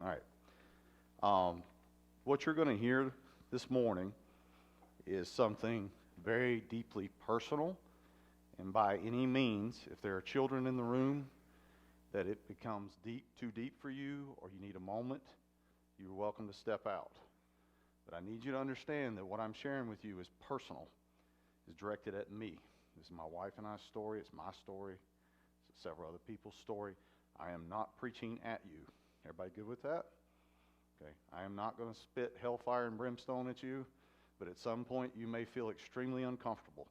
All right. What you're going to hear this morning is something very deeply personal, and by any means, if there are children in the room, that it becomes too deep for you, or you need a moment, you're welcome to step out. But I need you to understand that what I'm sharing with you is personal, is directed at me. This is my wife and I's story. It's my story. It's several other people's story. I am not preaching at you. Everybody good with that? Okay. I am not going to spit hellfire and brimstone at you, but at some point you may feel extremely uncomfortable.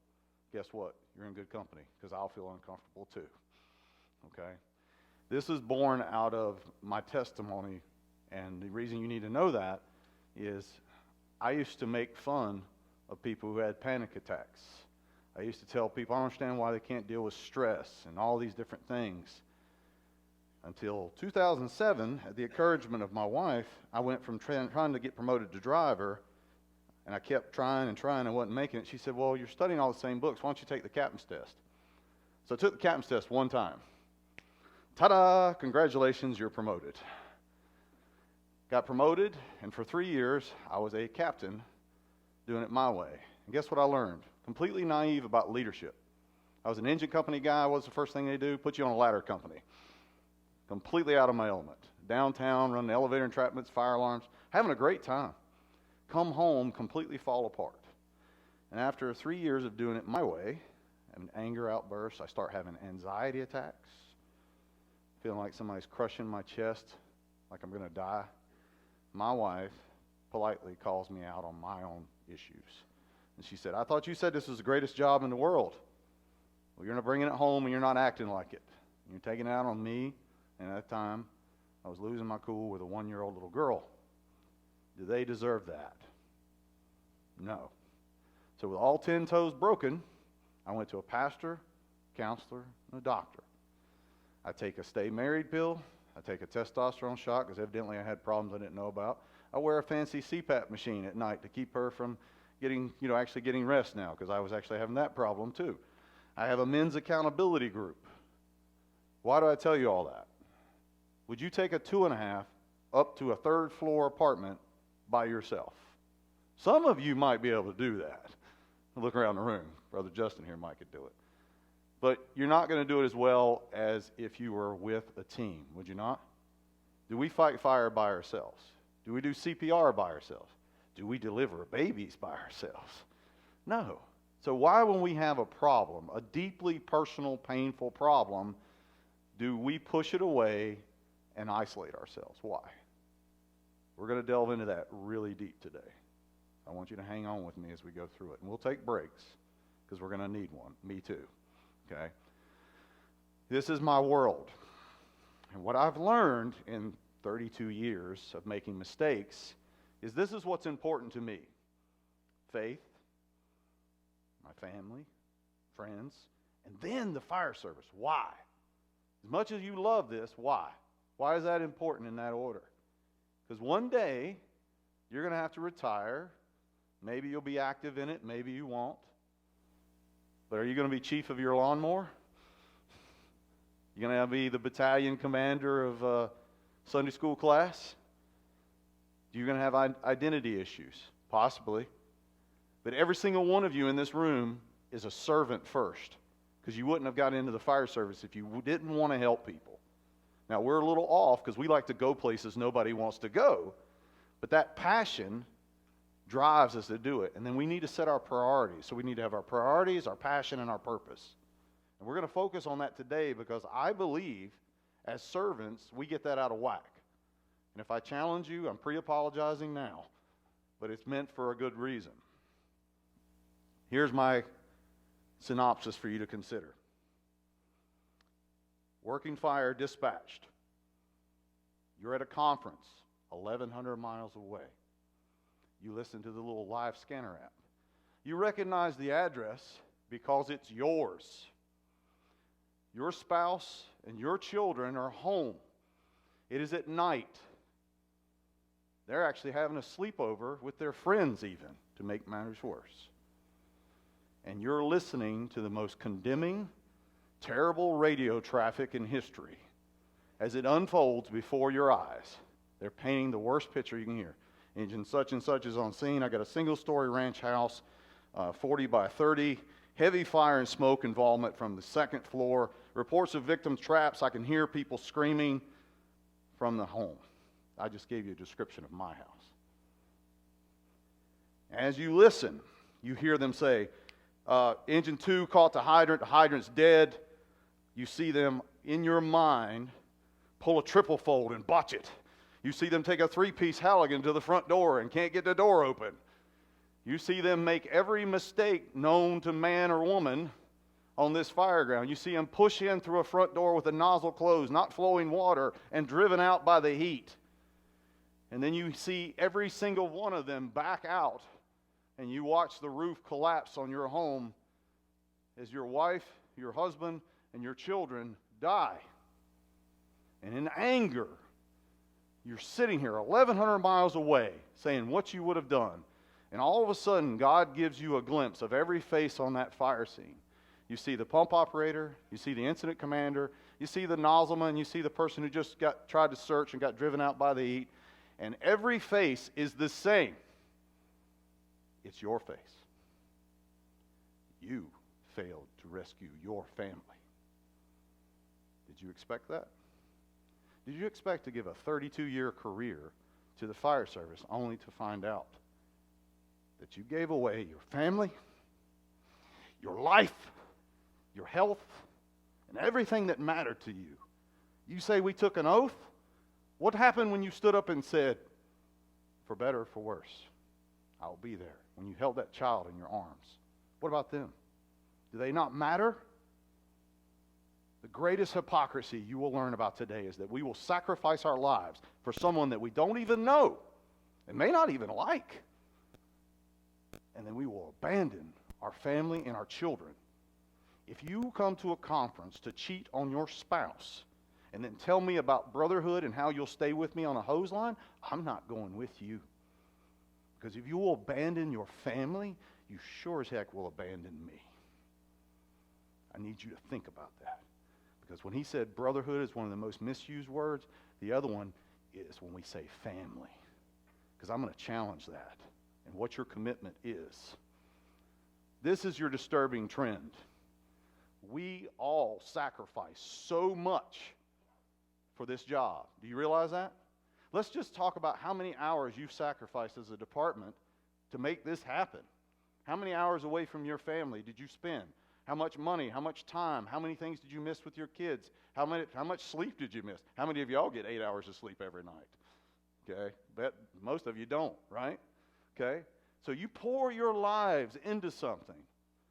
Guess what? You're in good company, because I'll feel uncomfortable too. Okay? This is born out of my testimony, and the reason you need to know that is I used to make fun of people who had panic attacks. I used to tell people I don't understand why they can't deal with stress and all these different things. Until 2007, at the encouragement of my wife, I went from trying to get promoted to driver, and I kept trying and wasn't making it. She said, well, you're studying all the same books. Why don't you take the captain's test? So I took the captain's test one time. Ta-da! Congratulations, you're promoted. Got promoted, and for 3 years, I was a captain doing it my way. And guess what I learned? Completely naive about leadership. I was an engine company guy. What's the first thing they do? Put you on a ladder company. Completely out of my element. Downtown, running elevator entrapments, fire alarms, having a great time. Come home, completely fall apart. And after 3 years of doing it my way, and anger outbursts, I start having anxiety attacks, feeling like somebody's crushing my chest, like I'm going to die. My wife politely calls me out on my own issues. And she said, I thought you said this was the greatest job in the world. Well, you're not bringing it home and you're not acting like it. You're taking it out on me. And at that time, I was losing my cool with a 1-year-old little girl. Do they deserve that? No. So with all 10 toes broken, I went to a pastor, counselor, and a doctor. I take a stay married pill. I take a testosterone shot because evidently I had problems I didn't know about. I wear a fancy CPAP machine at night to keep her from actually getting rest now, because I was actually having that problem too. I have a men's accountability group. Why do I tell you all that? Would you take a 2.5 up to a 3rd floor apartment by yourself? Some of you might be able to do that. Look around the room. Brother Justin here might could do it. But you're not going to do it as well as if you were with a team, would you not? Do we fight fire by ourselves? Do we do CPR by ourselves? Do we deliver babies by ourselves? No. So why, when we have a problem, a deeply personal, painful problem, do we push it away and isolate ourselves? Why? We're going to delve into that really deep today. I want you to hang on with me as we go through it. And we'll take breaks, because we're going to need one. Me too. Okay? This is my world. And what I've learned in 32 years of making mistakes is this is what's important to me. Faith, my family, friends, and then the fire service. Why? As much as you love this, why? Why is that important in that order? Because one day, you're going to have to retire. Maybe you'll be active in it, maybe you won't. But are you going to be chief of your lawnmower? You're going to be the battalion commander of Sunday school class? You're going to have identity issues? Possibly. But every single one of you in this room is a servant first, because you wouldn't have got into the fire service if you didn't want to help people. Now, we're a little off because we like to go places nobody wants to go, but that passion drives us to do it. And then we need to set our priorities. So we need to have our priorities, our passion, and our purpose. And we're going to focus on that today, because I believe as servants, we get that out of whack. And if I challenge you, I'm pre-apologizing now, but it's meant for a good reason. Here's my synopsis for you to consider. Working fire dispatched. You're at a conference 1,100 miles away. You listen to the little live scanner app. You recognize the address because it's yours. Your spouse and your children are home. It is at night. They're actually having a sleepover with their friends even, to make matters worse. And you're listening to the most condemning, terrible radio traffic in history as it unfolds before your eyes. They're painting the worst picture you can hear. Engine such and such is on scene. I got a single-story ranch house, 40 by 30. Heavy fire and smoke involvement from the second floor. Reports of victim traps. I can hear people screaming from the home. I just gave you a description of my house. As you listen, you hear them say, engine 2 caught the hydrant's dead. You see them in your mind pull a triple fold and botch it. You see them take a 3-piece Halligan to the front door and can't get the door open. You see them make every mistake known to man or woman on this fire ground. You see them push in through a front door with the nozzle closed, not flowing water, and driven out by the heat. And then you see every single one of them back out, and you watch the roof collapse on your home as your wife, your husband, and your children die. And in anger, you're sitting here 1,100 miles away saying what you would have done. And all of a sudden, God gives you a glimpse of every face on that fire scene. You see the pump operator, you see the incident commander, you see the nozzleman, you see the person who just tried to search and got driven out by the heat. And every face is the same. It's your face. You failed to rescue your family. Did you expect that? Did you expect to give a 32-year career to the fire service only to find out that you gave away your family, your life, your health, and everything that mattered to you? You say we took an oath? What happened when you stood up and said, for better or for worse, I'll be there? When you held that child in your arms. What about them? Do they not matter? The greatest hypocrisy you will learn about today is that we will sacrifice our lives for someone that we don't even know and may not even like. And then we will abandon our family and our children. If you come to a conference to cheat on your spouse and then tell me about brotherhood and how you'll stay with me on a hose line, I'm not going with you. Because if you will abandon your family, you sure as heck will abandon me. I need you to think about that. Because when he said brotherhood is one of the most misused words, the other one is when we say family. Because I'm going to challenge that and what your commitment is. This is your disturbing trend. We all sacrifice so much for this job. Do you realize that? Let's just talk about how many hours you've sacrificed as a department to make this happen. How many hours away from your family did you spend? How much money? How much time? How many things did you miss with your kids? How much sleep did you miss? How many of y'all get 8 hours of sleep every night? Okay, bet most of you don't, right? Okay, so you pour your lives into something.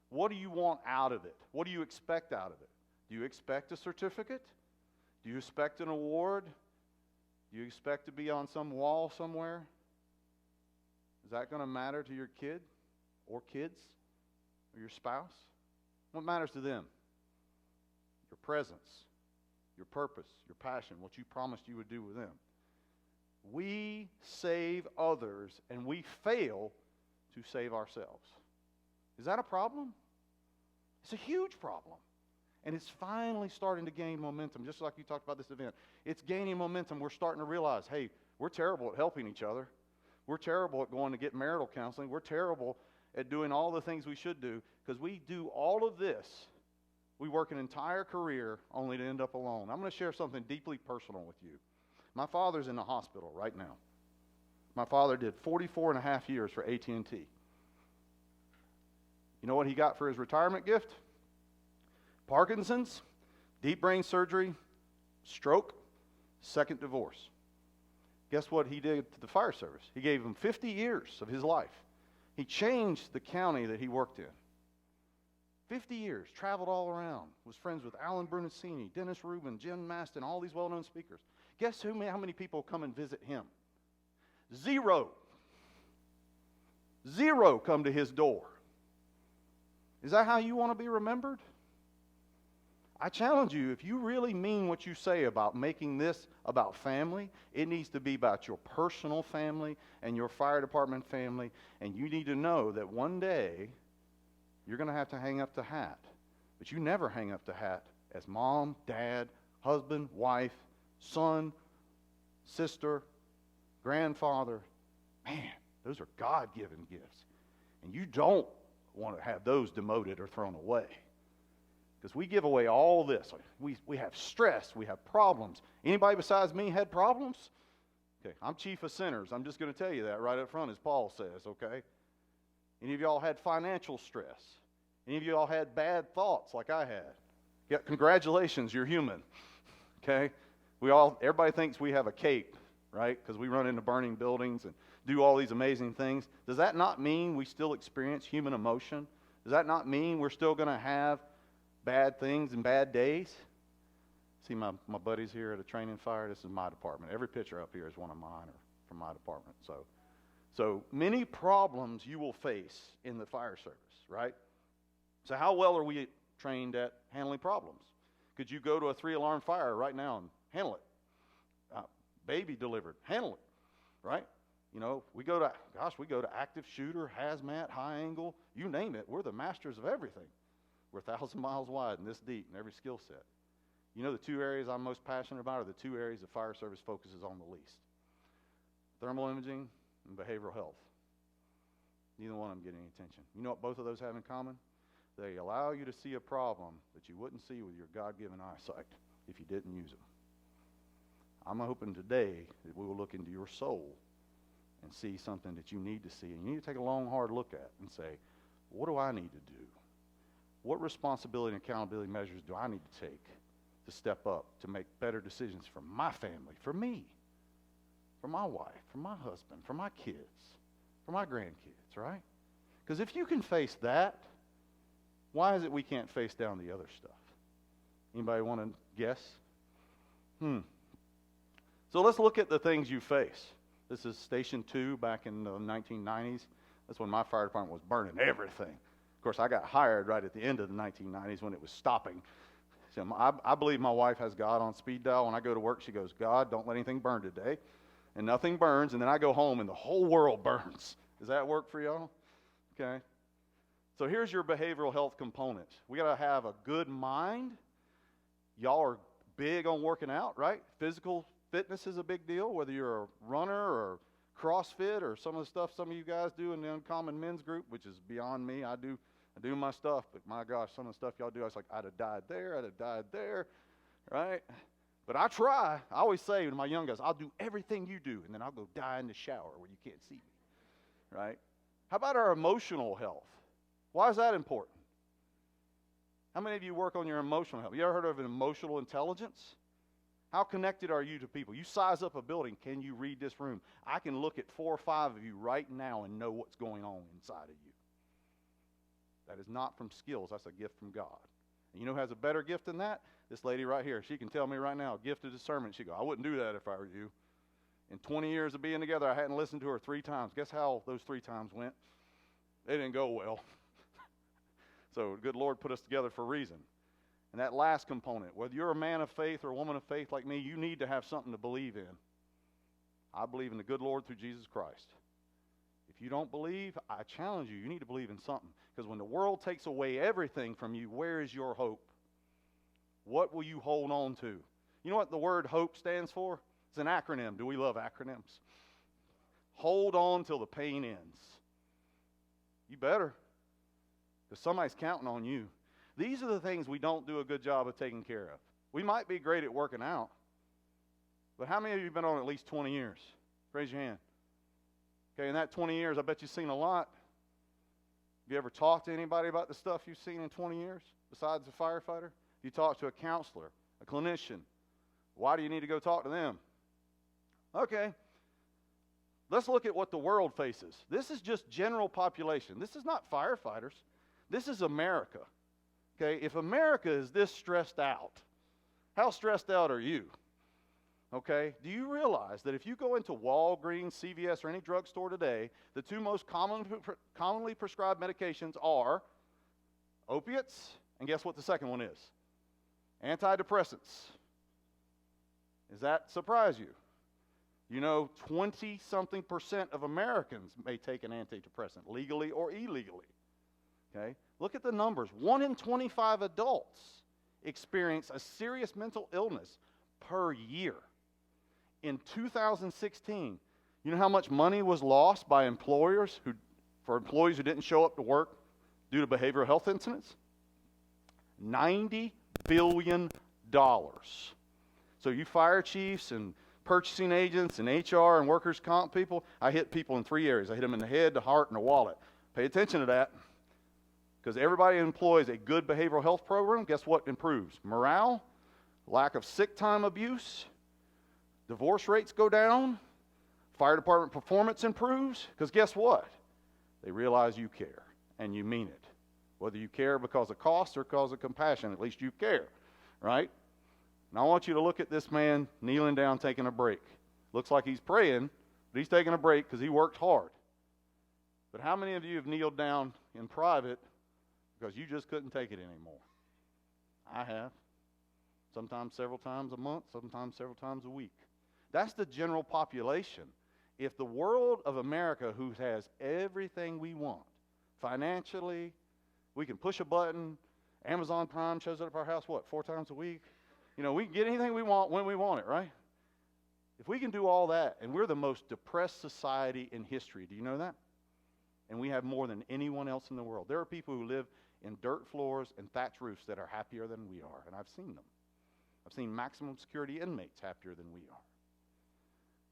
What do you want out of it? What do you expect out of it? Do you expect a certificate? Do you expect an award? Do you expect to be on some wall somewhere? Is that going to matter to your kid or kids or your spouse? What matters to them? Your presence, your purpose, your passion, what you promised you would do with them. We save others and we fail to save ourselves. Is that a problem? It's a huge problem. And it's finally starting to gain momentum, just like you talked about this event. It's gaining momentum. We're starting to realize, hey, we're terrible at helping each other. We're terrible at going to get marital counseling. We're terrible at doing all the things we should do because we do all of this. We work an entire career only to end up alone. I'm going to share something deeply personal with you. My father's in the hospital right now. My father did 44 and a half years for AT&T. You know what he got for his retirement gift? Parkinson's, deep brain surgery, stroke, second divorce. Guess what he did to the fire service? He gave him 50 years of his life. He changed the county that he worked in. 50 years, traveled all around, was friends with Alan Brunacini, Dennis Rubin, Jim Maston, all these well-known speakers. Guess how many people come and visit him? Zero. Zero come to his door. Is that how you want to be remembered? I challenge you, if you really mean what you say about making this about family, it needs to be about your personal family and your fire department family, and you need to know that one day you're going to have to hang up the hat. But you never hang up the hat as mom, dad, husband, wife, son, sister, grandfather. Man, those are God-given gifts. And you don't want to have those demoted or thrown away. Because we give away all this. We have stress. We have problems. Anybody besides me had problems? Okay, I'm chief of sinners. I'm just going to tell you that right up front, as Paul says, okay? Any of y'all had financial stress? Any of y'all had bad thoughts like I had? Yeah, congratulations, you're human. Okay? Everybody thinks we have a cape, right? Because we run into burning buildings and do all these amazing things. Does that not mean we still experience human emotion? Does that not mean we're still going to have bad things and bad days? See my buddies here at a training fire. This is my department. Every picture up here is one of mine or from my department. So many problems you will face in the fire service, right? So how well are we trained at handling problems? Could you go to a 3-alarm fire right now and handle it? Baby delivered, handle it, right? You know, we go to active shooter, hazmat, high angle, you name it. We're the masters of everything. We're 1,000 miles wide and this deep in every skill set. You know, the 2 areas I'm most passionate about are the 2 areas the fire service focuses on the least: thermal imaging and behavioral health. Neither one of them get any attention. You know what both of those have in common? They allow you to see a problem that you wouldn't see with your God-given eyesight if you didn't use them. I'm hoping today that we will look into your soul and see something that you need to see. And you need to take a long, hard look at and say, what do I need to do? What responsibility and accountability measures do I need to take to step up to make better decisions for my family, for me, for my wife, for my husband, for my kids, for my grandkids, right? Because if you can face that, why is it we can't face down the other stuff? Anybody want to guess? So let's look at the things you face. This is Station 2 back in the 1990s. That's when my fire department was burning everything. Of course, I got hired right at the end of the 1990s when it was stopping. So I believe my wife has God on speed dial. When I go to work, she goes, God, don't let anything burn today. And nothing burns, and then I go home and the whole world burns. Does that work for y'all? Okay. So here's your behavioral health components. We got to have a good mind. Y'all are big on working out, right? Physical fitness is a big deal, whether you're a runner or CrossFit or some of the stuff some of you guys do in the Uncommon Men's group, which is beyond me. I do my stuff, but my gosh, some of the stuff y'all do, I was like, I'd have died there, right? But I try. I always say to my young guys, I'll do everything you do, and then I'll go die in the shower where you can't see me, right? How about our emotional health? Why is that important? How many of you work on your emotional health? You ever heard of an emotional intelligence? How connected are you to people? You size up a building. Can you read this room? I can look at 4 or 5 of you right now and know what's going on inside of you. That is not from skills. That's a gift from God. And you know who has a better gift than that? This lady right here. She can tell me right now, gift of discernment. She go, I wouldn't do that if I were you. In 20 years of being together, I hadn't listened to her 3 times. Guess how those 3 times went? They didn't go well. So the good Lord put us together for a reason. And that last component, whether you're a man of faith or a woman of faith like me, you need to have something to believe in. I believe in the good Lord through Jesus Christ. If you don't believe, I challenge you, you need to believe in something. Because when the world takes away everything from you, where is your hope? What will you hold on to? You know what the word hope stands for? It's an acronym. Do we love acronyms? Hold on till the pain ends. You better. Because somebody's counting on you. These are the things we don't do a good job of taking care of. We might be great at working out, but how many of you have been on at least 20 years? Raise your hand. Okay, in that 20 years, I bet you've seen a lot. Have you ever talked to anybody about the stuff you've seen in 20 years besides a firefighter? Have you talked to a counselor, a clinician? Why do you need to go talk to them? Okay, let's look at what the world faces. This is just general population. This is not firefighters. This is America. Okay, if America is this stressed out, how stressed out are you? Okay, do you realize that if you go into Walgreens, CVS, or any drugstore today, the 2 most commonly prescribed medications are opiates, and guess what the second one is? Antidepressants. Does that surprise you? You know, 20-something% of Americans may take an antidepressant, legally or illegally. Okay? Look at the numbers. 1 in 25 adults experience a serious mental illness per year. In 2016, you You know how much money was lost by employers for employees who didn't show up to work due to behavioral health incidents? $90 billion. So you fire chiefs and purchasing agents and HR and workers' comp people, I hit people in 3 areas. I hit them in the head, the heart, and the wallet. Pay attention to that, because everybody who employs a good behavioral health program, guess what improves? Morale, lack of sick time abuse, divorce rates go down, fire department performance improves, because guess what? They realize you care, and you mean it. Whether you care because of cost or because of compassion, at least you care, right? And I want you to look at this man kneeling down, taking a break. Looks like he's praying, but he's taking a break because he worked hard. But how many of you have kneeled down in private because you just couldn't take it anymore? I have. Sometimes several times a month, sometimes several times a week. That's the general population. If the world of America, who has everything we want, financially, we can push a button, Amazon Prime shows up at our house, 4 times a week? You know, we can get anything we want when we want it, right? If we can do all that, and we're the most depressed society in history, do you know that? And we have more than anyone else in the world. There are people who live in dirt floors and thatch roofs that are happier than we are, and I've seen them. I've seen maximum security inmates happier than we are.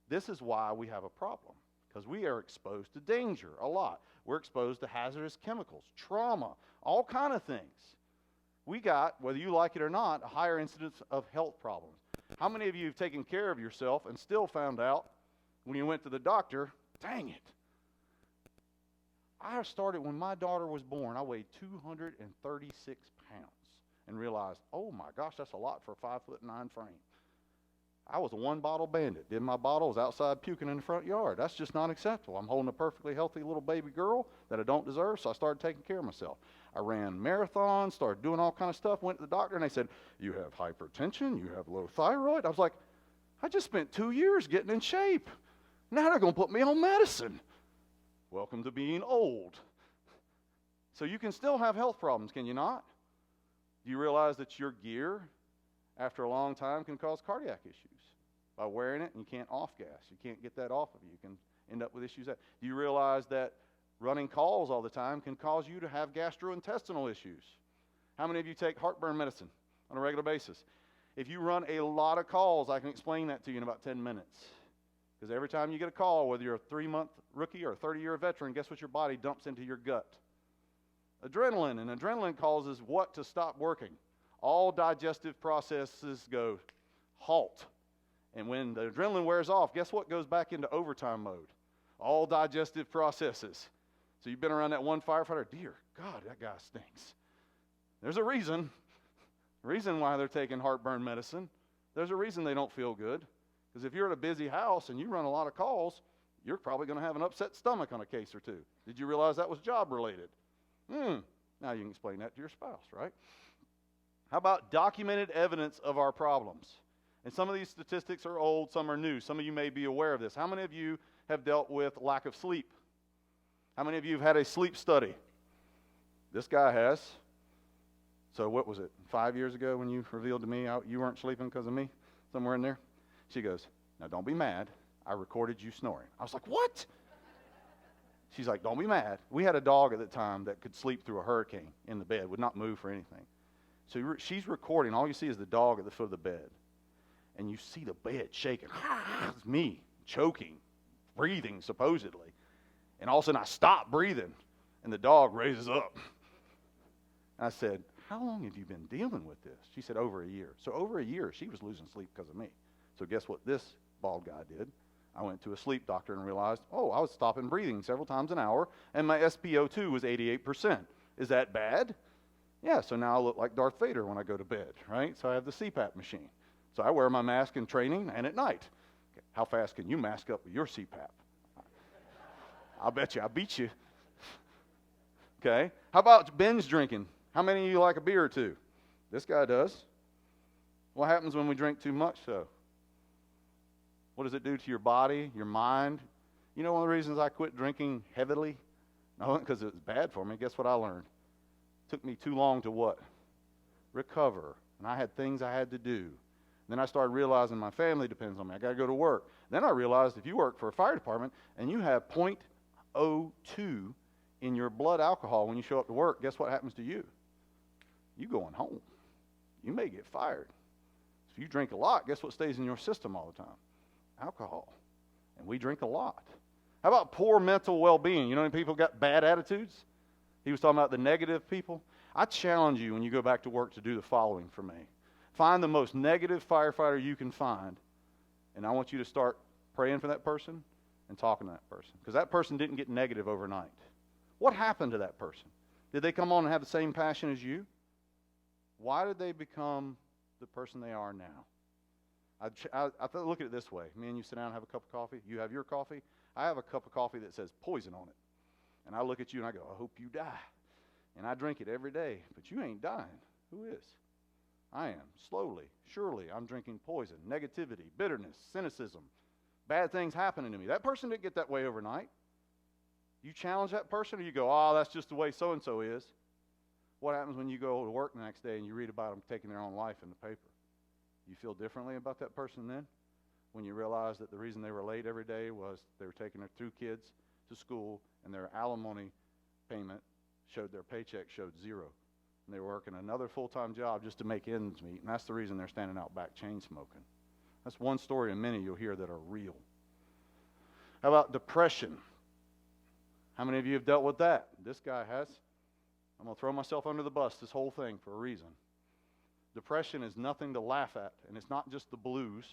This is why we have a problem, because we are exposed to danger a lot. We're exposed to hazardous chemicals, trauma, all kind of things. We got, whether you like it or not, a higher incidence of health problems. How many of you have taken care of yourself and still found out when you went to the doctor, dang it, I started when my daughter was born, I weighed 236 pounds and realized, oh my gosh, that's a lot for a 5'9" frame. I was a one-bottle bandit. Did my bottle, was outside puking in the front yard. That's just not acceptable. I'm holding a perfectly healthy little baby girl that I don't deserve, so I started taking care of myself. I ran marathons, started doing all kind of stuff, went to the doctor, and they said, you have hypertension, you have low thyroid. I was like, I just spent 2 years getting in shape. Now they're going to put me on medicine. Welcome to being old. So you can still have health problems, can you not? Do you realize that your gear, after a long time, can cause cardiac issues? By wearing it, and you can't off-gas. You can't get that off of you. You can end up with issues. Do you realize that running calls all the time can cause you to have gastrointestinal issues? How many of you take heartburn medicine on a regular basis? If you run a lot of calls, I can explain that to you in about 10 minutes. Because every time you get a call, whether you're a 3-month rookie or a 30-year veteran, guess what your body dumps into your gut? Adrenaline. And adrenaline causes what to stop working? All digestive processes go halt. And when the adrenaline wears off, guess what goes back into overtime mode? All digestive processes. So you've been around that one firefighter, dear God, that guy stinks. There's a reason why they're taking heartburn medicine. There's a reason they don't feel good. Because if you're at a busy house and you run a lot of calls, you're probably going to have an upset stomach on a case or two. Did you realize that was job related? Now you can explain that to your spouse, right? How about documented evidence of our problems? And some of these statistics are old, some are new. Some of you may be aware of this. How many of you have dealt with lack of sleep? How many of you have had a sleep study? This guy has. So what was it, 5 years ago when you revealed to me you weren't sleeping because of me? Somewhere in there? She goes, now don't be mad. I recorded you snoring. I was like, what? She's like, don't be mad. We had a dog at the time that could sleep through a hurricane in the bed, would not move for anything. So she's recording. All you see is the dog at the foot of the bed. And you see the bed shaking. It's me choking, breathing supposedly. And all of a sudden I stop breathing, and the dog raises up. I said, how long have you been dealing with this? She said, over a year. So over a year, she was losing sleep because of me. So guess what this bald guy did? I went to a sleep doctor and realized, I was stopping breathing several times an hour, and my SpO2 was 88%. Is that bad? Yeah, so now I look like Darth Vader when I go to bed, right? So I have the CPAP machine. So I wear my mask in training and at night. Okay, how fast can you mask up with your CPAP? I'll bet you I beat you. Okay. How about binge drinking? How many of you like a beer or two? This guy does. What happens when we drink too much, though? What does it do to your body, your mind? You know one of the reasons I quit drinking heavily? No, because it was bad for me. Guess what I learned? It took me too long to what? Recover. And I had things I had to do. Then I started realizing my family depends on me. I got to go to work. Then I realized if you work for a fire department and you have .02 in your blood alcohol when you show up to work, guess what happens to you? You going home. You may get fired. If you drink a lot, guess what stays in your system all the time? Alcohol. And we drink a lot. How about poor mental well-being? You know, when people got bad attitudes? He was talking about the negative people. I challenge you when you go back to work to do the following for me. Find the most negative firefighter you can find, and I want you to start praying for that person and talking to that person, because that person didn't get negative overnight. What happened to that person? Did they come on and have the same passion as you? Why did they become the person they are now? I look at it this way. Me and you sit down and have a cup of coffee. You have your coffee. I have a cup of coffee that says poison on it. And I look at you and I go, I hope you die. And I drink it every day, but you ain't dying. Who is? I am. Slowly, surely, I'm drinking poison, negativity, bitterness, cynicism, bad things happening to me. That person didn't get that way overnight. You challenge that person, or you go, oh, that's just the way so-and-so is. What happens when you go to work the next day and you read about them taking their own life in the paper? You feel differently about that person then? When you realize that the reason they were late every day was they were taking their 2 kids to school and their alimony payment showed their paycheck showed 0. And they were working another full-time job just to make ends meet, and that's the reason they're standing out back chain smoking. That's one story in many you'll hear that are real. How about depression? How many of you have dealt with that? This guy has. I'm going to throw myself under the bus, this whole thing, for a reason. Depression is nothing to laugh at, and it's not just the blues.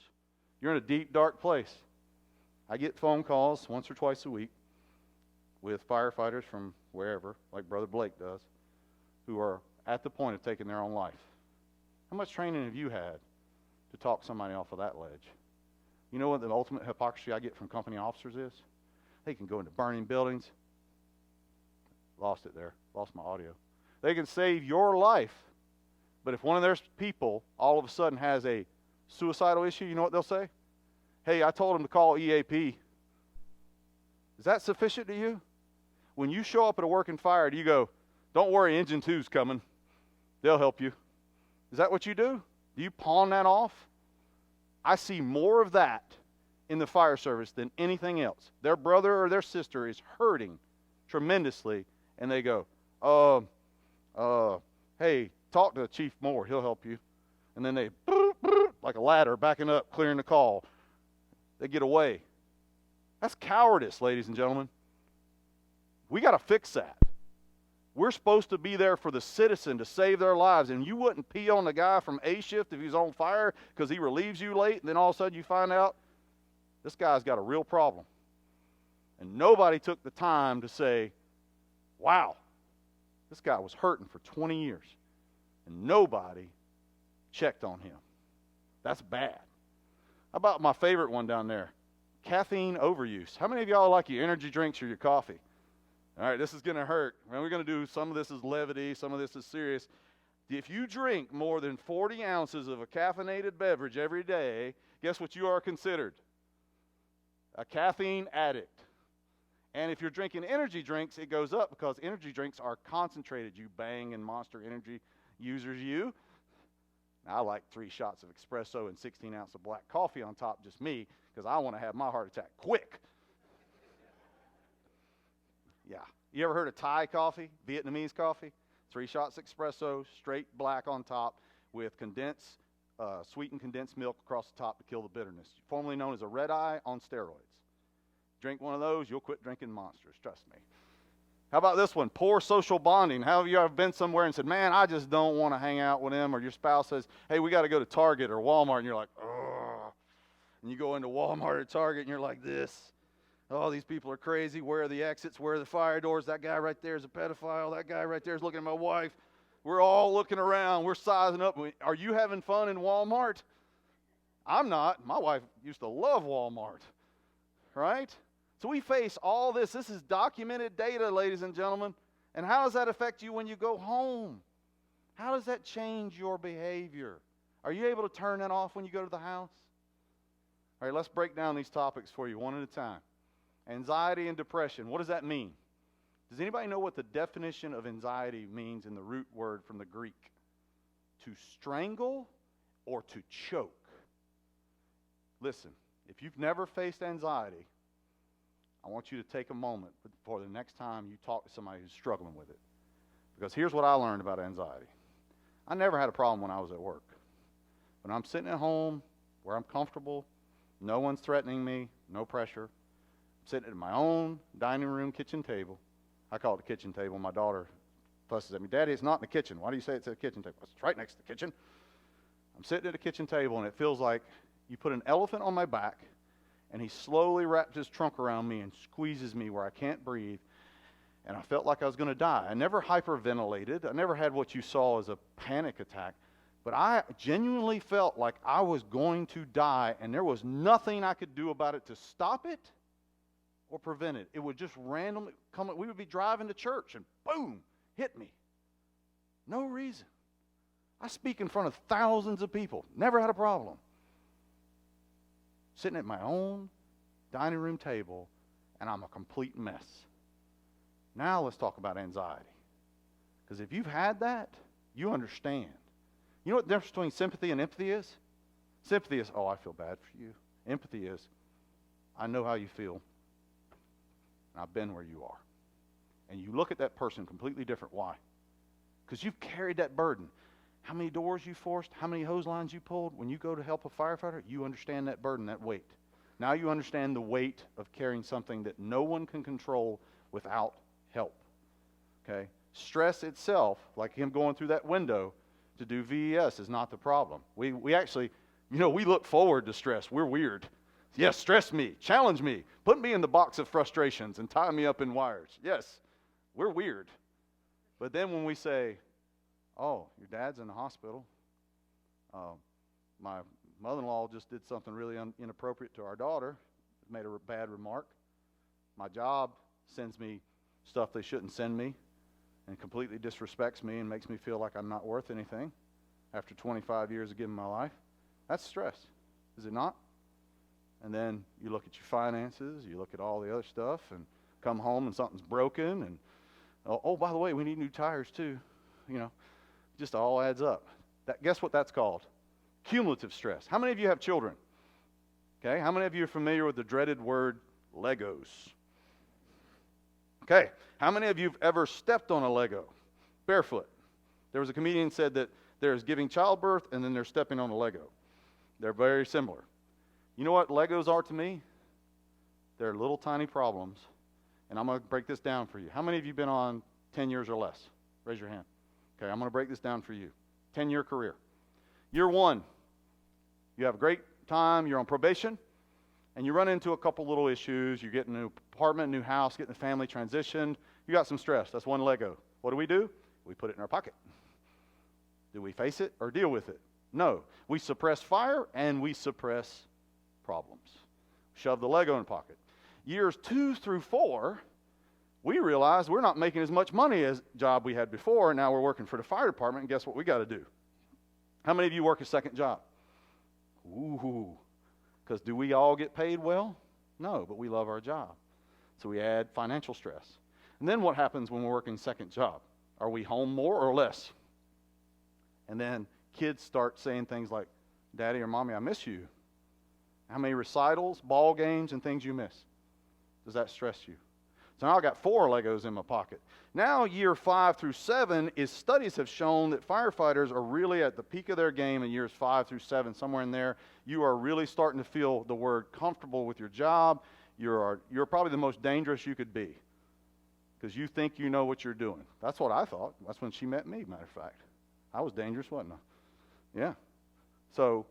You're in a deep, dark place. I get phone calls once or twice a week with firefighters from wherever, like Brother Blake does, who are at the point of taking their own life. How much training have you had to talk somebody off of that ledge? You know what the ultimate hypocrisy I get from company officers is? They can go into burning buildings. Lost it there. Lost my audio. They can save your life. But if one of their people all of a sudden has a suicidal issue, you know what they'll say? Hey, I told him to call EAP. Is that sufficient to you? When you show up at a working fire, do you go, don't worry, Engine 2's coming. They'll help you. Is that what you do? Do you pawn that off? I see more of that in the fire service than anything else. Their brother or their sister is hurting tremendously, and they go, hey, talk to Chief Moore. He'll help you. And then they, like a ladder, backing up, clearing the call. They get away. That's cowardice, ladies and gentlemen. We got to fix that. We're supposed to be there for the citizen to save their lives, and you wouldn't pee on the guy from A shift if he's on fire because he relieves you late, and then all of a sudden you find out this guy's got a real problem. And nobody took the time to say, wow, this guy was hurting for 20 years, and nobody checked on him. That's bad. How about my favorite one down there? Caffeine overuse. How many of y'all like your energy drinks or your coffee? All right, this is going to hurt. We're going to do some of this is levity, some of this is serious. If you drink more than 40 ounces of a caffeinated beverage every day, guess what you are considered? A caffeine addict. And if you're drinking energy drinks, it goes up because energy drinks are concentrated. You Bang and Monster Energy users, you. Now, I like 3 shots of espresso and 16 ounces of black coffee on top, just me, because I want to have my heart attack quick. Yeah. You ever heard of Thai coffee, Vietnamese coffee? 3 shots espresso, straight black on top with sweetened condensed milk across the top to kill the bitterness. Formerly known as a red eye on steroids. Drink one of those, you'll quit drinking Monsters, trust me. How about this one? Poor social bonding. How have you ever been somewhere and said, man, I just don't want to hang out with them? Or your spouse says, hey, we got to go to Target or Walmart. And you're like, ugh. And you go into Walmart or Target and you're like this. Oh, these people are crazy. Where are the exits? Where are the fire doors? That guy right there is a pedophile. That guy right there is looking at my wife. We're all looking around. We're sizing up. Are you having fun in Walmart? I'm not. My wife used to love Walmart. Right? So we face all this. This is documented data, ladies and gentlemen. And how does that affect you when you go home? How does that change your behavior? Are you able to turn that off when you go to the house? All right, let's break down these topics for you one at a time. Anxiety and depression. What does that mean? Does anybody know what the definition of anxiety means in the root word from the Greek? To strangle or to choke. Listen, if you've never faced anxiety, I want you to take a moment before the next time you talk to somebody who's struggling with it. Because here's what I learned about anxiety. I never had a problem when I was at work. When I'm sitting at home where I'm comfortable, no one's threatening me, no pressure, I'm sitting at my own dining room kitchen table. I call it the kitchen table. My daughter fusses at me, Daddy, it's not in the kitchen. Why do you say it's at the kitchen table? It's right next to the kitchen. I'm sitting at a kitchen table, and it feels like you put an elephant on my back, and he slowly wraps his trunk around me and squeezes me where I can't breathe, and I felt like I was going to die. I never hyperventilated. I never had what you saw as a panic attack, but I genuinely felt like I was going to die, and there was nothing I could do about it to stop it or prevent it. It would just randomly come. We would be driving to church, and boom, hit me. No reason. I speak in front of thousands of people. Never had a problem. Sitting at my own dining room table, and I'm a complete mess. Now let's talk about anxiety. Because if you've had that, you understand. You know what the difference between sympathy and empathy is? Sympathy is, oh, I feel bad for you. Empathy is, I know how you feel, and I've been where you are. And you look at that person completely different. Why? Because you've carried that burden. How many doors you forced, how many hose lines you pulled. When you go to help a firefighter, you understand that burden, that weight. Now you understand the weight of carrying something that no one can control without help. Okay? Stress itself, like him going through that window to do VES, is not the problem. We actually, we look forward to stress. We're weird. Yes, stress me, challenge me, put me in the box of frustrations and tie me up in wires. Yes, we're weird. But then when we say, oh, your dad's in the hospital. My mother-in-law just did something really inappropriate to our daughter, made a bad remark. My job sends me stuff they shouldn't send me and completely disrespects me and makes me feel like I'm not worth anything after 25 years of giving my life. That's stress, is it not? And then you look at your finances, you look at all the other stuff, and come home and something's broken, and oh, by the way, we need new tires too. Just all adds up. Guess what that's called? Cumulative stress. How many of you have children? Okay, how many of you are familiar with the dreaded word Legos? Okay, how many of you have ever stepped on a Lego barefoot? There was a comedian who said that there's giving childbirth and then there's stepping on a Lego. They're very similar. You know what Legos are to me? They're little tiny problems, and I'm going to break this down for you. How many of you have been on 10 years or less? Raise your hand. Okay, I'm going to break this down for you. 10-year career. Year one, you have a great time, you're on probation, and you run into a couple little issues. You get a new apartment, new house, getting the family transitioned. You got some stress. That's one Lego. What do? We put it in our pocket. Do we face it or deal with it? No. We suppress fire and we suppress problems. Shove the Lego in the pocket. Years 2 through 4, we realize we're not making as much money as the job we had before, and now we're working for the fire department, and guess what we got to do? How many of you work a second job? Ooh, because do we all get paid well? No, but we love our job. So we add financial stress. And then what happens when we're working second job? Are we home more or less? And then kids start saying things like, Daddy or Mommy, I miss you. How many recitals, ball games, and things you miss? Does that stress you? So now I got 4 Legos in my pocket. Now year 5 through 7 is studies have shown that firefighters are really at the peak of their game in years 5 through 7, somewhere in there. You are really starting to feel the word comfortable with your job. You're probably the most dangerous you could be because you think you know what you're doing. That's what I thought. That's when she met me, matter of fact. I was dangerous, wasn't I? Yeah. So,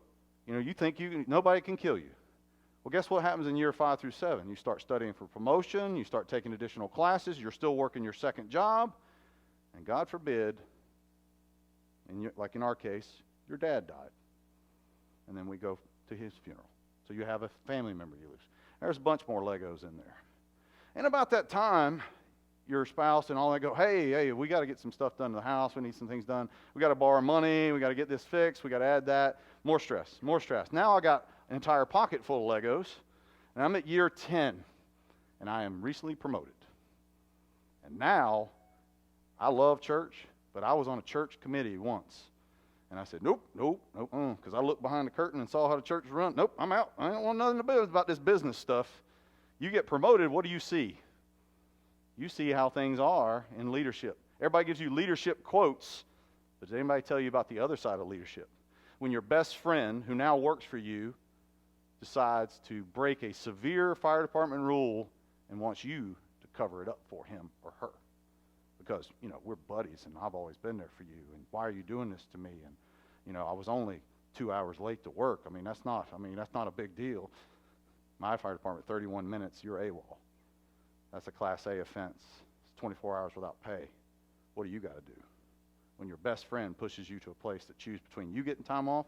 you think nobody can kill you. Well, guess what happens in year 5 through 7? You start studying for promotion, you start taking additional classes, you're still working your second job, and God forbid, like in our case, your dad died. And then we go to his funeral. So you have a family member you lose. There's a bunch more Legos in there. And about that time, your spouse and all that go, hey, we got to get some stuff done in the house. We need some things done. We got to borrow money. We got to get this fixed. We got to add that. More stress. Now I got an entire pocket full of Legos, and I'm at year 10, and I am recently promoted. And now, I love church, but I was on a church committee once, And I said, nope, because I looked behind the curtain and saw how the church was run. Nope, I'm out. I don't want nothing to do about this business stuff. You get promoted, what do you see? You see how things are in leadership. Everybody gives you leadership quotes, but does anybody tell you about the other side of leadership? When your best friend, who now works for you, decides to break a severe fire department rule and wants you to cover it up for him or her. Because, we're buddies, and I've always been there for you, and why are you doing this to me? And, I was only 2 hours late to work. That's not a big deal. My fire department, 31 minutes, you're AWOL. That's a Class A offense. It's 24 hours without pay. What do you got to do? When your best friend pushes you to a place to choose between you getting time off,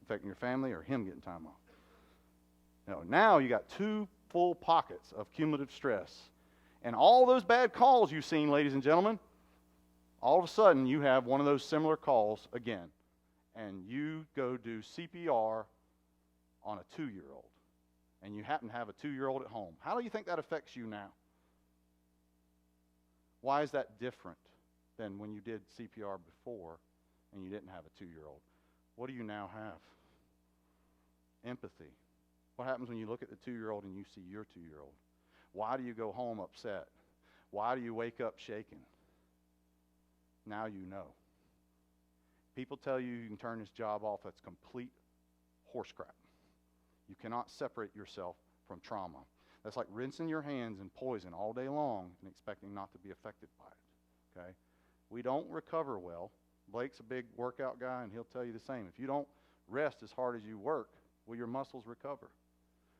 affecting your family, or him getting time off. Now you got 2 full pockets of cumulative stress. And all those bad calls you've seen, ladies and gentlemen, all of a sudden you have one of those similar calls again. And you go do CPR on a 2-year-old. And you happen to have a 2-year-old at home. How do you think that affects you now? Why is that different than when you did CPR before and you didn't have a 2-year-old? What do you now have? Empathy. What happens when you look at the 2-year-old and you see your 2-year-old? Why do you go home upset? Why do you wake up shaken? Now you know. People tell you you can turn this job off. That's complete horse crap. You cannot separate yourself from trauma. That's like rinsing your hands in poison all day long and expecting not to be affected by it. Okay? We don't recover well. Blake's a big workout guy, and he'll tell you the same. If you don't rest as hard as you work, will your muscles recover?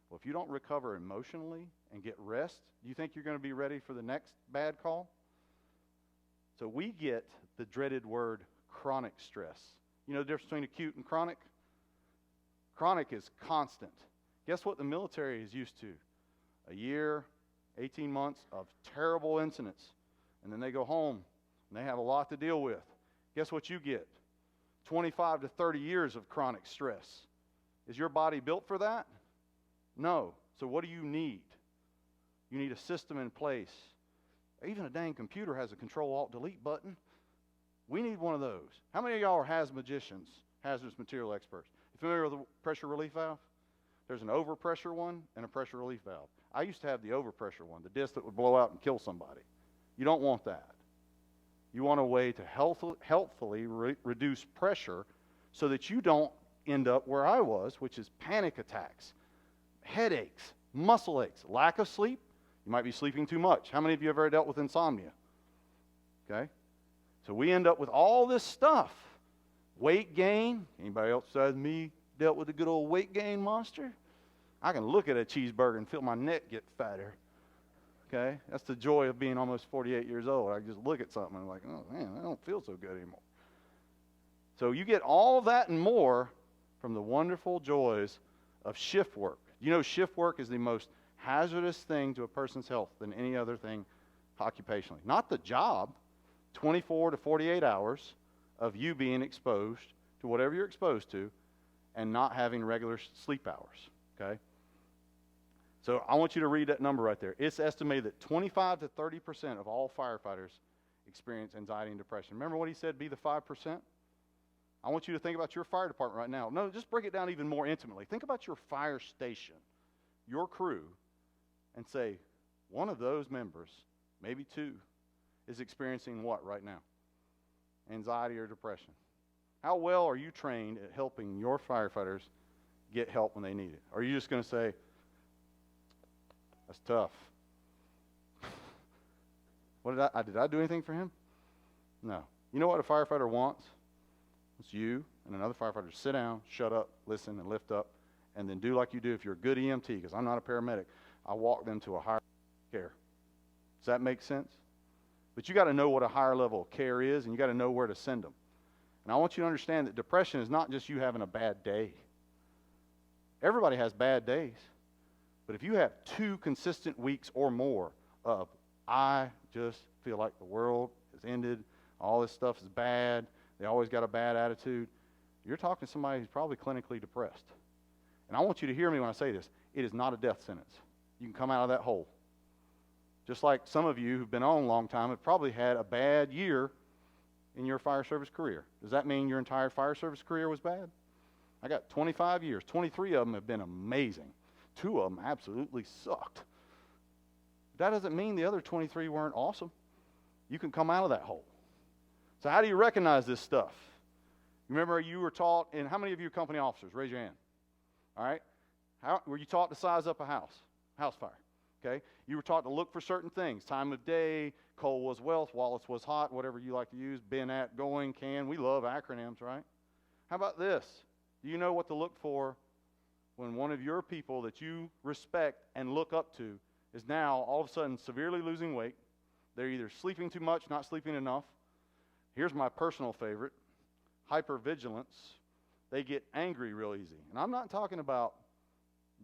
Well, if you don't recover emotionally and get rest, do you think you're going to be ready for the next bad call? So we get the dreaded word chronic stress. You know the difference between acute and chronic? Chronic is constant. Guess what the military is used to? A year, 18 months of terrible incidents. And then they go home and they have a lot to deal with. Guess what you get? 25 to 30 years of chronic stress. Is your body built for that? No. So what do you need? You need a system in place. Even a dang computer has a Control-Alt-Delete button. We need one of those. How many of y'all are hazmaticians, hazardous material experts? You familiar with the pressure relief valve? There's an overpressure one and a pressure relief valve. I used to have the overpressure one, the disc that would blow out and kill somebody. You don't want that. You want a way to healthfully reduce pressure so that you don't end up where I was, which is panic attacks, headaches, muscle aches, lack of sleep. You might be sleeping too much. How many of you have ever dealt with insomnia? Okay? So we end up with all this stuff. Weight gain. Anybody else besides me dealt with the good old weight gain monster? I can look at a cheeseburger and feel my neck get fatter. Okay? That's the joy of being almost 48 years old. I just look at something and I'm like, oh man, I don't feel so good anymore. So you get all that and more from the wonderful joys of shift work. You know, shift work is the most hazardous thing to a person's health than any other thing occupationally. Not the job, 24 to 48 hours of you being exposed to whatever you're exposed to and not having regular sleep hours, okay? So I want you to read that number right there. It's estimated that 25 to 30% of all firefighters experience anxiety and depression. Remember what he said, be the 5%? I want you to think about your fire department right now. No, just break it down even more intimately. Think about your fire station, your crew, and say, one of those members, maybe 2, is experiencing what right now? Anxiety or depression. How well are you trained at helping your firefighters get help when they need it? Or are you just going to say, that's tough. Did I do anything for him? No. You know what a firefighter wants? It's you and another firefighter to sit down, shut up, listen, and lift up, and then do like you do if you're a good EMT, because I'm not a paramedic. I walk them to a higher care. Does that make sense? But you got to know what a higher level of care is, and you got to know where to send them. And I want you to understand that depression is not just you having a bad day. Everybody has bad days. But if you have 2 consistent weeks or more of, I just feel like the world has ended, all this stuff is bad, they always got a bad attitude, you're talking to somebody who's probably clinically depressed. And I want you to hear me when I say this. It is not a death sentence. You can come out of that hole. Just like some of you who've been on a long time have probably had a bad year in your fire service career. Does that mean your entire fire service career was bad? I got 25 years. 23 of them have been amazing. 2 of them absolutely sucked. That doesn't mean the other 23 weren't awesome. You can come out of that hole. So how do you recognize this stuff? Remember you were taught, and how many of you are company officers? Raise your hand. All right? How were you taught to size up a house fire? Okay? You were taught to look for certain things. Time of day, cold was wealth, Wallace was hot, whatever you like to use, been at, going, can. We love acronyms, right? How about this? Do you know what to look for when one of your people that you respect and look up to is now all of a sudden severely losing weight? They're either sleeping too much, not sleeping enough. Here's my personal favorite, hypervigilance. They get angry real easy. And I'm not talking about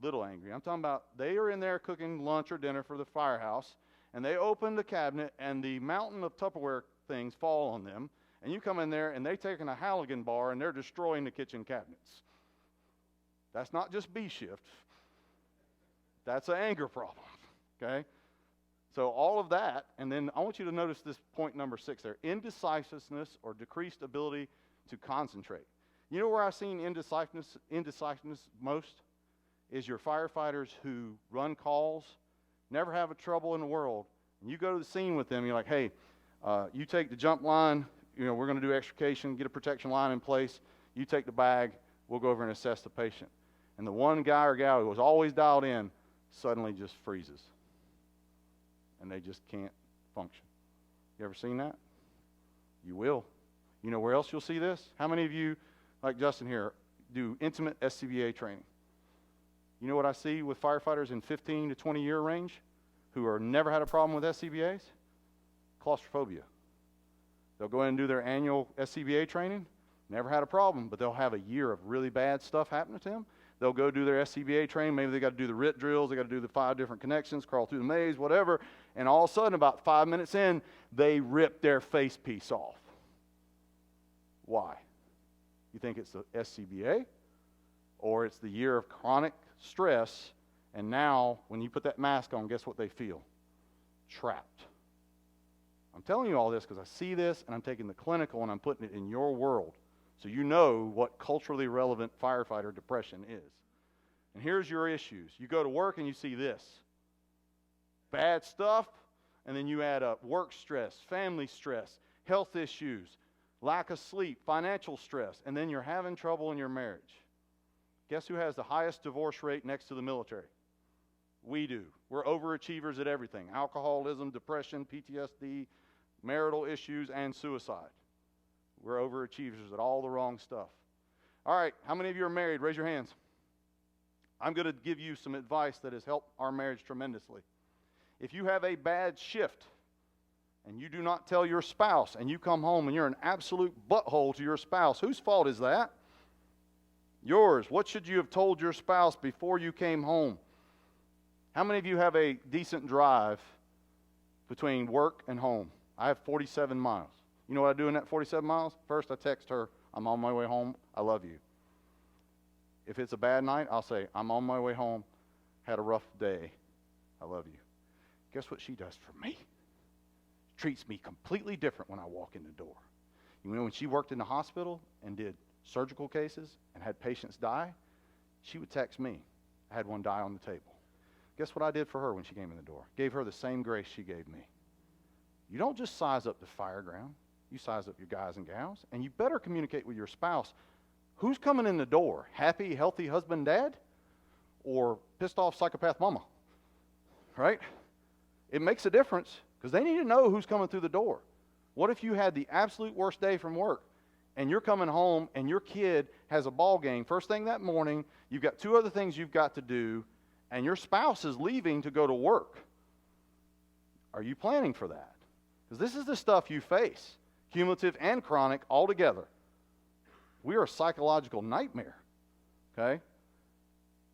little angry. I'm talking about they are in there cooking lunch or dinner for the firehouse, and they open the cabinet, and the mountain of Tupperware things fall on them, and you come in there, and they're taking a Halligan bar, and they're destroying the kitchen cabinets. That's not just B shift. That's an anger problem, okay? So all of that, and then I want you to notice this point number 6 there, indecisiveness or decreased ability to concentrate. You know where I've seen indecisiveness most? Is your firefighters who run calls, never have a trouble in the world, and you go to the scene with them, you're like, hey, you take the jump line, we're going to do extrication, get a protection line in place, you take the bag, we'll go over and assess the patient. And the one guy or gal who was always dialed in suddenly just freezes, and they just can't function. You ever seen that? You will. You know where else you'll see this? How many of you, like Justin here, do intimate SCBA training? You know what I see with firefighters in 15 to 20 year range who are never had a problem with SCBAs? Claustrophobia. They'll go in and do their annual SCBA training, never had a problem, but they'll have a year of really bad stuff happening to them. They'll go do their SCBA training. Maybe they got to do the RIT drills. They got to do the 5 different connections, crawl through the maze, whatever. And all of a sudden, about 5 minutes in, they rip their face piece off. Why? You think it's the SCBA? Or it's the year of chronic stress, and now when you put that mask on, guess what they feel? Trapped. I'm telling you all this because I see this, and I'm taking the clinical and I'm putting it in your world so you know what culturally relevant firefighter depression is. And here's your issues. You go to work and you see this. Bad stuff, and then you add up work stress, family stress, health issues, lack of sleep, financial stress, and then you're having trouble in your marriage. Guess who has the highest divorce rate next to the military? We do. We're overachievers at everything. Alcoholism, depression, PTSD, marital issues, and suicide. We're overachievers at all the wrong stuff. All right, how many of you are married? Raise your hands. I'm going to give you some advice that has helped our marriage tremendously. If you have a bad shift and you do not tell your spouse and you come home and you're an absolute butthole to your spouse, whose fault is that? Yours. What should you have told your spouse before you came home? How many of you have a decent drive between work and home? I have 47 miles. You know what I do in that 47 miles? First, I text her, I'm on my way home. I love you. If it's a bad night, I'll say, I'm on my way home. Had a rough day. I love you. Guess what she does for me? Treats me completely different when I walk in the door. You know, when she worked in the hospital and did surgical cases and had patients die, she would text me. I had one die on the table. Guess what I did for her when she came in the door? Gave her the same grace she gave me. You don't just size up the fire ground. You size up your guys and gals, and you better communicate with your spouse. Who's coming in the door? Happy, healthy husband, dad? Or pissed off psychopath mama? Right? It makes a difference because they need to know who's coming through the door. What if you had the absolute worst day from work and you're coming home and your kid has a ball game first thing that morning, you've got 2 other things you've got to do, and your spouse is leaving to go to work? Are you planning for that? Because this is the stuff you face, cumulative and chronic all together. We are a psychological nightmare, okay?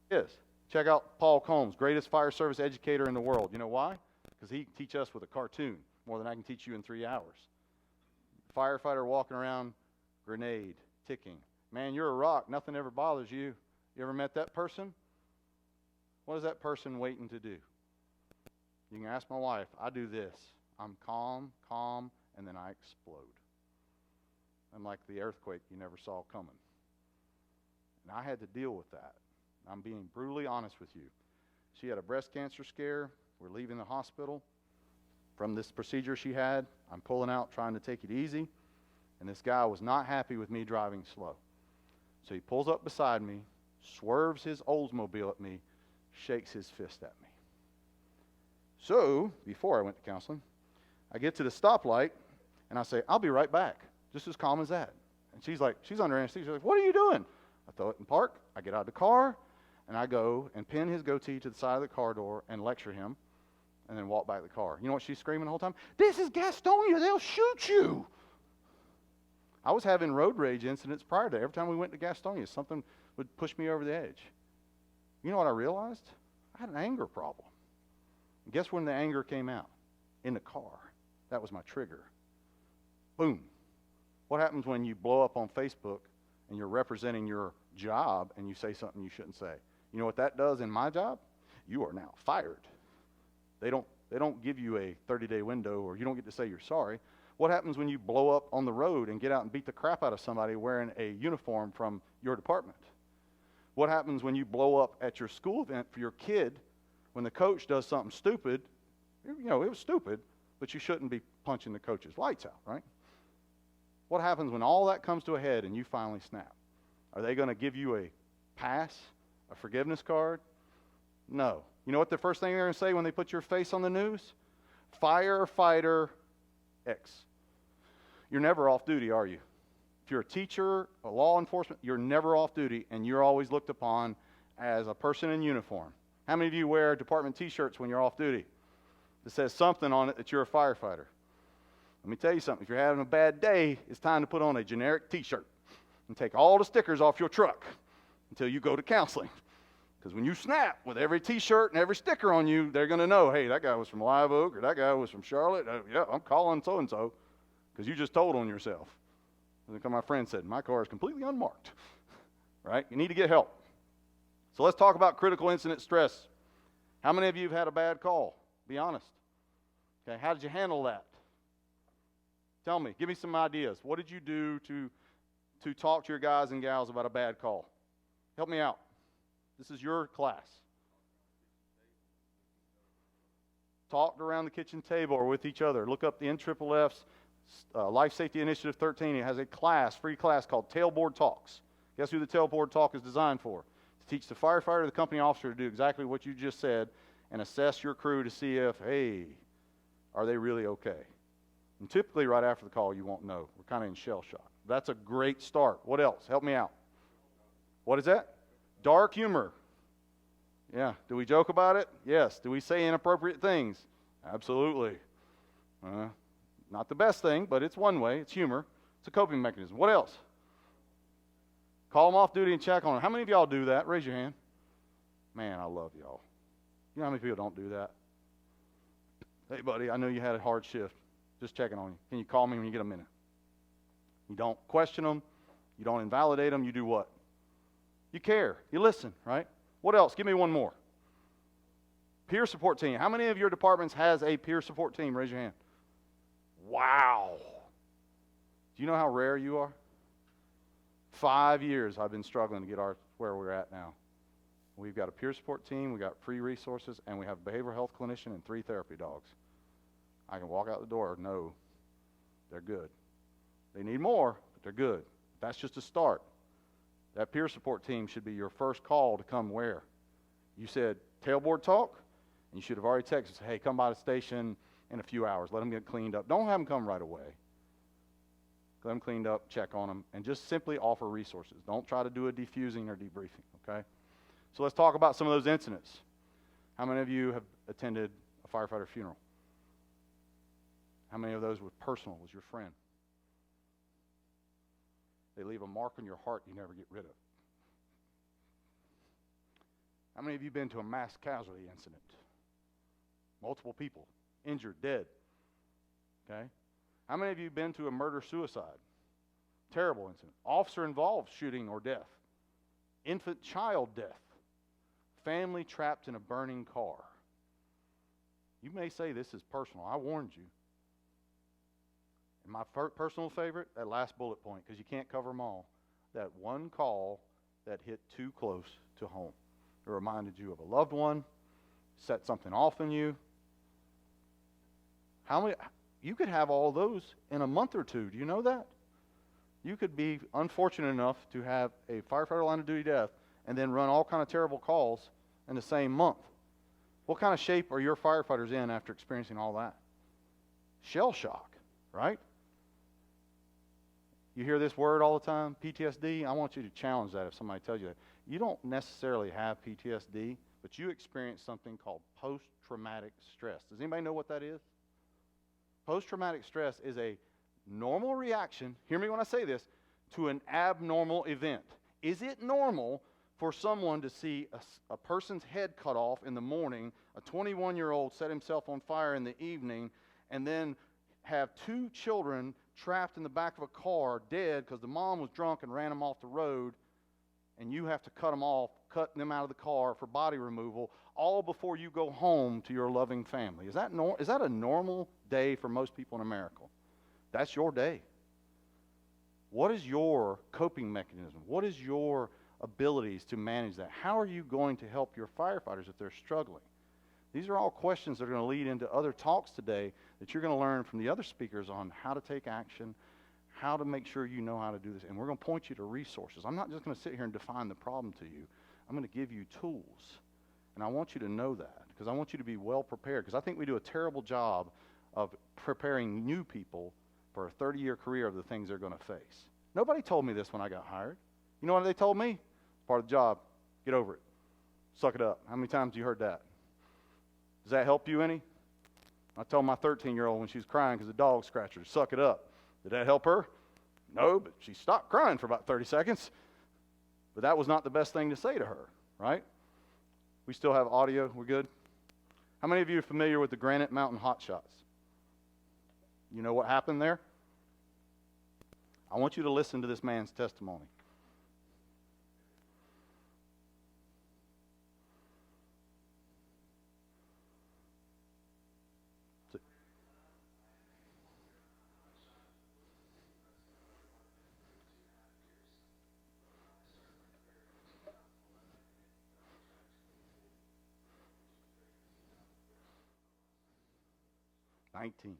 It is. Check out Paul Combs, greatest fire service educator in the world. You know why? Because he can teach us with a cartoon more than I can teach you in 3 hours. Firefighter walking around, grenade, ticking. Man, you're a rock. Nothing ever bothers you. You ever met that person? What is that person waiting to do? You can ask my wife. I do this. I'm calm, and then I explode. I'm like the earthquake you never saw coming. And I had to deal with that. I'm being brutally honest with you. She had a breast cancer scare. We're leaving the hospital from this procedure she had. I'm pulling out, trying to take it easy. And this guy was not happy with me driving slow. So he pulls up beside me, swerves his Oldsmobile at me, shakes his fist at me. So, before I went to counseling, I get to the stoplight, and I say, I'll be right back. Just as calm as that. And she's under anesthesia. She's like, what are you doing? I throw it in park. I get out of the car, and I go and pin his goatee to the side of the car door and lecture him, and then walk back to the car. You know what she's screaming the whole time? This is Gastonia. They'll shoot you. I was having road rage incidents prior to that. Every time we went to Gastonia, something would push me over the edge. You know what I realized? I had an anger problem. And guess when the anger came out? In the car. That was my trigger. Boom. What happens when you blow up on Facebook and you're representing your job and you say something you shouldn't say? You know what that does in my job? You are now fired. They don't give you a 30-day window, or you don't get to say you're sorry. What happens when you blow up on the road and get out and beat the crap out of somebody wearing a uniform from your department? What happens when you blow up at your school event for your kid when the coach does something stupid? You know, it was stupid, but you shouldn't be punching the coach's lights out, right? What happens when all that comes to a head and you finally snap? Are they going to give you a pass, a forgiveness card? No. You know what the first thing they're going to say when they put your face on the news? Firefighter X. You're never off duty, are you? If you're a teacher, a law enforcement, you're never off duty, and you're always looked upon as a person in uniform. How many of you wear department T-shirts when you're off duty that says something on it that you're a firefighter? Let me tell you something. If you're having a bad day, it's time to put on a generic T-shirt and take all the stickers off your truck until you go to counseling. Because when you snap with every T-shirt and every sticker on you, they're going to know, hey, that guy was from Live Oak, or that guy was from Charlotte. Yeah, I'm calling so-and-so because you just told on yourself. And then my friend said, my car is completely unmarked. Right? You need to get help. So let's talk about critical incident stress. How many of you have had a bad call? Be honest. Okay, how did you handle that? Tell me. Give me some ideas. What did you do to talk to your guys and gals about a bad call? Help me out. This is your class. Talked around the kitchen table or with each other. Look up the NFF's Life Safety Initiative 13. It has a class, free class called Tailboard Talks. Guess who the Tailboard Talk is designed for? To teach the firefighter or the company officer to do exactly what you just said and assess your crew to see if, hey, are they really okay? And typically right after the call, you won't know. We're kind of in shell shock. That's a great start. What else? Help me out. What is that? Dark humor. Yeah. Do we joke about it? Yes. Do we say inappropriate things? Absolutely. Not the best thing, but it's one way. It's humor. It's a coping mechanism. What else? Call them off duty and check on them. How many of y'all do that? Raise your hand. Man, I love y'all. You know how many people don't do that? Hey, buddy, I know you had a hard shift. Just checking on you. Can you call me when you get a minute? You don't question them. You don't invalidate them. You do what? You care. You listen, right? What else? Give me one more. Peer support team. How many of your departments has a peer support team? Raise your hand. Wow. Do you know how rare you are? 5 years I've been struggling to get where we're at now. We've got a peer support team, we've got free resources, and we have a behavioral health clinician and 3 therapy dogs. I can walk out the door, no, they're good. They need more, but they're good. That's just a start. That peer support team should be your first call to come where? You said tailboard talk, and you should have already texted, hey, come by the station in a few hours. Let them get cleaned up. Don't have them come right away. Let them cleaned up, check on them, and just simply offer resources. Don't try to do a defusing or debriefing, okay? So let's talk about some of those incidents. How many of you have attended a firefighter funeral? How many of those were personal? Was your friend? They leave a mark on your heart you never get rid of. How many of you been to a mass casualty incident? Multiple people, injured, dead, okay? How many of you been to a murder-suicide? Terrible incident. Officer-involved shooting or death. Infant child death. Family trapped in a burning car. You may say this is personal. I warned you. And my personal favorite, that last bullet point, because you can't cover them all, that one call that hit too close to home. It reminded you of a loved one, set something off in you. How many? You could have all those in a month or two. Do you know that? You could be unfortunate enough to have a firefighter line of duty death and then run all kind of terrible calls in the same month. What kind of shape are your firefighters in after experiencing all that? Shell shock, right? You hear this word all the time, PTSD. I want you to challenge that if somebody tells you that. You don't necessarily have PTSD, but you experience something called post-traumatic stress. Does anybody know what that is? Post-traumatic stress is a normal reaction, hear me when I say this, to an abnormal event. Is it normal for someone to see a person's head cut off in the morning, a 21-year-old set himself on fire in the evening, and then have two children trapped in the back of a car dead because the mom was drunk and ran them off the road, and you have to cut them off, cut them out of the car for body removal, all before you go home to your loving family? Is that a normal day for most people in America? That's your day. What is your coping mechanism? What is your abilities to manage that? How are you going to help your firefighters if they're struggling? These are all questions that are going to lead into other talks today that you're going to learn from the other speakers on how to take action, how to make sure you know how to do this. And we're going to point you to resources. I'm not just going to sit here and define the problem to you. I'm going to give you tools. And I want you to know that because I want you to be well prepared, because I think we do a terrible job of preparing new people for a 30-year career of the things they're going to face. Nobody told me this when I got hired. You know what they told me? It's part of the job. Get over it. Suck it up. How many times have you heard that? Does that help you any? I told my 13-year-old when she was crying because the dog scratched her, suck it up. Did that help her? No, but she stopped crying for about 30 seconds. But that was not the best thing to say to her, right? We still have audio. We're good? How many of you are familiar with the Granite Mountain Hot Shots? You know what happened there? I want you to listen to this man's testimony. So, 19.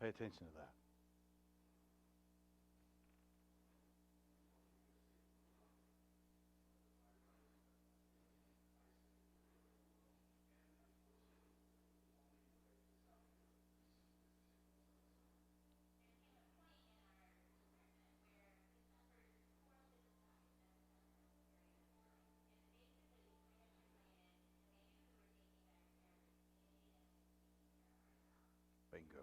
Pay attention to that. Bingo.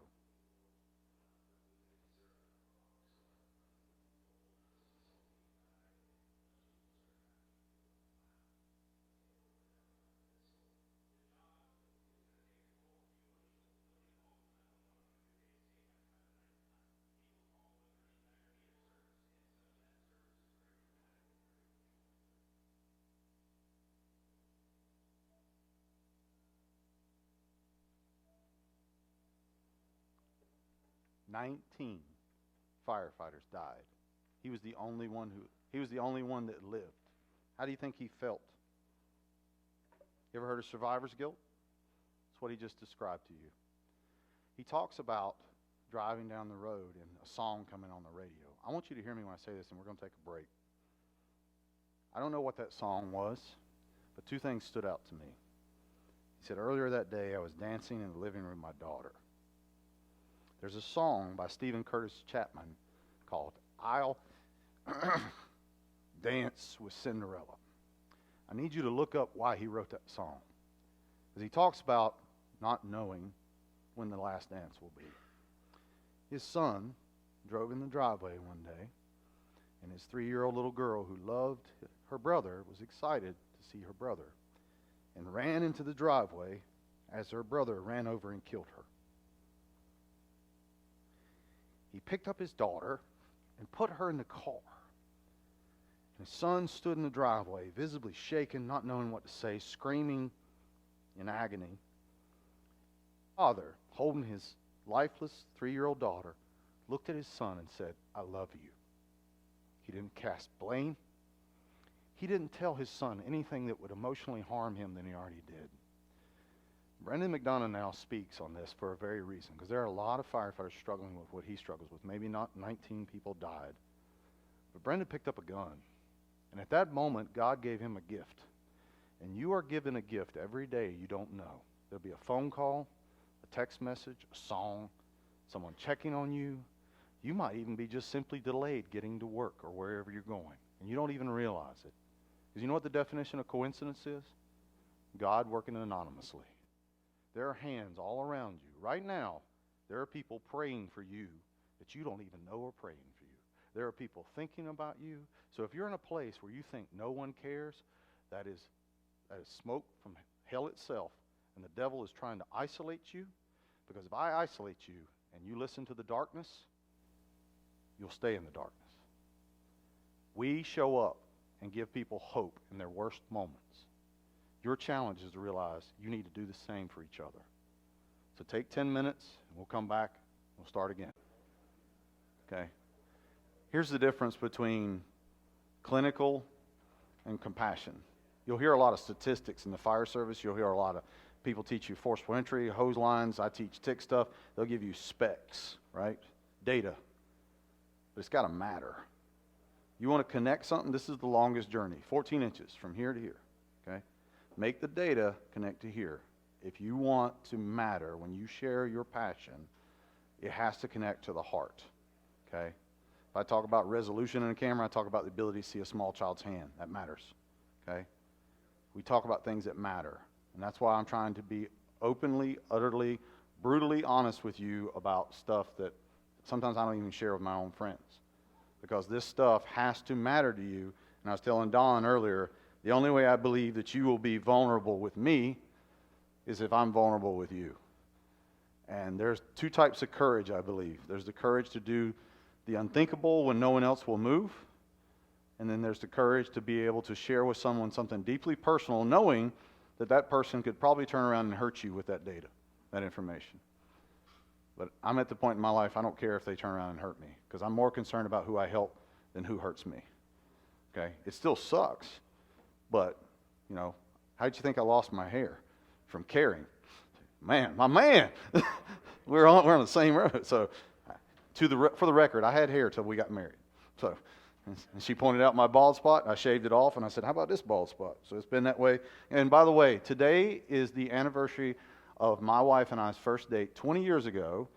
19 firefighters died. He was the only one that lived. How do you think he felt? You ever heard of survivor's guilt? That's what he just described to you. He talks about driving down the road and a song coming on the radio. I want you to hear me when I say this, and we're going to take a break. I don't know what that song was, but two things stood out to me. He said, earlier that day, I was dancing in the living room with my daughter. There's a song by Stephen Curtis Chapman called I'll Dance with Cinderella. I need you to look up why he wrote that song. Because he talks about not knowing when the last dance will be. His son drove in the driveway one day, and his 3-year-old little girl who loved her brother was excited to see her brother and ran into the driveway as her brother ran over and killed her. He picked up his daughter and put her in the car. His son stood in the driveway, visibly shaken, not knowing what to say, screaming in agony. Father, holding his lifeless 3-year-old daughter, looked at his son and said, I love you. He didn't cast blame. He didn't tell his son anything that would emotionally harm him than he already did. Brendan McDonough now speaks on this for a very reason, because there are a lot of firefighters struggling with what he struggles with. Maybe not 19 people died. But Brendan picked up a gun. And at that moment, God gave him a gift. And you are given a gift every day you don't know. There'll be a phone call, a text message, a song, someone checking on you. You might even be just simply delayed getting to work or wherever you're going. And you don't even realize it. Because you know what the definition of coincidence is? God working anonymously. There are hands all around you. Right now, there are people praying for you that you don't even know are praying for you. There are people thinking about you. So if you're in a place where you think no one cares, that is smoke from hell itself, and the devil is trying to isolate you. Because if I isolate you and you listen to the darkness, you'll stay in the darkness. We show up and give people hope in their worst moments. Your challenge is to realize you need to do the same for each other. So take 10 minutes, and we'll come back, and we'll start again. Okay? Here's the difference between clinical and compassion. You'll hear a lot of statistics in the fire service. You'll hear a lot of people teach you forceful entry, hose lines. I teach TIC stuff. They'll give you specs, right? Data. But it's got to matter. You want to connect something? This is the longest journey, 14 inches from here to here, okay? Make the data connect to here. If you want to matter, when you share your passion, it has to connect to the heart, okay? If I talk about resolution in a camera, I talk about the ability to see a small child's hand. That matters, okay? We talk about things that matter, and that's why I'm trying to be openly, utterly, brutally honest with you about stuff that sometimes I don't even share with my own friends, because this stuff has to matter to you. And I was telling Don earlier, the only way I believe that you will be vulnerable with me is if I'm vulnerable with you. And there's two types of courage, I believe. There's the courage to do the unthinkable when no one else will move. And then there's the courage to be able to share with someone something deeply personal, knowing that that person could probably turn around and hurt you with that data, that information. But I'm at the point in my life, I don't care if they turn around and hurt me, because I'm more concerned about who I help than who hurts me. Okay? It still sucks, but, you know, how'd you think I lost my hair? From caring. Man, my man! we're on the same road. So, for the record, I had hair till we got married. So, and she pointed out my bald spot. I shaved it off, and I said, how about this bald spot? So it's been that way. And by the way, today is the anniversary of my wife and I's first date. 20 years ago,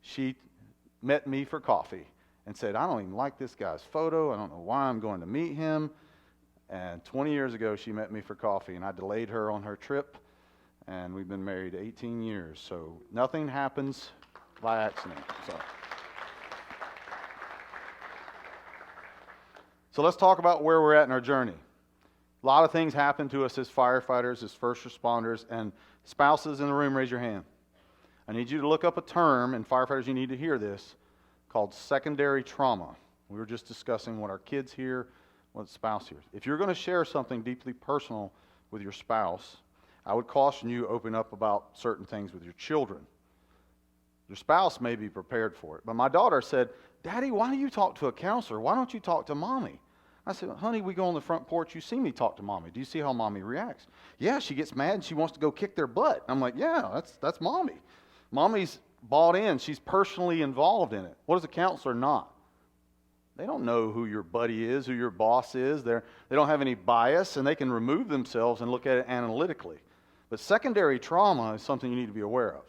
she met me for coffee and said, I don't even like this guy's photo. I don't know why I'm going to meet him. And 20 years ago, she met me for coffee, and I delayed her on her trip, and we've been married 18 years. So nothing happens by accident. So let's talk about where we're at in our journey. A lot of things happen to us as firefighters, as first responders, and spouses in the room, raise your hand. I need you to look up a term, and firefighters, you need to hear this, called secondary trauma. We were just discussing what our kids hear, what the spouse hears. If you're going to share something deeply personal with your spouse, I would caution you open up about certain things with your children. Their spouse may be prepared for it. But my daughter said, Daddy, why do you talk to a counselor? Why don't you talk to Mommy? I said, honey, we go on the front porch. You see me talk to Mommy. Do you see how Mommy reacts? Yeah, she gets mad and she wants to go kick their butt. I'm like, yeah, that's Mommy. Mommy's bought in. She's personally involved in it. What is a counselor not? They don't know who your buddy is, who your boss is. They don't have any bias, and they can remove themselves and look at it analytically. But secondary trauma is something you need to be aware of.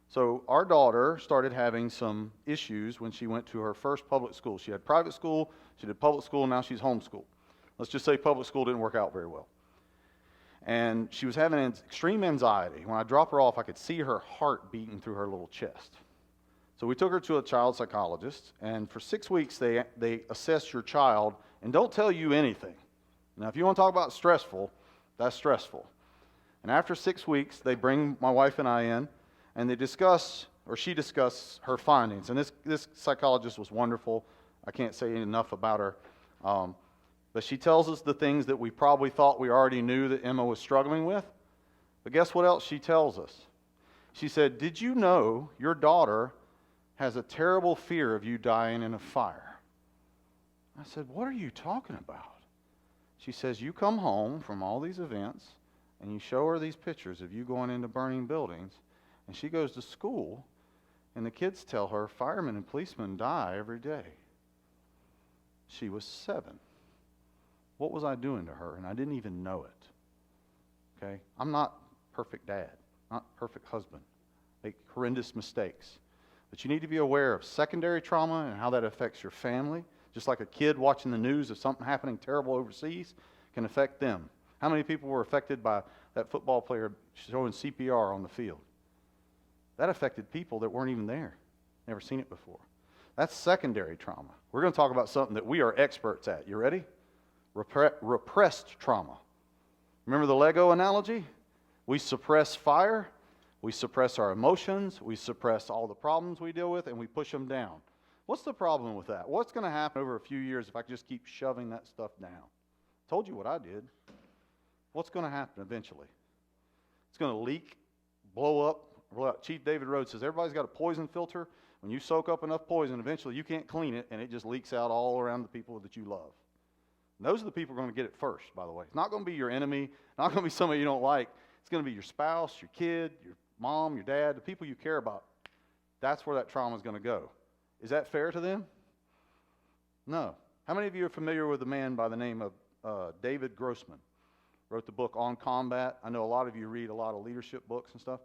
So our daughter started having some issues when she went to her first public school. She had private school, she did public school, and now she's homeschooled. Let's just say public school didn't work out very well. And she was having extreme anxiety. When I dropped her off, I could see her heart beating through her little chest. So we took her to a child psychologist, and for 6 weeks they assess your child and don't tell you anything. Now, if you want to talk about stressful, that's stressful. And after 6 weeks, they bring my wife and I in, and they discuss, or she discusses her findings. And this psychologist was wonderful. I can't say enough about her. But she tells us the things that we probably thought we already knew that Emma was struggling with. But guess what else she tells us? She said, did you know your daughter has a terrible fear of you dying in a fire? I said, what are you talking about? She says, you come home from all these events, and you show her these pictures of you going into burning buildings, and she goes to school, and the kids tell her firemen and policemen die every day. She was 7. What was I doing to her? And I didn't even know it. Okay? I'm not perfect dad, not perfect husband. Make horrendous mistakes. But you need to be aware of secondary trauma and how that affects your family. Just like a kid watching the news of something happening terrible overseas can affect them. How many people were affected by that football player showing CPR on the field? That affected people that weren't even there. Never seen it before. That's secondary trauma. We're going to talk about something that we are experts at. You ready? Repressed trauma. Remember the Lego analogy? We suppress fire. We suppress our emotions. We suppress all the problems we deal with, and we push them down. What's the problem with that? What's going to happen over a few years if I just keep shoving that stuff down? Told you what I did. What's going to happen eventually? It's going to leak, blow up. Chief David Rhodes says everybody's got a poison filter. When you soak up enough poison, eventually you can't clean it, and it just leaks out all around the people that you love. And those are the people who are going to get it first, by the way. It's not going to be your enemy. Not going to be somebody you don't like. It's going to be your spouse, your kid, your mom, your dad, the people you care about. That's where that trauma is going to go. Is that fair to them? No. How many of you are familiar with a man by the name of David Grossman? Wrote the book On Combat. I know a lot of you read a lot of leadership books and stuff.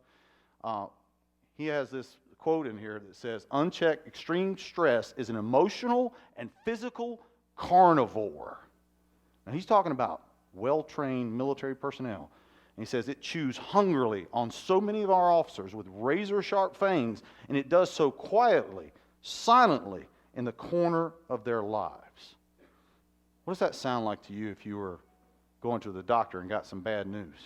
He has this quote in here that says, unchecked extreme stress is an emotional and physical carnivore. Now he's talking about well-trained military personnel. And he says it chews hungrily on so many of our officers with razor-sharp fangs, and it does so quietly, silently, in the corner of their lives. What does that sound like to you if you were going to the doctor and got some bad news?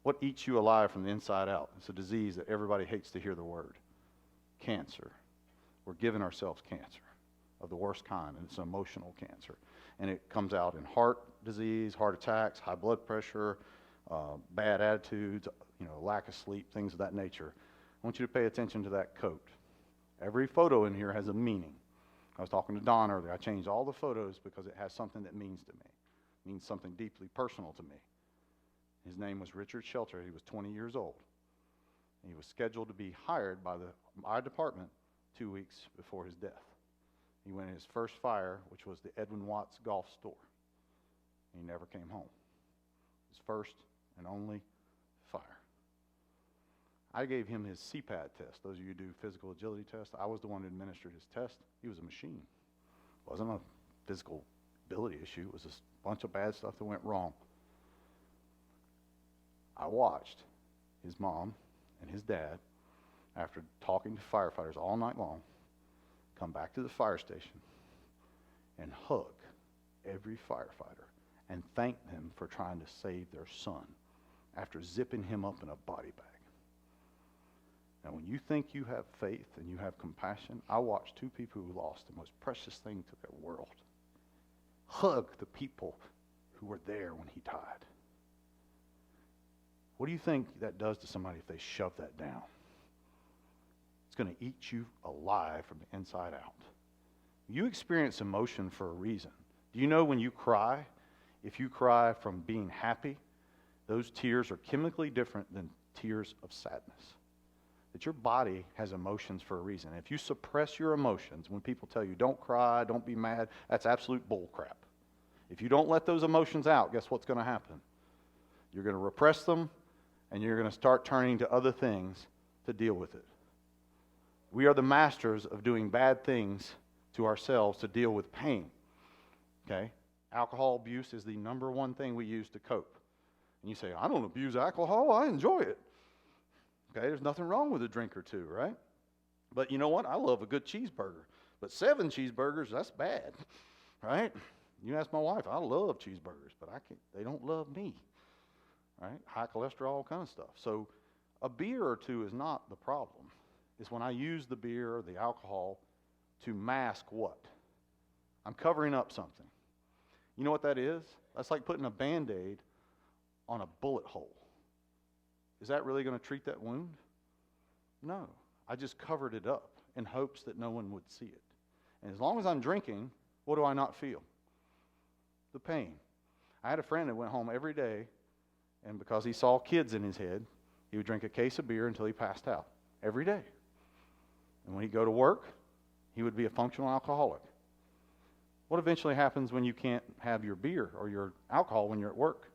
What eats you alive from the inside out? It's a disease that everybody hates to hear the word. Cancer. We're giving ourselves cancer of the worst kind, and it's an emotional cancer. And it comes out in heart disease, heart attacks, high blood pressure, bad attitudes, lack of sleep, things of that nature. I want you to pay attention to that coat. Every photo in here has a meaning. I was talking to Don earlier. I changed all the photos because it has something that means to me. It means something deeply personal to me. His name was Richard Shelter. He was 20 years old. He was scheduled to be hired by my department 2 weeks before his death. He went in his first fire, which was the Edwin Watts golf store. He never came home. His first and only fire. I gave him his CPAD test. Those of you who do physical agility test, I was the one who administered his test. He was a machine. It wasn't a physical ability issue. It was a bunch of bad stuff that went wrong. I watched his mom and his dad, after talking to firefighters all night long, come back to the fire station and hug every firefighter and thank them for trying to save their son after zipping him up in a body bag. Now, when you think you have faith and you have compassion, I watched 2 people who lost the most precious thing to their world hug the people who were there when he died. What do you think that does to somebody if they shove that down? going to eat you alive from the inside out. You experience emotion for a reason. Do you know when you cry, if you cry from being happy, those tears are chemically different than tears of sadness? That your body has emotions for a reason. If you suppress your emotions, when people tell you, don't cry, don't be mad, that's absolute bull crap. If you don't let those emotions out, guess what's going to happen? You're going to repress them, and you're going to start turning to other things to deal with it. We are the masters of doing bad things to ourselves to deal with pain. Okay? Alcohol abuse is the number one thing we use to cope. And you say, I don't abuse alcohol, I enjoy it. Okay, there's nothing wrong with a drink or two, right? But you know what? I love a good cheeseburger. But 7 cheeseburgers, that's bad, right? You ask my wife, I love cheeseburgers, but they don't love me, right? High cholesterol, all kind of stuff. So a beer or two is not the problem. It's when I use the beer or the alcohol to mask what? I'm covering up something. You know what that is? That's like putting a Band-Aid on a bullet hole. Is that really going to treat that wound? No. I just covered it up in hopes that no one would see it. And as long as I'm drinking, what do I not feel? The pain. I had a friend that went home every day, and because he saw kids in his head, he would drink a case of beer until he passed out. Every day. And when he'd go to work, he would be a functional alcoholic. What eventually happens when you can't have your beer or your alcohol when you're at work?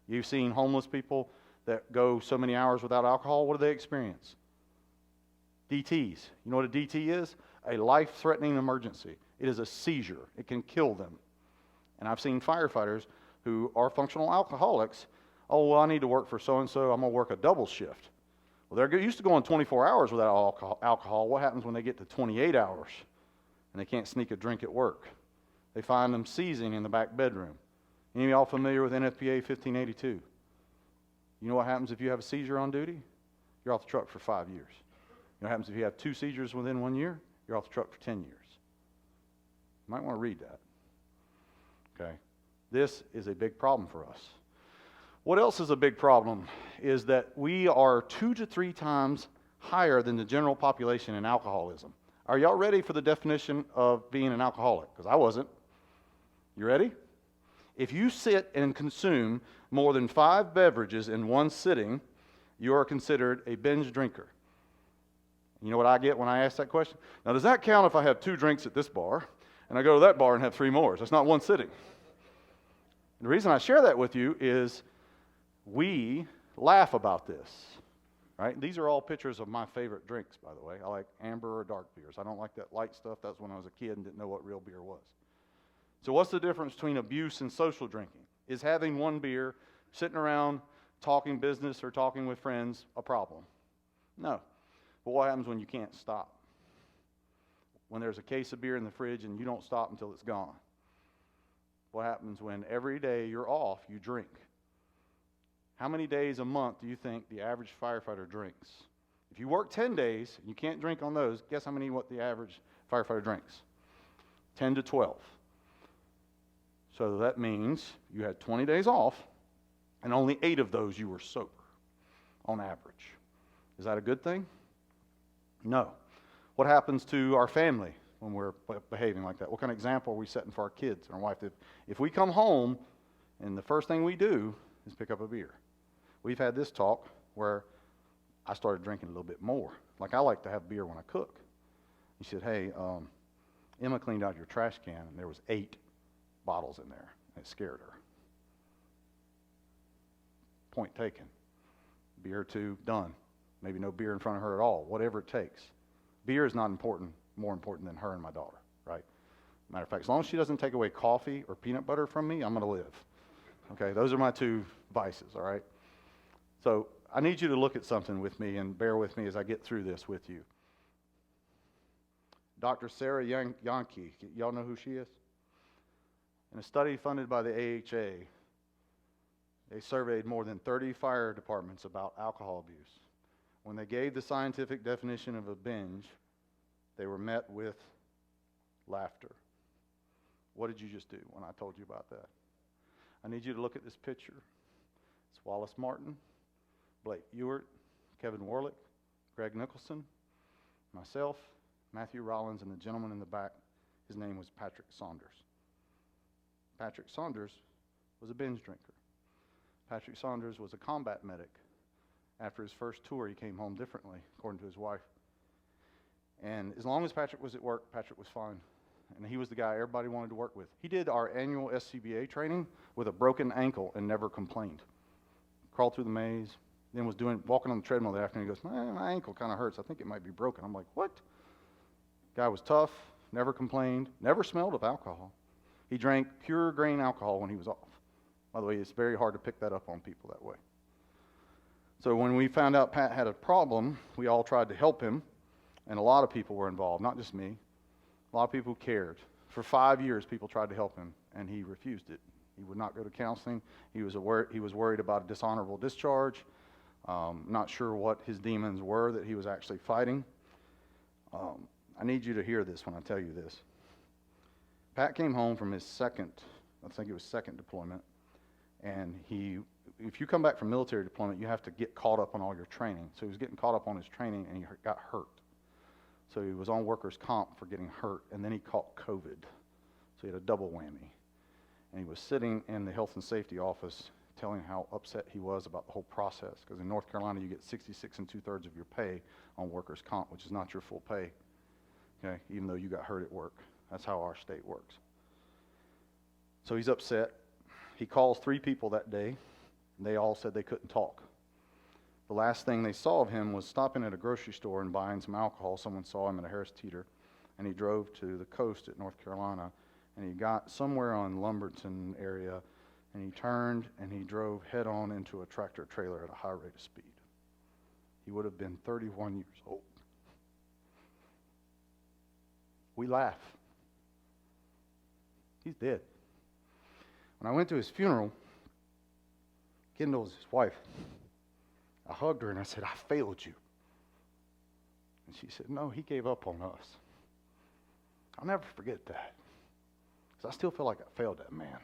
You've seen homeless people that go so many hours without alcohol. What do they experience? DTs. You know what a DT is? A life-threatening emergency. It is a seizure. It can kill them. And I've seen firefighters who are functional alcoholics. Oh, well, I need to work for so-and-so. I'm going to work a double shift. Well, they're used to going 24 hours without alcohol. What happens when they get to 28 hours and they can't sneak a drink at work? They find them seizing in the back bedroom. Any of y'all familiar with NFPA 1582? You know what happens if you have a seizure on duty? You're off the truck for 5 years. You know what happens if you have 2 seizures within 1 year? You're off the truck for 10 years. You might want to read that. Okay? This is a big problem for us. What else is a big problem is that we are 2 to 3 times higher than the general population in alcoholism. Are y'all ready for the definition of being an alcoholic? Because I wasn't. You ready? If you sit and consume more than 5 beverages in one sitting, you are considered a binge drinker. You know what I get when I ask that question? Now, does that count if I have 2 drinks at this bar, and I go to that bar and have 3 more? That's not one sitting. And the reason I share that with you is we laugh about this, right? These are all pictures of my favorite drinks, by the way. I like amber or dark beers. I don't like that light stuff. That's when I was a kid and didn't know what real beer was. So what's the difference between abuse and social drinking? Is having 1 beer, sitting around talking business or talking with friends a problem? No. But what happens when you can't stop? When there's a case of beer in the fridge and you don't stop until it's gone? What happens when every day you're off, you drink? How many days a month do you think the average firefighter drinks? If you work 10 days and you can't drink on those, guess how many what the average firefighter drinks? 10 to 12. So that means you had 20 days off, and only 8 of those you were sober, on average. Is that a good thing? No. What happens to our family when we're behaving like that? What kind of example are we setting for our kids and our wife? If we come home, and the first thing we do is pick up a beer. We've had this talk where I started drinking a little bit more. Like, I like to have beer when I cook. He said, hey, Emma cleaned out your trash can, and there was 8 bottles in there. It scared her. Point taken. Beer or 2, done. Maybe no beer in front of her at all, whatever it takes. Beer is not more important than her and my daughter, right? Matter of fact, as long as she doesn't take away coffee or peanut butter from me, I'm going to live. Okay, those are my 2 vices, all right? So I need you to look at something with me and bear with me as I get through this with you. Dr. Sarah Yankee, y'all know who she is? In a study funded by the AHA, they surveyed more than 30 fire departments about alcohol abuse. When they gave the scientific definition of a binge, they were met with laughter. What did you just do when I told you about that? I need you to look at this picture. It's Wallace Martin, Blake Ewart, Kevin Warlick, Greg Nicholson. myself, Matthew Rollins, and the gentleman in the back, his name was Patrick Saunders. Patrick Saunders was a binge drinker. Patrick Saunders was a combat medic. After his first tour, he came home differently, according to his wife. And as long as Patrick was at work, Patrick was fine. And he was the guy everybody wanted to work with. He did our annual SCBA training with a broken ankle and never complained. Crawled through the maze, then was walking on the treadmill that afternoon. He goes, my ankle kind of hurts. I think it might be broken. I'm like, what? Guy was tough, never complained, never smelled of alcohol. He drank pure grain alcohol when he was off. By the way, it's very hard to pick that up on people that way. So when we found out Pat had a problem, we all tried to help him, and a lot of people were involved, not just me. A lot of people cared. For 5 years, people tried to help him, and he refused it. He would not go to counseling. He was worried about a dishonorable discharge. Not sure what his demons were that he was actually fighting. I need you to hear this when I tell you this. Pat came home from his second deployment, and if you come back from military deployment, you have to get caught up on all your training. So he was getting caught up on his training, and he got hurt. So he was on workers' comp for getting hurt, and then he caught COVID. So he had a double whammy. And he was sitting in the health and safety office telling how upset he was about the whole process, because in North Carolina you get 66 2/3 of your pay on workers' comp, which is not your full pay, okay, even though you got hurt at work. That's how our state works. So he's upset. He calls 3 people that day, and they all said they couldn't talk. The last thing they saw of him was stopping at a grocery store and buying some alcohol. Someone saw him at a Harris Teeter, and he drove to the coast at North Carolina, and he got somewhere on Lumberton area, and he turned and he drove head-on into a tractor trailer at a high rate of speed. He would have been 31 years old. We laugh. He's dead. When I went to his funeral, Kendall was his wife. I hugged her and I said, I failed you. And she said, no, he gave up on us. I'll never forget that, because I still feel like I failed that man.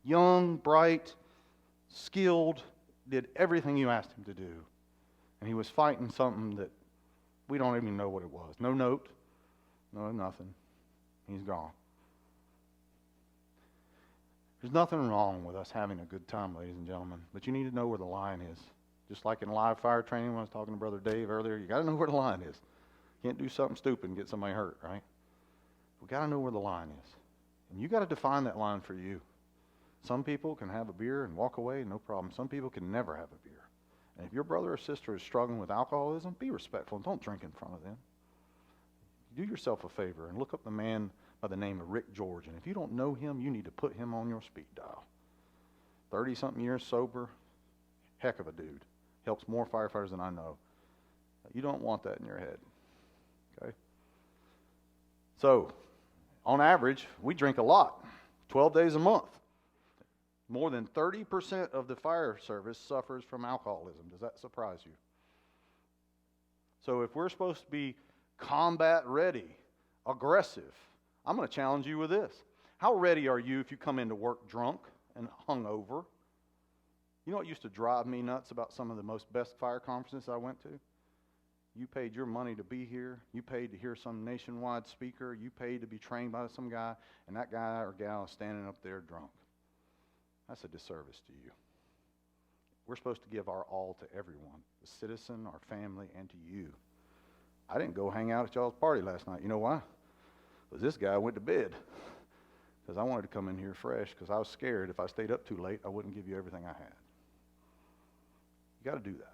Young, bright, skilled, did everything you asked him to do. And he was fighting something that we don't even know what it was. No note, no nothing. He's gone. There's nothing wrong with us having a good time, ladies and gentlemen, but you need to know where the line is. Just like in live fire training when I was talking to Brother Dave earlier, you got to know where the line is. You can't do something stupid and get somebody hurt, right? We got to know where the line is. And you got to define that line for you. Some people can have a beer and walk away, no problem. Some people can never have a beer. And if your brother or sister is struggling with alcoholism, be respectful and don't drink in front of them. Do yourself a favor and look up the man by the name of Rick George. And if you don't know him, you need to put him on your speed dial. 30-something years sober, heck of a dude. Helps more firefighters than I know. You don't want that in your head. Okay? So, on average, we drink a lot, 12 days a month. More than 30% of the fire service suffers from alcoholism. Does that surprise you? So if we're supposed to be combat ready, aggressive, I'm going to challenge you with this. How ready are you if you come into work drunk and hungover? You know what used to drive me nuts about some of the best fire conferences I went to? You paid your money to be here. You paid to hear some nationwide speaker. You paid to be trained by some guy, and that guy or gal is standing up there drunk. That's a disservice to you. We're supposed to give our all to everyone, the citizen, our family, and to you. I didn't go hang out at y'all's party last night. You know why? Because this guy went to bed. Because I wanted to come in here fresh, because I was scared if I stayed up too late, I wouldn't give you everything I had. You got to do that.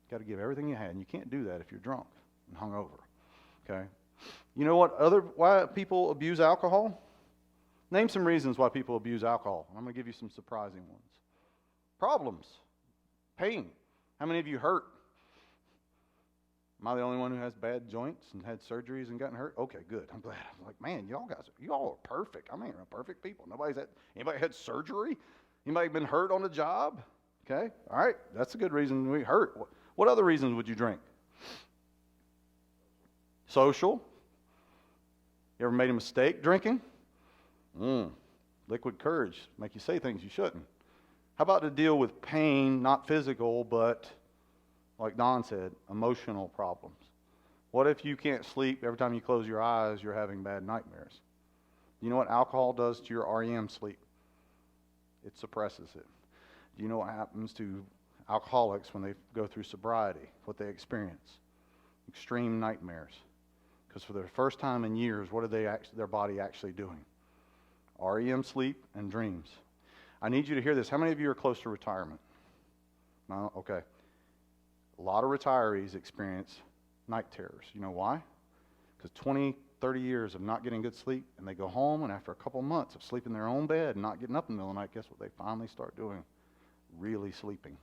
You got to give everything you had, and you can't do that if you're drunk and hungover. Okay? You know why people abuse alcohol? Name some reasons why people abuse alcohol. I'm going to give you some surprising ones. Problems. Pain. How many of you hurt? Am I the only one who has bad joints and had surgeries and gotten hurt? Okay, good. I'm glad. I'm like, man, you all are perfect. I mean, you're perfect people. Anybody had surgery? Anybody been hurt on the job? Okay, all right. That's a good reason we hurt. What other reasons would you drink? Social. You ever made a mistake drinking? Liquid courage. Make you say things you shouldn't. How about to deal with pain, not physical, but, like Don said, emotional problems? What if you can't sleep? Every time you close your eyes, you're having bad nightmares. You know what alcohol does to your REM sleep? It suppresses it. Do you know what happens to alcoholics when they go through sobriety? What they experience? Extreme nightmares. Because for the first time in years, what are their body actually doing? REM sleep and dreams. I need you to hear this. How many of you are close to retirement? No? Okay. A lot of retirees experience night terrors. You know why? Because 20, 30 years of not getting good sleep, and they go home, and after a couple months of sleeping in their own bed and not getting up in the middle of the night, guess what they finally start doing? Really sleeping.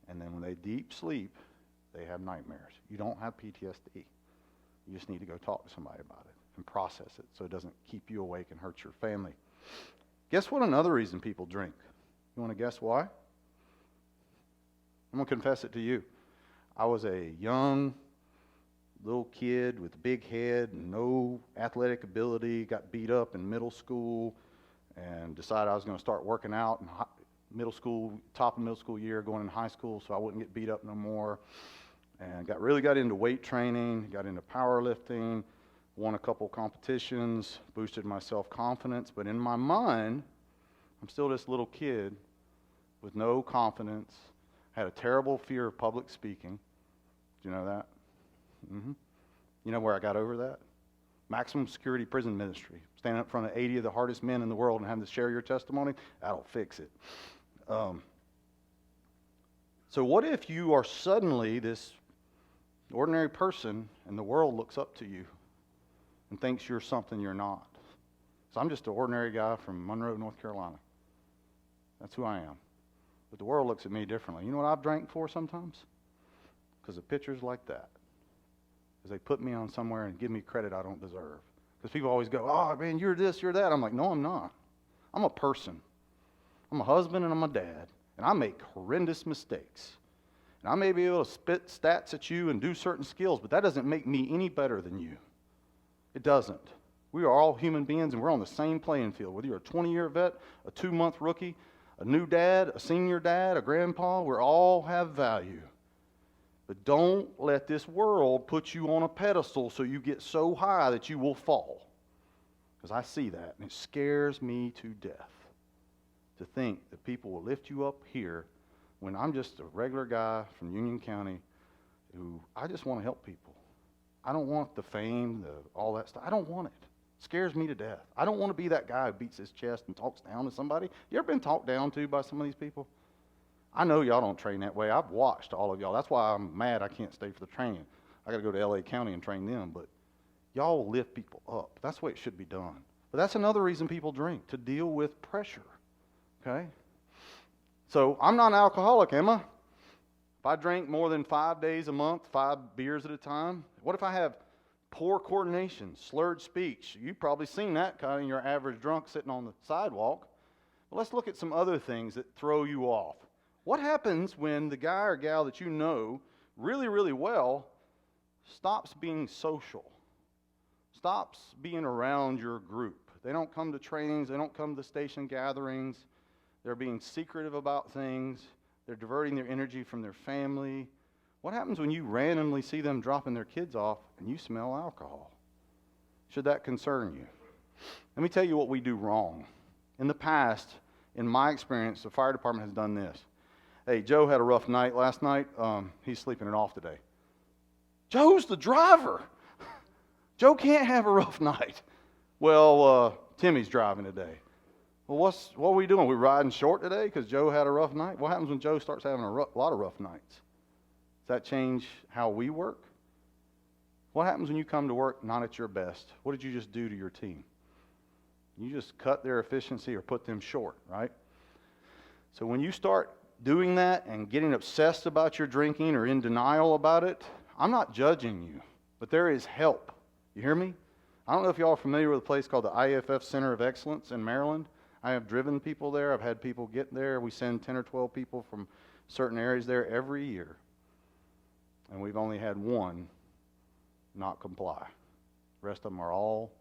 And then when they deep sleep, they have nightmares. You don't have PTSD. You just need to go talk to somebody about it and process it so it doesn't keep you awake and hurt your family. Guess what another reason people drink? You want to guess why? I'm going to confess it to you. I was a young little kid with a big head and no athletic ability, got beat up in middle school, and decided I was going to start working out in middle school, top of middle school year, going into high school so I wouldn't get beat up no more. And really got into weight training, got into powerlifting, won a couple competitions, boosted my self-confidence. But in my mind, I'm still this little kid with no confidence, had a terrible fear of public speaking. Do you know that? Mm-hmm. You know where I got over that? Maximum security prison ministry. Standing up in front of 80 of the hardest men in the world and having to share your testimony, that'll fix it. So what if you are suddenly this ordinary person and the world looks up to you and thinks you're something you're not? So I'm just an ordinary guy from Monroe, North Carolina. That's who I am. But the world looks at me differently. You know what I've drank for sometimes? Because of pictures like that. Because they put me on somewhere and give me credit I don't deserve. Because people always go, oh, man, you're this, you're that. I'm like, no, I'm not. I'm a person. I'm a husband and I'm a dad. And I make horrendous mistakes. And I may be able to spit stats at you and do certain skills, but that doesn't make me any better than you. It doesn't. We are all human beings and we're on the same playing field. Whether you're a 20-year vet, a 2-month rookie, a new dad, a senior dad, a grandpa, we all have value. But don't let this world put you on a pedestal so you get so high that you will fall. Because I see that, and it scares me to death to think that people will lift you up here when I'm just a regular guy from Union County who I just want to help people. I don't want the fame, all that stuff. I don't want it. It scares me to death. I don't want to be that guy who beats his chest and talks down to somebody. You ever been talked down to by some of these people? I know y'all don't train that way. I've watched all of y'all. That's why I'm mad I can't stay for the training. I got to go to L.A. County and train them. But y'all lift people up. That's the way it should be done. But that's another reason people drink, to deal with pressure. Okay? So I'm not an alcoholic, am I? If I drink more than 5 days a month, 5 beers at a time, what if I have poor coordination, slurred speech? You've probably seen that kind of in your average drunk sitting on the sidewalk. But let's look at some other things that throw you off. What happens when the guy or gal that you know really, really well stops being social, stops being around your group? They don't come to trainings, they don't come to station gatherings, they're being secretive about things, they're diverting their energy from their family. What happens when you randomly see them dropping their kids off and you smell alcohol? Should that concern you? Let me tell you what we do wrong. In the past, in my experience, the fire department has done this. Hey, Joe had a rough night last night. He's sleeping it off today. Joe's the driver. Joe can't have a rough night. Well, Timmy's driving today. Well, what are we doing? We riding short today because Joe had a rough night? What happens when Joe starts having a lot of rough nights? Does that change how we work? What happens when you come to work not at your best? What did you just do to your team? You just cut their efficiency or put them short, right? So when you start doing that and getting obsessed about your drinking or in denial about it, I'm not judging you, but there is help. You hear me? I don't know if y'all are familiar with a place called the IFF Center of Excellence in Maryland. I have driven people there. I've had people get there. We send 10 or 12 people from certain areas there every year. And we've only had one not comply. The rest of them are all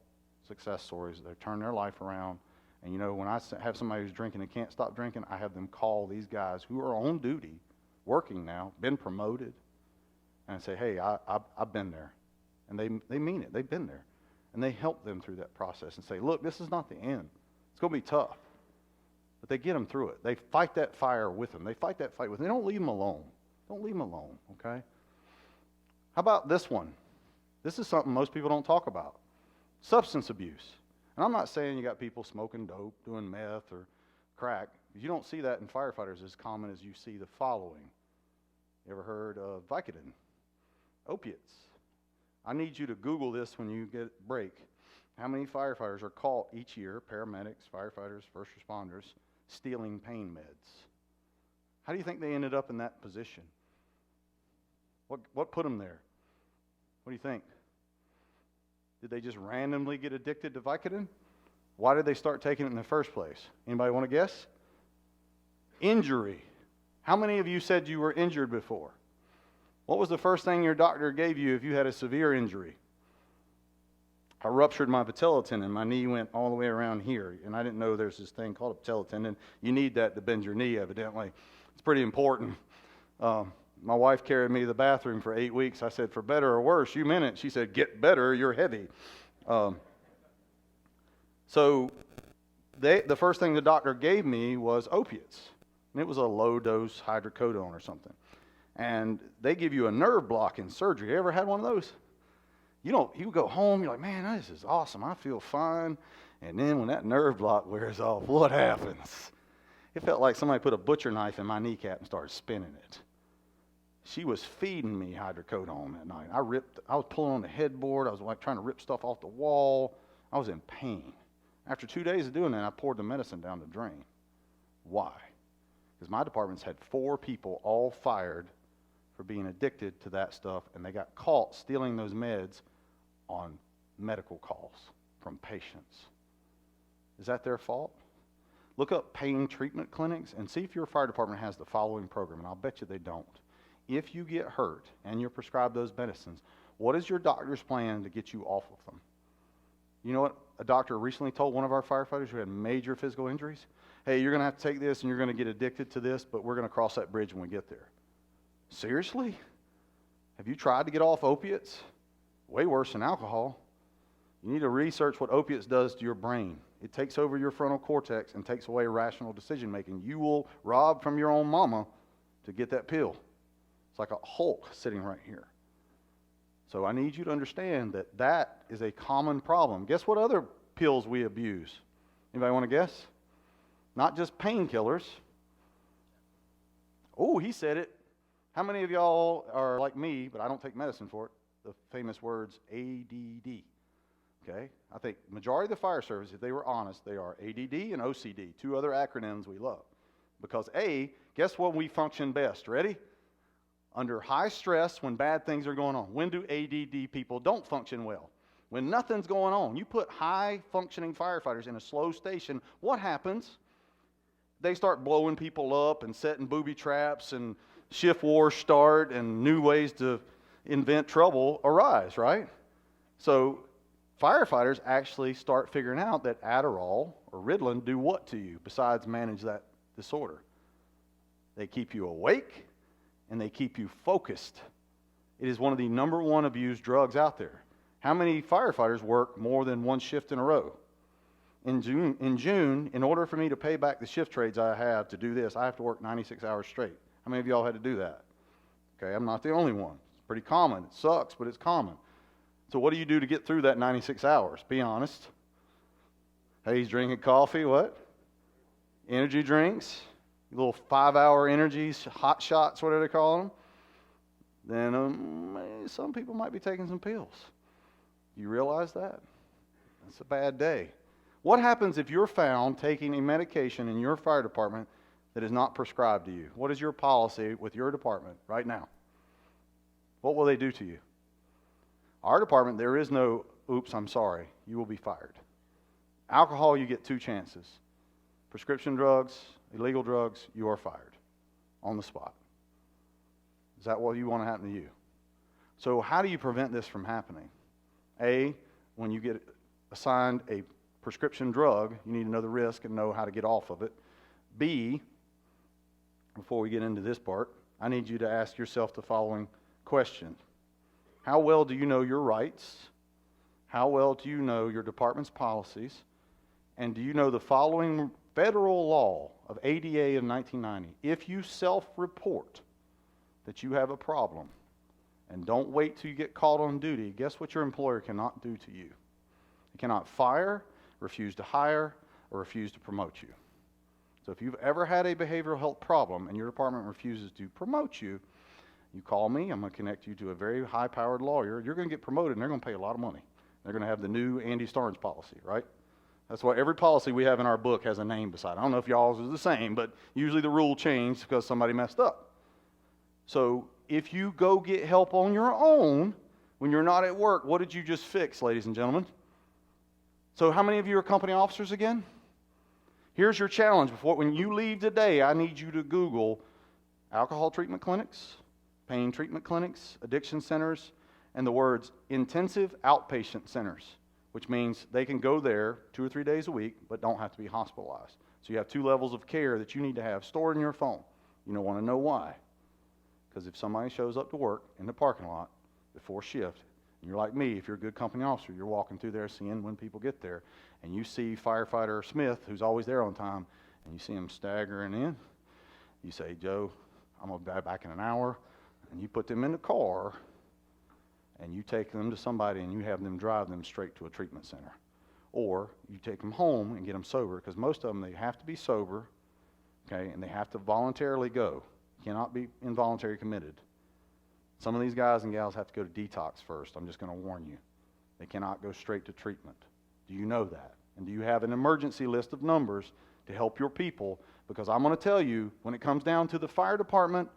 success stories. They turn their life around. And you know, when I have somebody who's drinking and can't stop drinking, I have them call these guys who are on duty, working now, been promoted, and say, hey, I've been there. And they mean it. They've been there. And they help them through that process and say, look, this is not the end. It's going to be tough. But they get them through it. They fight that fire with them. They fight that fight with them. They don't leave them alone. Don't leave them alone, okay? How about this one? This is something most people don't talk about. Substance abuse. And I'm not saying you got people smoking dope, doing meth or crack. You don't see that in firefighters as common as you see the following. You ever heard of Vicodin? Opiates. I need you to Google this when you get a break. How many firefighters are caught each year, paramedics, firefighters, first responders, stealing pain meds? How do you think they ended up in that position? What put them there? What do you think? Did they just randomly get addicted to Vicodin? Why did they start taking it in the first place? Anybody want to guess? Injury. How many of you said you were injured before? What was the first thing your doctor gave you if you had a severe injury? I ruptured my patella tendon. My knee went all the way around here, and I didn't know there's this thing called a patella tendon. You need that to bend your knee, evidently. It's pretty important. My wife carried me to the bathroom for 8 weeks. I said, for better or worse, you meant it. She said, get better, you're heavy. So the first thing the doctor gave me was opiates. And it was a low-dose hydrocodone or something. And they give you a nerve block in surgery. You ever had one of those? You go home, you're like, man, this is awesome. I feel fine. And then when that nerve block wears off, what happens? It felt like somebody put a butcher knife in my kneecap and started spinning it. She was feeding me hydrocodone that night. I was pulling on the headboard. I was like trying to rip stuff off the wall. I was in pain. After 2 days of doing that, I poured the medicine down the drain. Why? Because my department's had 4 people all fired for being addicted to that stuff, and they got caught stealing those meds on medical calls from patients. Is that their fault? Look up pain treatment clinics and see if your fire department has the following program, and I'll bet you they don't. If you get hurt and you're prescribed those medicines, what is your doctor's plan to get you off of them? You know what a doctor recently told one of our firefighters who had major physical injuries? Hey, you're going to have to take this and you're going to get addicted to this, but we're going to cross that bridge when we get there. Seriously? Have you tried to get off opiates? Way worse than alcohol. You need to research what opiates does to your brain. It takes over your frontal cortex and takes away rational decision making. You will rob from your own mama to get that pill. It's like a Hulk sitting right here. So I need you to understand that that is a common problem. Guess what other pills we abuse? Anybody want to guess? Not just painkillers. Oh, he said it. How many of y'all are like me, but I don't take medicine for it, the famous words ADD? Okay? I think majority of the fire service, if they were honest, they are ADD and OCD, 2 other acronyms we love. Because guess when we function best? Ready? Under high stress when bad things are going on. When do ADD people don't function well? When nothing's going on. You put high-functioning firefighters in a slow station, what happens? They start blowing people up and setting booby traps, and shift wars start, and new ways to invent trouble arise, right? So firefighters actually start figuring out that Adderall or Ritalin do what to you besides manage that disorder? They keep you awake, and they keep you focused. It is one of the number 1 abused drugs out there. How many firefighters work more than 1 shift in a row? In June, in order for me to pay back the shift trades I have to do this, I have to work 96 hours straight. How many of y'all had to do that? Okay, I'm not the only one. It's pretty common. It sucks, but it's common. So what do you do to get through that 96 hours? Be honest. Hey, he's drinking coffee, what? Energy drinks, little 5-hour energies, hot shots, whatever they call them. Then some people might be taking some pills. You realize that? That's a bad day. What happens if you're found taking a medication in your fire department that is not prescribed to you? What is your policy with your department right now? What will they do to you? Our department, there is no, oops, I'm sorry, you will be fired. Alcohol, you get 2 chances. Prescription drugs, illegal drugs, you are fired on the spot. Is that what you want to happen to you? So how do you prevent this from happening? When you get assigned a prescription drug, you need to know the risk and know how to get off of it. B, before we get into this part, I need you to ask yourself the following question. How well do you know your rights? How well do you know your department's policies? And do you know the following federal law of ADA of 1990? If you self-report that you have a problem and don't wait till you get called on duty, guess what your employer cannot do to you? He cannot fire, refuse to hire, or refuse to promote you. So if you've ever had a behavioral health problem and your department refuses to promote you, you call me, I'm going to connect you to a very high-powered lawyer. You're going to get promoted, and they're going to pay a lot of money. They're going to have the new Andy Starns policy, right? That's why every policy we have in our book has a name beside it. I don't know if y'all's is the same, but usually the rule changed because somebody messed up. So if you go get help on your own when you're not at work, what did you just fix, ladies and gentlemen? So how many of you are company officers again? Here's your challenge. When you leave today, I need you to Google alcohol treatment clinics, pain treatment clinics, addiction centers, and the words intensive outpatient centers, which means they can go there 2 or 3 days a week, but don't have to be hospitalized. So you have 2 levels of care that you need to have stored in your phone. You don't want to know why. Because if somebody shows up to work in the parking lot before shift, and you're like me, if you're a good company officer, you're walking through there seeing when people get there, and you see firefighter Smith, who's always there on time, and you see him staggering in, you say, Joe, I'm going to be back in an hour, and you put them in the car, and you take them to somebody, and you have them drive them straight to a treatment center. Or you take them home and get them sober, because most of them, they have to be sober, okay, and they have to voluntarily go. Cannot be involuntary committed. Some of these guys and gals have to go to detox first. I'm just going to warn you. They cannot go straight to treatment. Do you know that? And do you have an emergency list of numbers to help your people? Because I'm going to tell you, when it comes down to the fire department,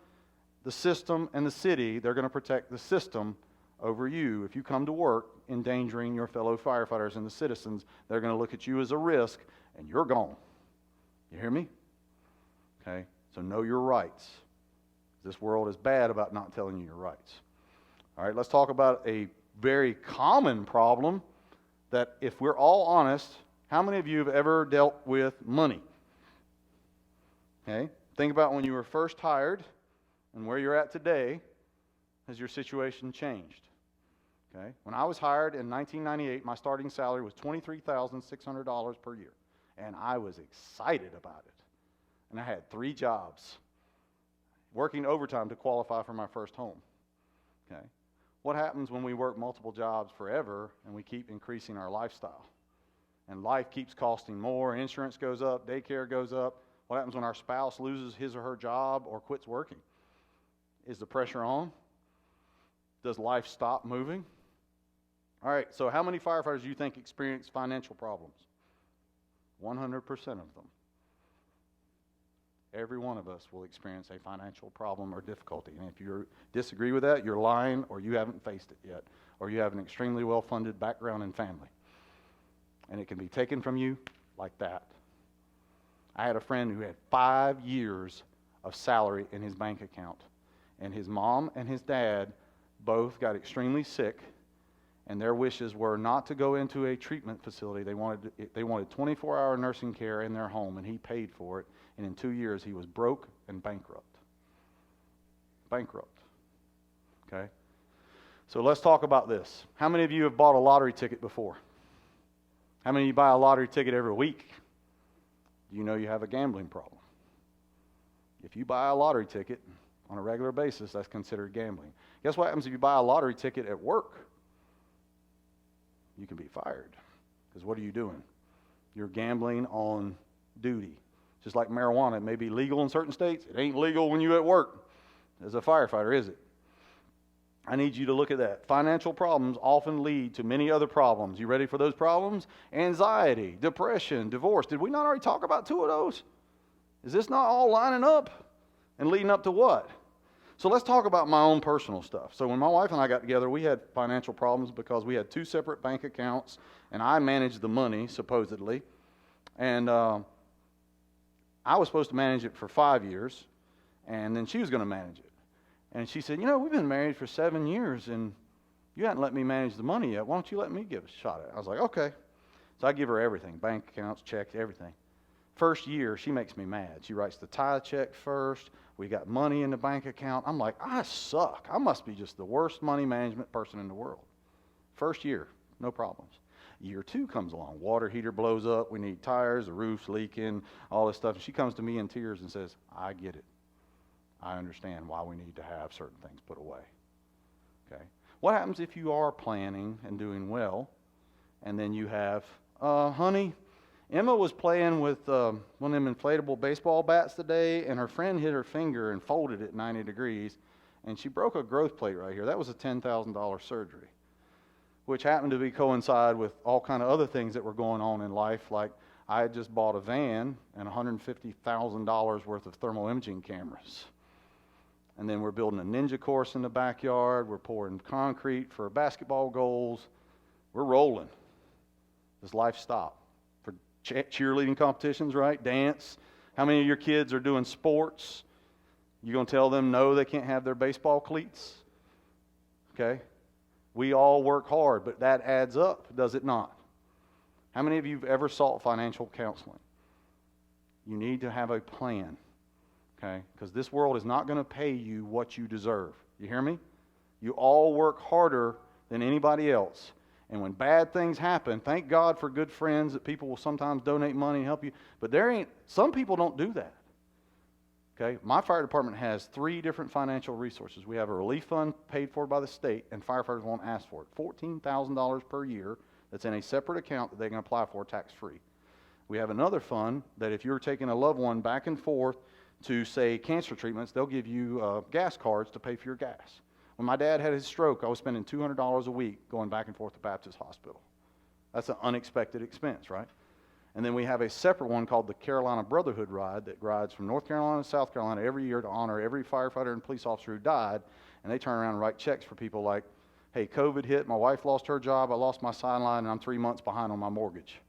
the system, and the city, they're going to protect the system over you. If you come to work endangering your fellow firefighters and the citizens, they're going to look at you as a risk, and you're gone. You hear me? Okay? So know your rights. This world is bad about not telling you your rights. All right, let's talk about a very common problem that, if we're all honest, how many of you have ever dealt with money? Okay, think about when you were first hired and where you're at today. Has your situation changed? Okay, when I was hired in 1998, my starting salary was $23,600 per year, and I was excited about it. And I had 3 jobs, working overtime to qualify for my first home. Okay, what happens when we work multiple jobs forever and we keep increasing our lifestyle? And life keeps costing more, insurance goes up, daycare goes up. What happens when our spouse loses his or her job or quits working? Is the pressure on? Does life stop moving? All right, so how many firefighters do you think experience financial problems? 100% of them. Every one of us will experience a financial problem or difficulty. And if you disagree with that, you're lying, or you haven't faced it yet, or you have an extremely well-funded background and family. And it can be taken from you like that. I had a friend who had 5 years of salary in his bank account, and his mom and his dad both got extremely sick, and their wishes were not to go into a treatment facility. They wanted 24-hour nursing care in their home, and he paid for it. And in 2 years, he was broke and bankrupt. Bankrupt. Okay? So let's talk about this. How many of you have bought a lottery ticket before? How many of you buy a lottery ticket every week? Do you know you have a gambling problem? If you buy a lottery ticket on a regular basis, that's considered gambling. Guess what happens if you buy a lottery ticket at work? You can be fired. Because what are you doing? You're gambling on duty. Just like marijuana, it may be legal in certain states. It ain't legal when you're at work as a firefighter, is it? I need you to look at that. Financial problems often lead to many other problems. You ready for those problems? Anxiety, depression, divorce. Did we not already talk about 2 of those? Is this not all lining up and leading up to what? So let's talk about my own personal stuff. So when my wife and I got together, we had financial problems because we had 2 separate bank accounts, and I managed the money, supposedly. And I was supposed to manage it for 5 years, and then she was going to manage it. And she said, we've been married for 7 years, and you haven't let me manage the money yet. Why don't you let me give it a shot at it? I was like, okay. So I give her everything, bank accounts, checks, everything. First year, she makes me mad. She writes the tithe check first. We got money in the bank account. I'm like, I suck. I must be just the worst money management person in the world. First year, no problems. Year 2 comes along. Water heater blows up. We need tires. The roof's leaking, all this stuff. And she comes to me in tears and says, I get it. I understand why we need to have certain things put away. Okay. What happens if you are planning and doing well, and then you have, honey, Emma was playing with one of them inflatable baseball bats today, and her friend hit her finger and folded it 90 degrees, and she broke a growth plate right here. That was a $10,000 surgery, which happened to coincide with all kind of other things that were going on in life, like I had just bought a van and $150,000 worth of thermal imaging cameras. And then we're building a ninja course in the backyard. We're pouring concrete for basketball goals. We're rolling. Does life stop? For cheerleading competitions, right? Dance. How many of your kids are doing sports? You going to tell them no, they can't have their baseball cleats? Okay. We all work hard, but that adds up, does it not? How many of you have ever sought financial counseling? You need to have a plan. Okay? Because this world is not going to pay you what you deserve. You hear me? You all work harder than anybody else. And when bad things happen, thank God for good friends that people will sometimes donate money and help you. But some people don't do that. Okay? My fire department has 3 different financial resources. We have a relief fund paid for by the state, and firefighters won't ask for it. $14,000 per year that's in a separate account that they can apply for tax-free. We have another fund that if you're taking a loved one back and forth to, say, cancer treatments, they'll give you gas cards to pay for your gas. When my dad had his stroke, I was spending $200 a week going back and forth to Baptist Hospital. That's an unexpected expense, right? And then we have a separate one called the Carolina Brotherhood Ride that rides from North Carolina to South Carolina every year to honor every firefighter and police officer who died. And they turn around and write checks for people like, hey, COVID hit, my wife lost her job, I lost my sideline, and I'm 3 months behind on my mortgage.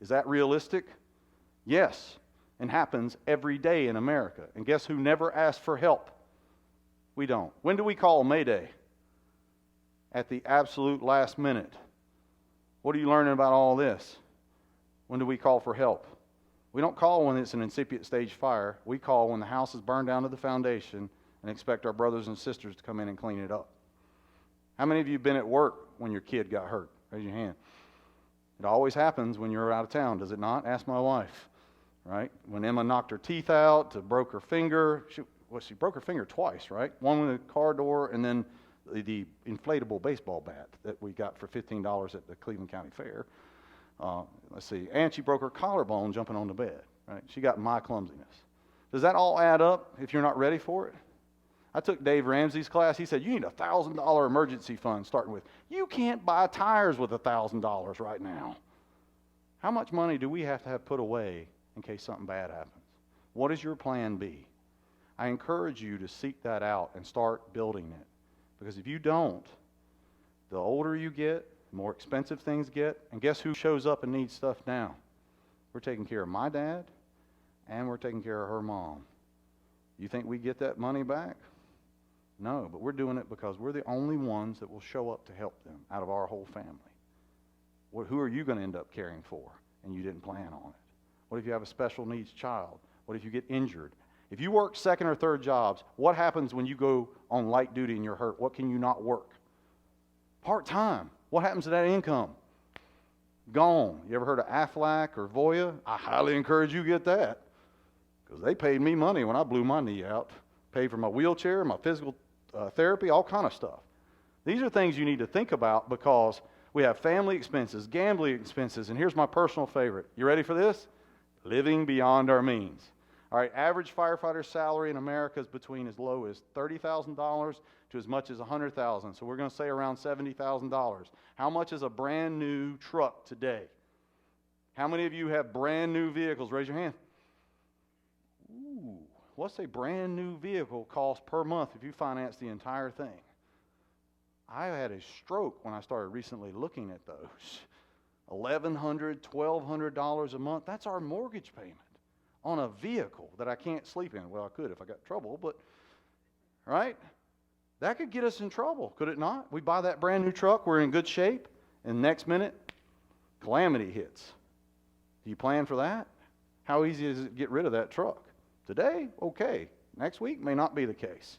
Is that realistic? Yes. And happens every day in America. And guess who never asks for help? We don't. When do we call Mayday? At the absolute last minute. What are you learning about all this? When do we call for help? We don't call when it's an incipient stage fire. We call when the house is burned down to the foundation and expect our brothers and sisters to come in and clean it up. How many of you have been at work when your kid got hurt? Raise your hand. It always happens when you're out of town, does it not? Ask my wife. Right? When Emma knocked her teeth out, broke her finger. She broke her finger twice, right? One with the car door, and then the inflatable baseball bat that we got for $15 at the Cleveland County Fair. Let's see. And she broke her collarbone jumping on the bed, right? She got my clumsiness. Does that all add up if you're not ready for it? I took Dave Ramsey's class. He said, you need a $1,000 emergency fund starting with. You can't buy tires with $1,000 right now. How much money do we have to have put away in case something bad happens? What is your plan B? I encourage you to seek that out and start building it. Because if you don't, the older you get, the more expensive things get. And guess who shows up and needs stuff now? We're taking care of my dad, and we're taking care of her mom. You think we get that money back? No, but we're doing it because we're the only ones that will show up to help them out of our whole family. Who are you going to end up caring for, and you didn't plan on it? What if you have a special needs child? What if you get injured? If you work second or third jobs, what happens when you go on light duty and you're hurt? What can you not work? Part-time. What happens to that income? Gone. You ever heard of Aflac or Voya? I highly encourage you to get that because they paid me money when I blew my knee out. Paid for my wheelchair, my physical therapy, all kind of stuff. These are things you need to think about because we have family expenses, gambling expenses, and here's my personal favorite. You ready for this? Living beyond our means. All right, average firefighter salary in America is between as low as $30,000 to as much as $100,000. So we're going to say around $70,000. How much is a brand new truck today? How many of you have brand new vehicles? Raise your hand. Ooh, what's a brand new vehicle cost per month if you finance the entire thing? I had a stroke when I started recently looking at those. $1,100, $1,200 a month. That's our mortgage payment on a vehicle that I can't sleep in. Well, I could if I got trouble, but, right? That could get us in trouble, could it not? We buy that brand new truck, we're in good shape, and next minute, calamity hits. Do you plan for that? How easy is it to get rid of that truck? Today, okay. Next week may not be the case.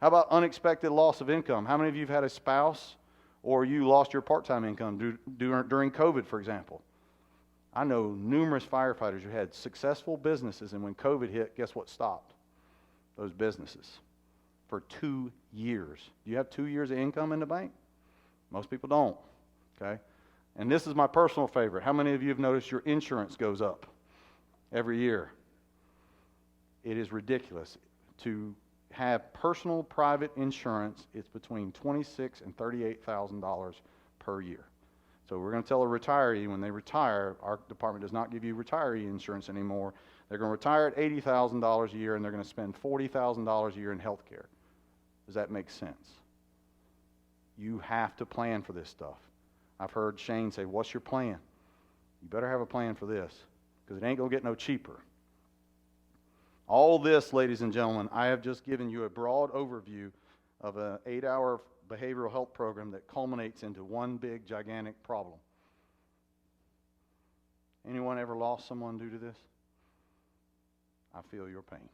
How about unexpected loss of income? How many of you have had a spouse or you lost your part-time income during COVID, for example? I know numerous firefighters who had successful businesses, and when COVID hit, guess what stopped? Those businesses for 2 years. Do you have 2 years of income in the bank? Most people don't, okay? And this is my personal favorite. How many of you have noticed your insurance goes up every year? It is ridiculous. To have personal private insurance, it's between $26,000 and $38,000 per year. So we're going to tell a retiree when they retire, our department does not give you retiree insurance anymore. They're going to retire at $80,000 a year, and they're going to spend $40,000 a year in health care. Does that make sense? You have to plan for this stuff. I've heard Shane say, what's your plan? You better have a plan for this, because it ain't going to get no cheaper. All this, ladies and gentlemen, I have just given you a broad overview of an 8-hour behavioral health program that culminates into one big, gigantic problem. Anyone ever lost someone due to this? I feel your pain.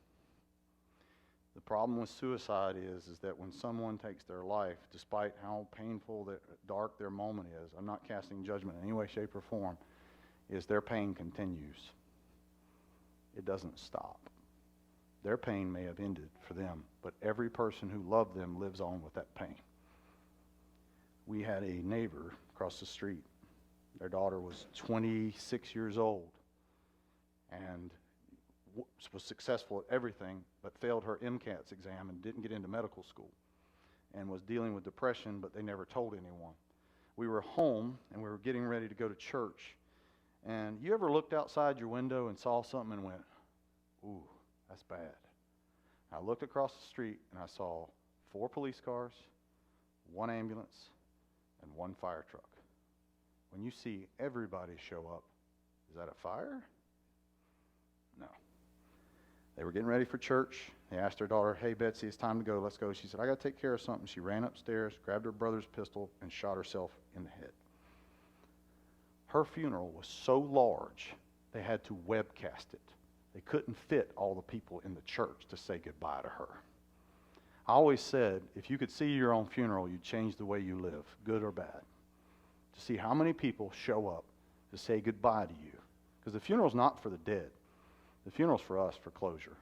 The problem with suicide is that when someone takes their life, despite how painful, dark their moment is, I'm not casting judgment in any way, shape, or form, is their pain continues. It doesn't stop. Their pain may have ended for them, but every person who loved them lives on with that pain. We had a neighbor across the street. Their daughter was 26 years old and was successful at everything, but failed her MCATs exam and didn't get into medical school, and was dealing with depression, but they never told anyone. We were home, and we were getting ready to go to church, and you ever looked outside your window and saw something and went, ooh, that's bad. I looked across the street, and I saw 4 police cars, 1 ambulance, and 1 fire truck. When you see everybody show up, is that a fire? No. They were getting ready for church. They asked their daughter, hey, Betsy, it's time to go. Let's go. She said, I got to take care of something. She ran upstairs, grabbed her brother's pistol, and shot herself in the head. Her funeral was so large, they had to webcast it. They couldn't fit all the people in the church to say goodbye to her. I always said, if you could see your own funeral, you'd change the way you live, good or bad. To see how many people show up to say goodbye to you. Because the funeral's not for the dead. The funeral's for us, for closure.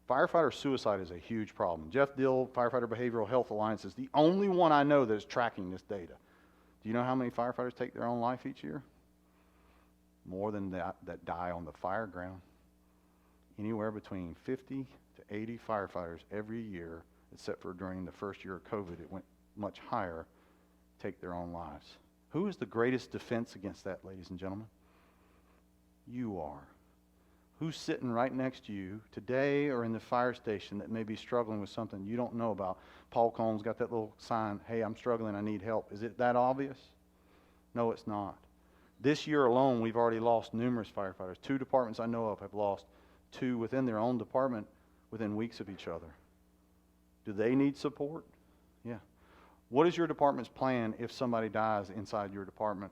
Firefighter suicide is a huge problem. Jeff Dill, Firefighter Behavioral Health Alliance, is the only one I know that is tracking this data. Do you know how many firefighters take their own life each year? More than that die on the fire ground. Anywhere between 50 to 80 firefighters every year, except for during the first year of COVID, it went much higher, take their own lives. Who is the greatest defense against that, ladies and gentlemen? You are. Who's sitting right next to you today or in the fire station that may be struggling with something you don't know about? Paul Combs got that little sign, hey, I'm struggling, I need help. Is it that obvious? No, it's not. This year alone, we've already lost numerous firefighters. 2 departments I know of have lost 2 within their own department within weeks of each other. Do they need support? Yeah. What is your department's plan if somebody dies inside your department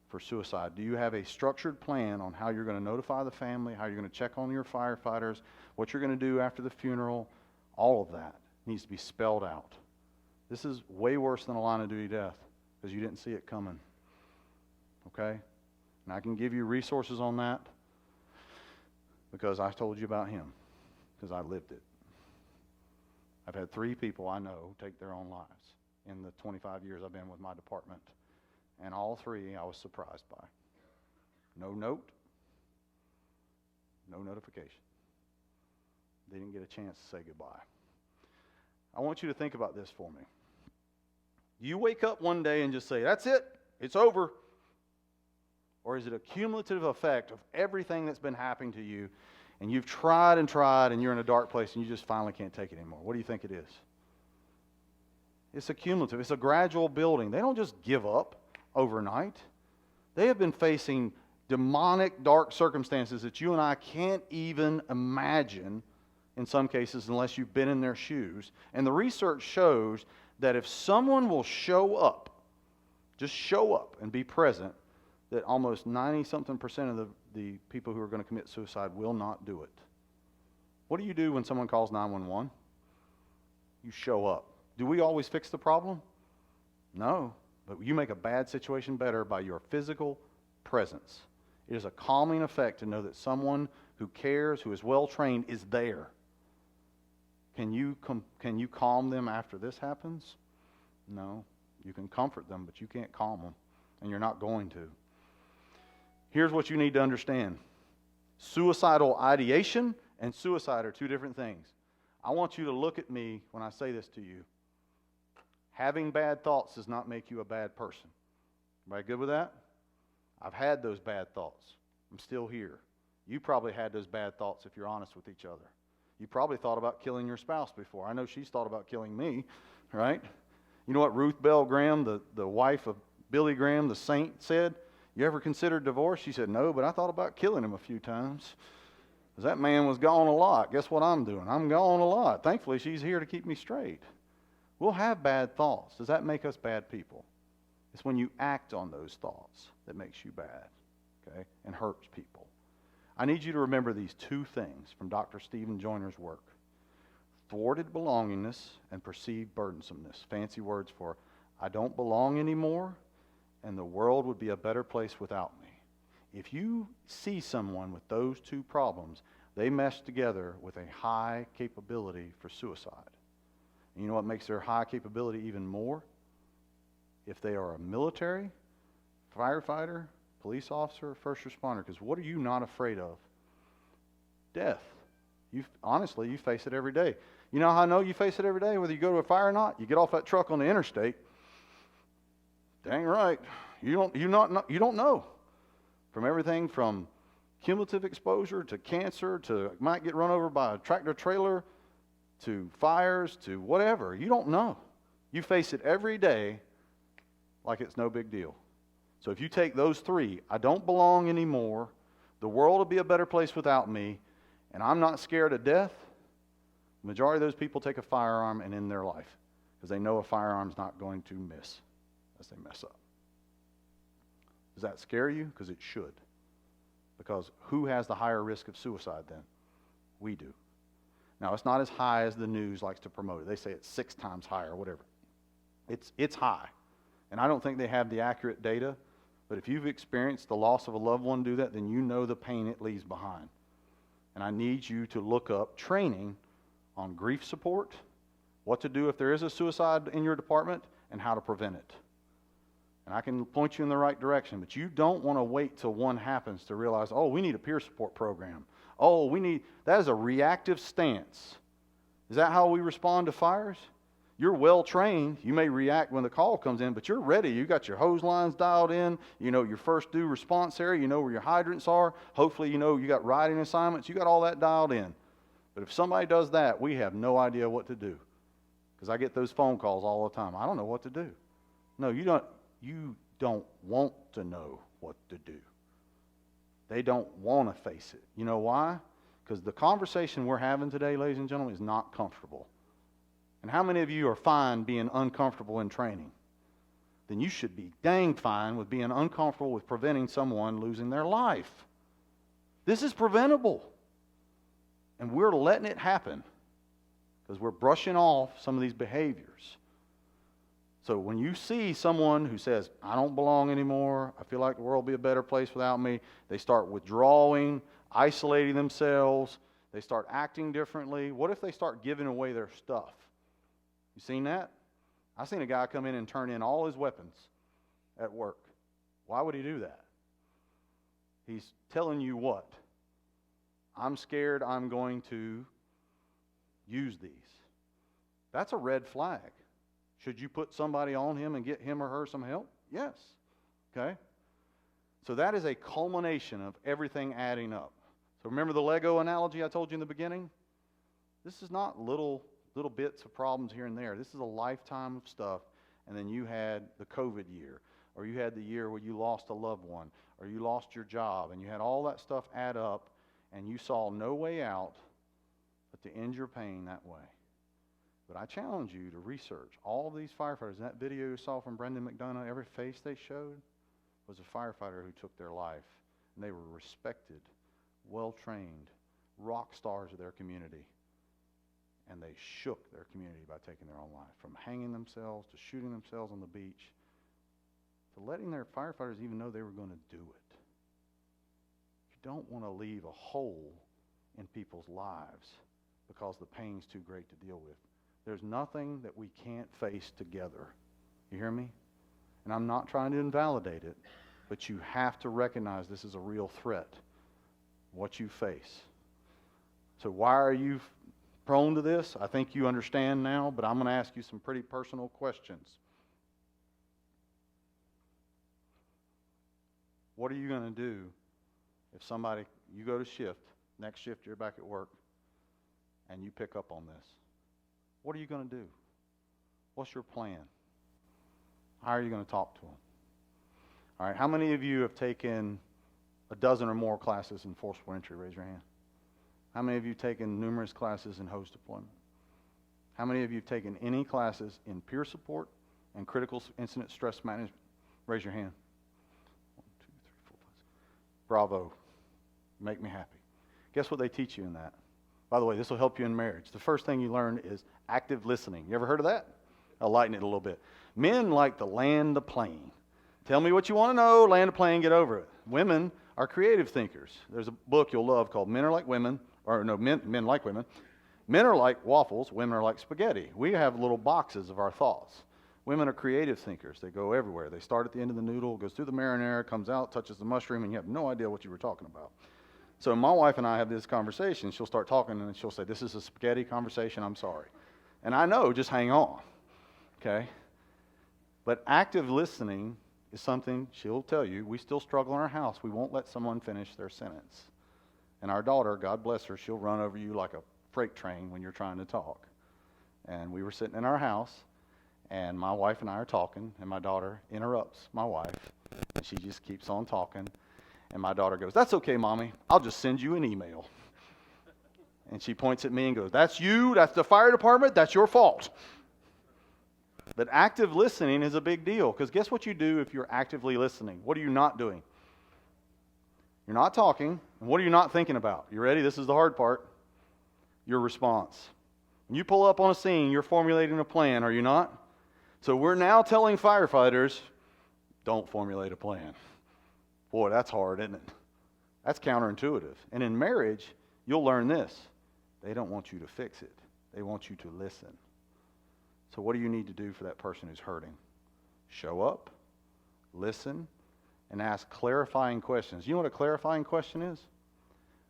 for suicide? Do you have a structured plan on how you're going to notify the family, how you're going to check on your firefighters, what you're going to do after the funeral? All of that needs to be spelled out. This is way worse than a line of duty death because you didn't see it coming. Okay? And I can give you resources on that because I told you about him, because I lived it. I've had 3 people I know take their own lives in the 25 years I've been with my department. And all 3 I was surprised by. No note, no notification. They didn't get a chance to say goodbye. I want you to think about this for me. You wake up one day and just say, that's it, it's over. Or is it a cumulative effect of everything that's been happening to you, and you've tried and tried, and you're in a dark place, and you just finally can't take it anymore? What do you think it is? It's a cumulative. It's a gradual building. They don't just give up overnight. They have been facing demonic, dark circumstances that you and I can't even imagine in some cases unless you've been in their shoes. And the research shows that if someone will show up, just show up and be present, that almost 90-something% of the people who are going to commit suicide will not do it. What do you do when someone calls 911? You show up. Do we always fix the problem? No, but you make a bad situation better by your physical presence. It is a calming effect to know that someone who cares, who is well trained, is there. Can you calm them after this happens? No. You can comfort them, but you can't calm them, and you're not going to. Here's what you need to understand. Suicidal ideation and suicide are two different things. I want you to look at me when I say this to you. Having bad thoughts does not make you a bad person. Everybody good with that? I've had those bad thoughts. I'm still here. You probably had those bad thoughts if you're honest with each other. You probably thought about killing your spouse before. I know she's thought about killing me, right? You know what Ruth Bell Graham, the wife of Billy Graham, the saint, said? You ever considered divorce? She said, no, but I thought about killing him a few times. Because that man was gone a lot. Guess what I'm doing? I'm gone a lot. Thankfully, she's here to keep me straight. We'll have bad thoughts. Does that make us bad people? It's when you act on those thoughts that makes you bad, okay, and hurts people. I need you to remember these two things from Dr. Stephen Joyner's work. Thwarted belongingness and perceived burdensomeness. Fancy words for I don't belong anymore, and the world would be a better place without me. If you see someone with those two problems, they mesh together with a high capability for suicide. And you know what makes their high capability even more? If they are a military, firefighter, police officer, first responder. Because what are you not afraid of? Death. Honestly, you face it every day. You know how I know you face it every day, whether you go to a fire or not? You get off that truck on the interstate. Dang right. You don't know. From everything from cumulative exposure to cancer to might get run over by a tractor trailer to fires to whatever. You don't know. You face it every day like it's no big deal. So if you take those three, I don't belong anymore, the world will be a better place without me, and I'm not scared of death, the majority of those people take a firearm and end their life because they know a firearm's not going to miss unless they mess up. Does that scare you? Because it should. Because who has the higher risk of suicide then? We do. Now, it's not as high as the news likes to promote it. They say it's 6 times higher or whatever. It's high. And I don't think they have the accurate data, but if you've experienced the loss of a loved one do that, then you know the pain it leaves behind. And I need you to look up training on grief support, what to do if there is a suicide in your department, and how to prevent it. And I can point you in the right direction, but you don't want to wait till one happens to realize, oh, we need a peer support program. Oh, that is a reactive stance. Is that how we respond to fires? You're well trained. You may react when the call comes in, but you're ready. You got your hose lines dialed in. You know your first due response area. You know where your hydrants are. Hopefully you know you got riding assignments. You got all that dialed in. But if somebody does that, we have no idea what to do. Because I get those phone calls all the time. I don't know what to do. No, you don't want to know what to do. They don't want to face it. You know why? Because the conversation we're having today, ladies and gentlemen, is not comfortable. And how many of you are fine being uncomfortable in training? Then you should be dang fine with being uncomfortable with preventing someone losing their life. This is preventable. And we're letting it happen because we're brushing off some of these behaviors. So when you see someone who says, I don't belong anymore, I feel like the world will be a better place without me, they start withdrawing, isolating themselves, they start acting differently. What if they start giving away their stuff? You seen that? I seen a guy come in and turn in all his weapons at work. Why would he do that? He's telling you what? I'm scared I'm going to use these. That's a red flag. Should you put somebody on him and get him or her some help? Yes. Okay? So that is a culmination of everything adding up. So remember the Lego analogy I told you in the beginning? This is not little bits of problems here and there. This is a lifetime of stuff. And then you had the COVID year, or you had the year where you lost a loved one, or you lost your job, and you had all that stuff add up, and you saw no way out but to end your pain that way. But I challenge you to research all of these firefighters. In that video you saw from Brendan McDonough, every face they showed was a firefighter who took their life. And they were respected, well-trained, rock stars of their community. And they shook their community by taking their own life, from hanging themselves to shooting themselves on the beach to letting their firefighters even know they were going to do it. You don't want to leave a hole in people's lives because the pain's too great to deal with. There's nothing that we can't face together. You hear me? And I'm not trying to invalidate it, but you have to recognize this is a real threat, what you face. So why are you prone to this? I think you understand now, but I'm going to ask you some pretty personal questions. What are you going to do if you go to shift, next shift you're back at work, and you pick up on this? What are you going to do? What's your plan? How are you going to talk to them? All right, how many of you have taken a dozen or more classes in forcible entry? Raise your hand. How many of you have taken numerous classes in hose deployment? How many of you have taken any classes in peer support and critical incident stress management? Raise your hand. 1, 2, 3, 4, 5, 6. Bravo. Make me happy. Guess what they teach you in that? By the way, this will help you in marriage. The first thing you learn is active listening. You ever heard of that? I'll lighten it a little bit. Men like to land the plane. Tell me what you want to know, land a plane, get over it. Women are creative thinkers. There's a book you'll love called Men Like Women. Men Like Women. Men are like waffles, women are like spaghetti. We have little boxes of our thoughts. Women are creative thinkers. They go everywhere. They start at the end of the noodle, goes through the marinara, comes out, touches the mushroom, and you have no idea what you were talking about. So my wife and I have this conversation. She'll start talking, and she'll say, "This is a spaghetti conversation, I'm sorry." And I know, just hang on, okay? But active listening is something she'll tell you. We still struggle in our house. We won't let someone finish their sentence. And our daughter, God bless her, she'll run over you like a freight train when you're trying to talk. And we were sitting in our house, and my wife and I are talking, and my daughter interrupts my wife, and she just keeps on talking. And my daughter goes, "That's okay, Mommy. I'll just send you an email." And she points at me and goes, "That's you? That's the fire department? That's your fault." But active listening is a big deal, because guess what you do if you're actively listening? What are you not doing? You're not talking. And what are you not thinking about? You ready? This is the hard part. Your response. When you pull up on a scene, you're formulating a plan, are you not? So we're now telling firefighters, don't formulate a plan. Boy, that's hard, isn't it? That's counterintuitive. And in marriage, you'll learn this. They don't want you to fix it. They want you to listen. So what do you need to do for that person who's hurting? Show up, listen, and ask clarifying questions. You know what a clarifying question is?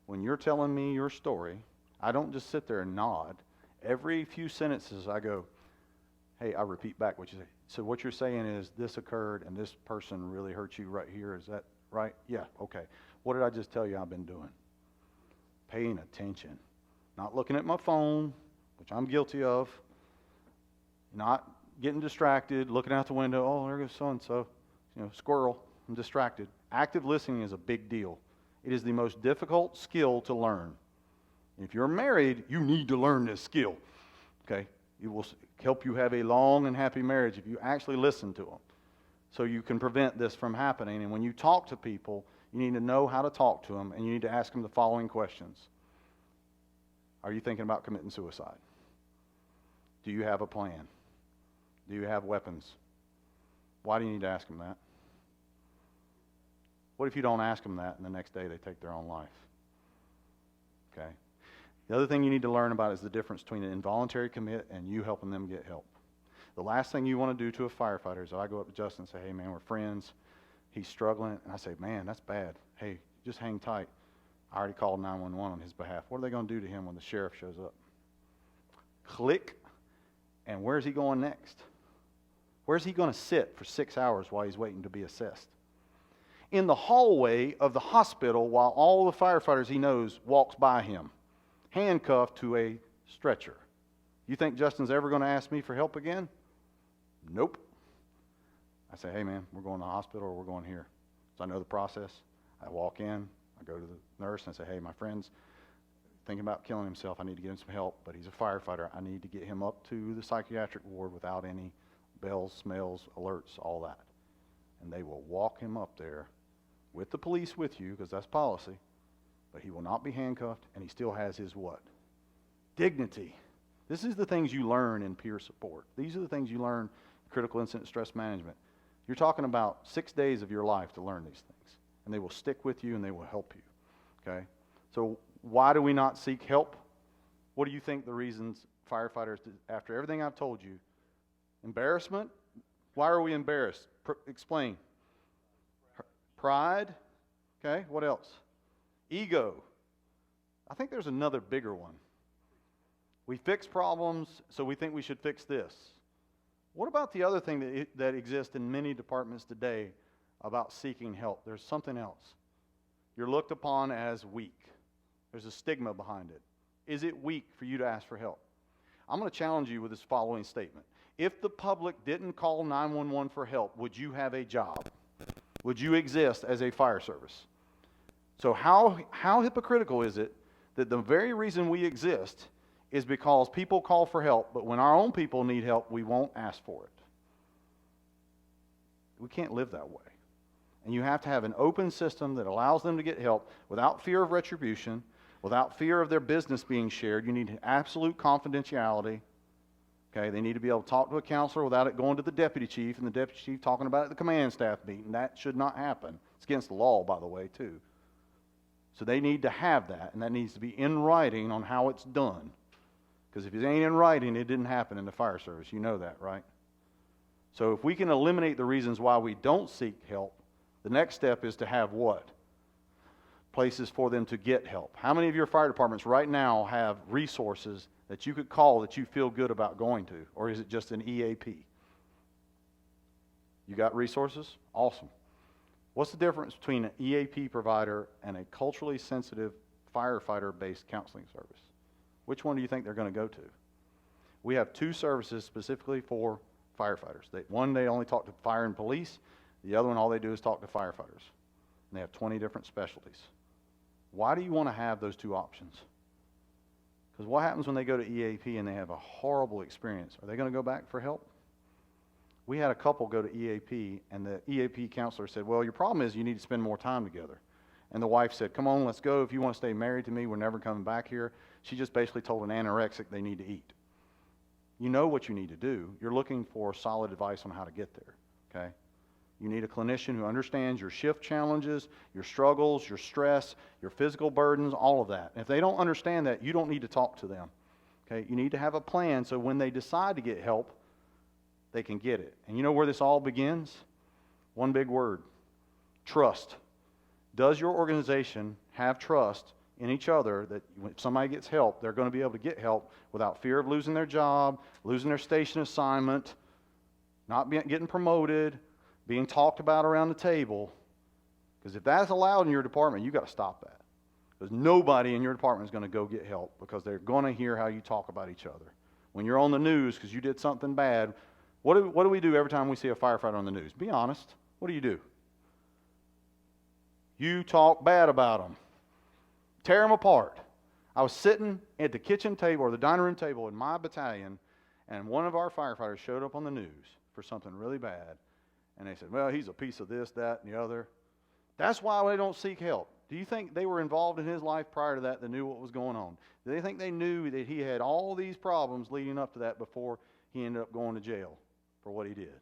When you're telling me your story, I don't just sit there and nod. Every few sentences I go, "Hey," I repeat back what you say. "So what you're saying is this occurred and this person really hurt you right here. Is that right?" "Yeah, okay. What did I just tell you I've been doing?" Paying attention. Not looking at my phone, which I'm guilty of. Not getting distracted, looking out the window. "Oh, there goes so-and-so. Squirrel. I'm distracted." Active listening is a big deal. It is the most difficult skill to learn. If you're married, you need to learn this skill. Okay? It will help you have a long and happy marriage if you actually listen to them. So you can prevent this from happening. And when you talk to people, you need to know how to talk to them, and you need to ask them the following questions. Are you thinking about committing suicide? Do you have a plan? Do you have weapons? Why do you need to ask them that? What if you don't ask them that and the next day they take their own life? Okay. The other thing you need to learn about is the difference between an involuntary commit and you helping them get help. The last thing you want to do to a firefighter is I go up to Justin and say, "Hey, man, we're friends. He's struggling." And I say, "Man, that's bad. Hey, just hang tight. I already called 911 on his behalf. What are they going to do to him when the sheriff shows up?" Click. And where's he going next? Where's he going to sit for 6 hours while he's waiting to be assessed? In the hallway of the hospital while all the firefighters he knows walks by him, handcuffed to a stretcher. You think Justin's ever going to ask me for help again? Nope. I say, "Hey, man, we're going to the hospital or we're going here." So I know the process. I walk in, I go to the nurse and I say, "Hey, my friend's thinking about killing himself. I need to get him some help, but he's a firefighter. I need to get him up to the psychiatric ward without any bells, smells, alerts, all that." And they will walk him up there with the police with you, because that's policy, but he will not be handcuffed, and he still has his what? Dignity. This is the things you learn in peer support. These are the things you learn in critical incident stress management. You're talking about 6 days of your life to learn these things, and they will stick with you and they will help you, okay? So why do we not seek help? What do you think the reasons firefighters, after everything I've told you, embarrassment? Why are we embarrassed? Explain. Pride. Okay, what else? Ego. I think there's another bigger one. We fix problems, so we think we should fix this. What about the other thing that exists in many departments today about seeking help? There's something else. You're looked upon as weak. There's a stigma behind it. Is it weak for you to ask for help? I'm going to challenge you with this following statement. If the public didn't call 911 for help, would you have a job? Would you exist as a fire service? So how hypocritical is it that the very reason we exist is because people call for help, but when our own people need help, we won't ask for it? We can't live that way. And you have to have an open system that allows them to get help without fear of retribution, without fear of their business being shared. You need absolute confidentiality. Okay, they need to be able to talk to a counselor without it going to the deputy chief and the deputy chief talking about it at the command staff meeting. That should not happen. It's against the law, by the way, too. So they need to have that, and that needs to be in writing on how it's done. Because if it ain't in writing, it didn't happen in the fire service. You know that, right? So if we can eliminate the reasons why we don't seek help, the next step is to have what? Places for them to get help. How many of your fire departments right now have resources that you could call that you feel good about going to? Or is it just an EAP? You got resources? Awesome. What's the difference between an EAP provider and a culturally sensitive firefighter-based counseling service? Which one do you think they're going to go to? We have two services specifically for firefighters. One, they only talk to fire and police. The other one, all they do is talk to firefighters. And they have 20 different specialties. Why do you want to have those two options? Because what happens when they go to EAP and they have a horrible experience? Are they going to go back for help? We had a couple go to EAP, and the EAP counselor said, well, your problem is you need to spend more time together. And the wife said, come on, let's go. If you want to stay married to me, we're never coming back here. She just basically told an anorexic they need to eat. You know what you need to do. You're looking for solid advice on how to get there, okay? You need a clinician who understands your shift challenges, your struggles, your stress, your physical burdens, all of that. And if they don't understand that, you don't need to talk to them, okay? You need to have a plan so when they decide to get help, they can get it. And you know where this all begins? One big word: trust. Does your organization have trust in each other that when somebody gets help, they're going to be able to get help without fear of losing their job, losing their station assignment, not getting promoted, being talked about around the table? Because if that's allowed in your department, you've got to stop that. Because nobody in your department is going to go get help because they're going to hear how you talk about each other. When you're on the news because you did something bad, what do we do every time we see a firefighter on the news? Be honest. What do? You talk bad about them. Tear them apart. I was sitting at the kitchen table or the dining room table in my battalion, and one of our firefighters showed up on the news for something really bad. And they said, well, he's a piece of this, that, and the other. That's why they don't seek help. Do you think they were involved in his life prior to that that knew what was going on? Do they think they knew that he had all these problems leading up to that before he ended up going to jail for what he did?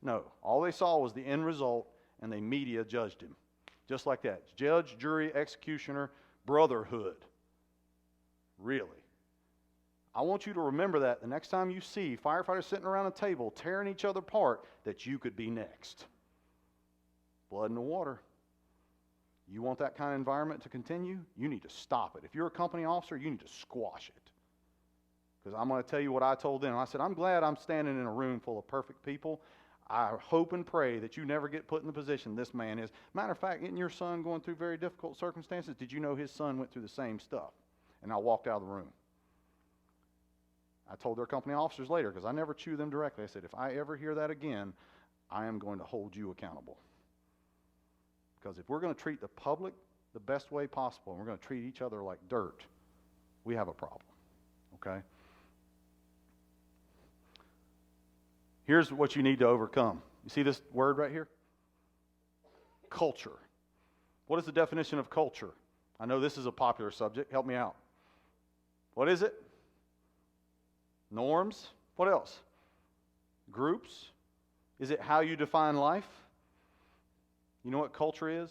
No. All they saw was the end result, and the media judged him. Just like that. Judge, jury, executioner, brotherhood. Really. I want you to remember that the next time you see firefighters sitting around a table tearing each other apart, that you could be next. Blood in the water. You want that kind of environment to continue? You need to stop it. If you're a company officer, you need to squash it. Because I'm going to tell you what I told them. I said, I'm glad I'm standing in a room full of perfect people. I hope and pray that you never get put in the position this man is. Matter of fact, isn't your son going through very difficult circumstances? Did you know his son went through the same stuff? And I walked out of the room. I told their company officers later, because I never chew them directly, I said, if I ever hear that again, I am going to hold you accountable. Because if we're going to treat the public the best way possible, and we're going to treat each other like dirt, we have a problem, okay? Here's what you need to overcome. You see this word right here? Culture. What is the definition of culture? I know this is a popular subject. Help me out. What is it? Norms? What else? Groups? Is it how you define life? You know what culture is?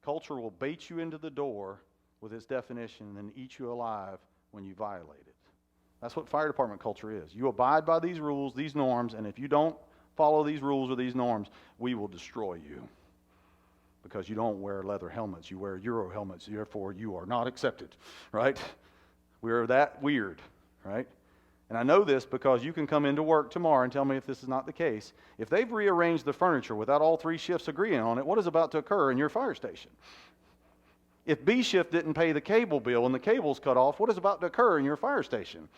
Culture will bait you into the door with its definition and then eat you alive when you violate it. That's what fire department culture is. You abide by these rules, these norms, and if you don't follow these rules or these norms, we will destroy you. Because you don't wear leather helmets, you wear Euro helmets, therefore you are not accepted, right? We're that weird, right? And I know this because you can come into work tomorrow and tell me if this is not the case. If they've rearranged the furniture without all three shifts agreeing on it, what is about to occur in your fire station? If B shift didn't pay the cable bill and the cable's cut off, what is about to occur in your fire station?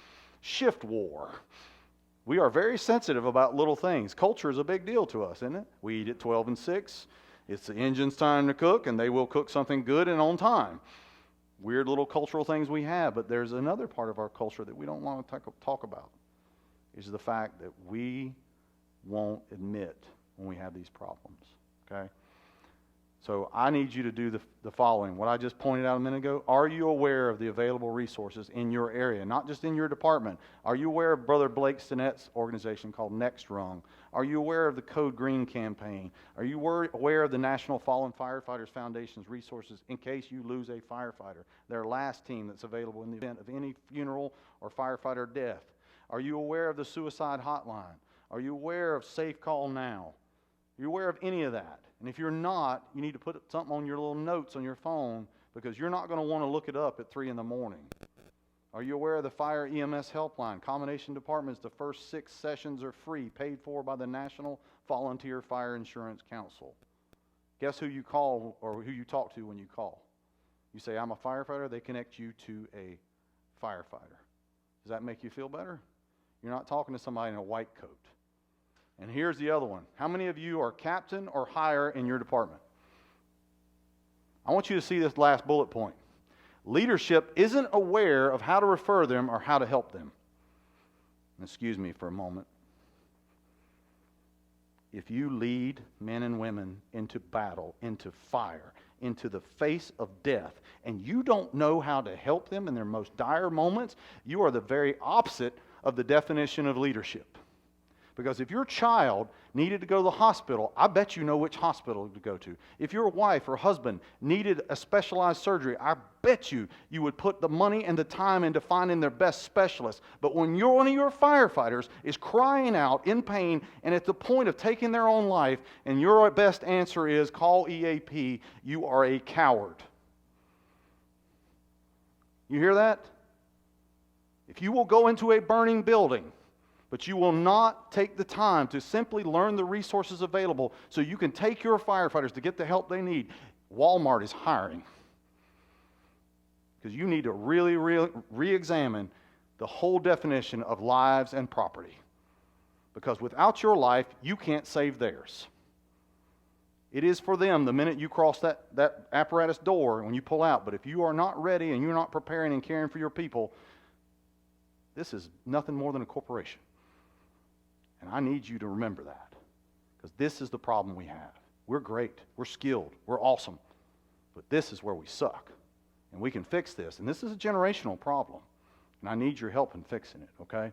Shift war. We are very sensitive about little things. Culture is a big deal to us, isn't it? We eat at 12 and 6. It's the engine's time to cook, and they will cook something good and on time. Weird little cultural things we have, but there's another part of our culture that we don't want to talk about, is the fact that we won't admit when we have these problems, okay? So I need you to do the following. What I just pointed out a minute ago, are you aware of the available resources in your area, not just in your department? Are you aware of Brother Blake Stinnett's organization called Next Rung? Are you aware of the Code Green campaign? Are you aware of the National Fallen Firefighters Foundation's resources in case you lose a firefighter? Their last team that's available in the event of any funeral or firefighter death. Are you aware of the suicide hotline? Are you aware of Safe Call Now? Are you aware of any of that? And if you're not, you need to put something on your little notes on your phone because you're not going to want to look it up at 3 in the morning. Are you aware of the Fire EMS Helpline? Combination departments, the first 6 sessions are free, paid for by the National Volunteer Fire Insurance Council. Guess who you call or who you talk to when you call? You say, I'm a firefighter, they connect you to a firefighter. Does that make you feel better? You're not talking to somebody in a white coat. And here's the other one. How many of you are captain or higher in your department? I want you to see this last bullet point. Leadership isn't aware of how to refer them or how to help them. Excuse me for a moment. If you lead men and women into battle, into fire, into the face of death, and you don't know how to help them in their most dire moments, you are the very opposite of the definition of leadership. Because if your child needed to go to the hospital, I bet you know which hospital to go to. If your wife or husband needed a specialized surgery, I bet you would put the money and the time into finding their best specialist. But when one of your firefighters is crying out in pain and at the point of taking their own life, and your best answer is call EAP, you are a coward. You hear that? If you will go into a burning building, but you will not take the time to simply learn the resources available so you can take your firefighters to get the help they need, Walmart is hiring. Because you need to really re-examine the whole definition of lives and property. Because without your life, you can't save theirs. It is for them the minute you cross that apparatus door when you pull out. But if you are not ready and you're not preparing and caring for your people, this is nothing more than a corporation. And I need you to remember that, because this is the problem we have. We're great, we're skilled, we're awesome, but this is where we suck. And we can fix this, and this is a generational problem, and I need your help in fixing it, okay?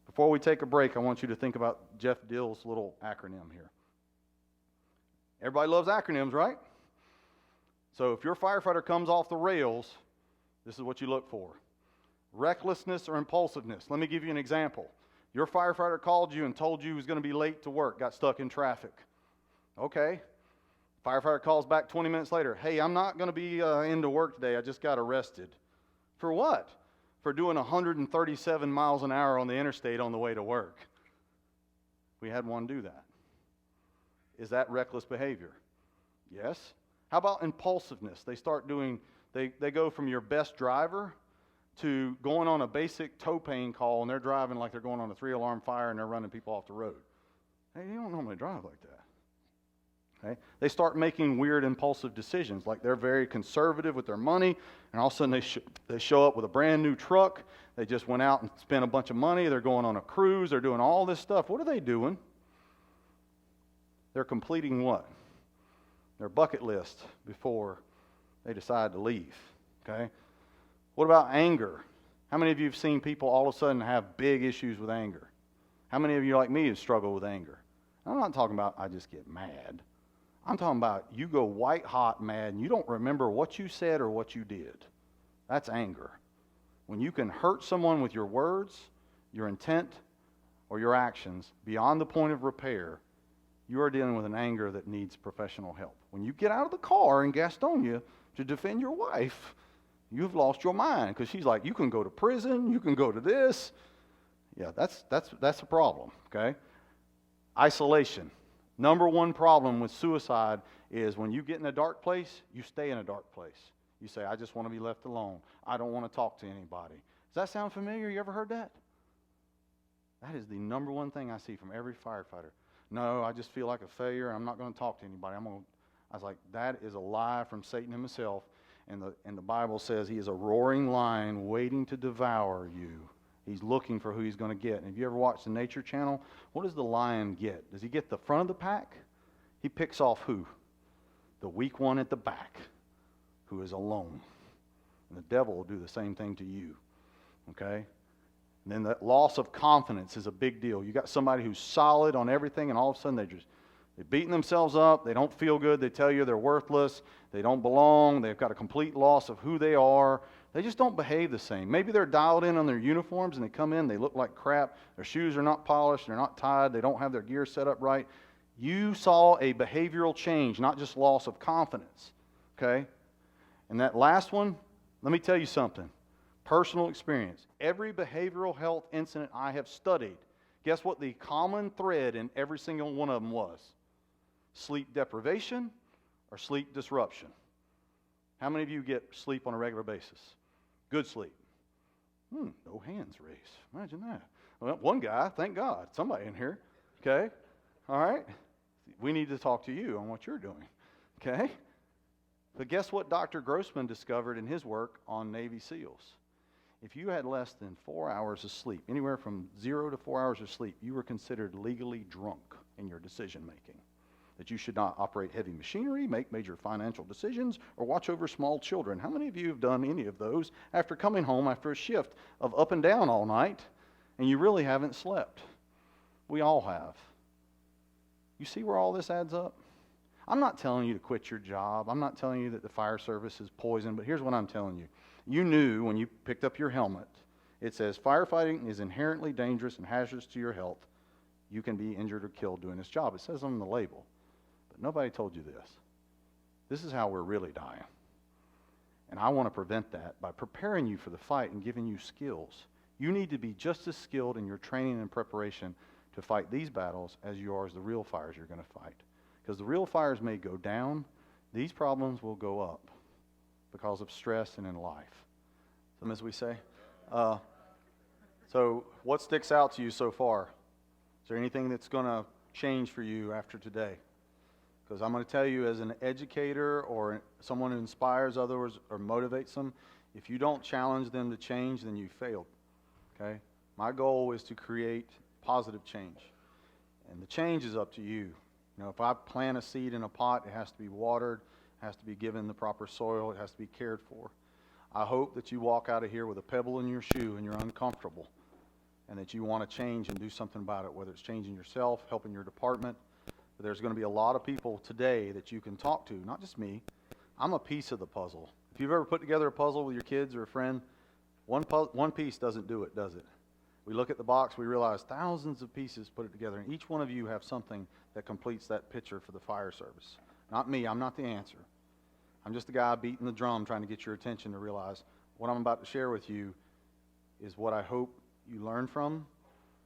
Before we take a break, I want you to think about Jeff Dill's little acronym here. Everybody loves acronyms, right? So if your firefighter comes off the rails, this is what you look for. Recklessness or impulsiveness. Let me give you an example. Your firefighter called you and told you he was going to be late to work, got stuck in traffic. Okay. Firefighter calls back 20 minutes later. Hey, I'm not going to be into work today. I just got arrested. For what? For doing 137 miles an hour on the interstate on the way to work. We had one do that. Is that reckless behavior? Yes. How about impulsiveness? They go from your best driver to going on a basic tow pain call, and they're driving like they're going on a 3-alarm fire and they're running people off the road. Hey, you don't normally drive like that. Okay? They start making weird impulsive decisions, like they're very conservative with their money, and all of a sudden they show up with a brand new truck. They just went out and spent a bunch of money. They're going on a cruise. They're doing all this stuff. What are they doing? They're completing what? their bucket list before they decide to leave, okay? What about anger? How many of you have seen people all of a sudden have big issues with anger? How many of you like me have struggled with anger? I'm not talking about I just get mad. I'm talking about you go white hot mad and you don't remember what you said or what you did. That's anger. When you can hurt someone with your words, your intent, or your actions beyond the point of repair, you are dealing with an anger that needs professional help. When you get out of the car in Gastonia to defend your wife, you've lost your mind because she's like, you can go to prison, you can go to this. Yeah, that's a problem, okay? Isolation. Number one problem with suicide is when you get in a dark place, you stay in a dark place. You say, I just want to be left alone. I don't want to talk to anybody. Does that sound familiar? You ever heard that? That is the number one thing I see from every firefighter. No, I just feel like a failure. I'm not going to talk to anybody. I was like, that is a lie from Satan himself. And the Bible says he is a roaring lion waiting to devour you. He's looking for who he's going to get. And if you ever watch the Nature Channel, what does the lion get? Does he get the front of the pack? He picks off who? The weak one at the back, who is alone. And the devil will do the same thing to you. Okay? And then that loss of confidence is a big deal. You got somebody who's solid on everything, and all of a sudden they're beating themselves up. They don't feel good. They tell you they're worthless. They don't belong. They've got a complete loss of who they are. They just don't behave the same. Maybe they're dialed in on their uniforms and they come in, they look like crap. Their shoes are not polished, they're not tied, they don't have their gear set up right. You saw a behavioral change, not just loss of confidence. Okay? And that last one, let me tell you something. Personal experience. Every behavioral health incident I have studied, guess what the common thread in every single one of them was? Sleep deprivation or sleep disruption. How many of you get sleep on a regular basis? Good sleep. No hands raised. Imagine that. Well, one guy, thank God. Somebody in here. Okay? All right? We need to talk to you on what you're doing. Okay? But guess what Dr. Grossman discovered in his work on Navy SEALs? If you had less than 4 hours of sleep, anywhere from 0 to 4 hours of sleep, you were considered legally drunk in your decision making. That you should not operate heavy machinery, make major financial decisions, or watch over small children. How many of you have done any of those after coming home after a shift of up and down all night, and you really haven't slept? We all have. You see where all this adds up? I'm not telling you to quit your job. I'm not telling you that the fire service is poison, but here's what I'm telling you. You knew when you picked up your helmet, it says firefighting is inherently dangerous and hazardous to your health. You can be injured or killed doing this job. It says on the label. But nobody told you this. This is how we're really dying. And I want to prevent that by preparing you for the fight and giving you skills. You need to be just as skilled in your training and preparation to fight these battles as you are as the real fires you're going to fight. Because the real fires may go down, these problems will go up because of stress and in life. So, as we say. So what sticks out to you so far? Is there anything that's going to change for you after today? Because I'm going to tell you, as an educator or someone who inspires others or motivates them, if you don't challenge them to change, then you failed. Okay? My goal is to create positive change. And the change is up to you. You know, if I plant a seed in a pot, it has to be watered, it has to be given the proper soil, it has to be cared for. I hope that you walk out of here with a pebble in your shoe and you're uncomfortable, and that you want to change and do something about it, whether it's changing yourself, helping your department. But there's going to be a lot of people today that you can talk to, not just me. I'm a piece of the puzzle. If you've ever put together a puzzle with your kids or a friend, one piece doesn't do it, does it? We look at the box, we realize thousands of pieces put it together, and each one of you have something that completes that picture for the fire service. Not me, I'm not the answer. I'm just the guy beating the drum trying to get your attention to realize what I'm about to share with you is what I hope you learn from.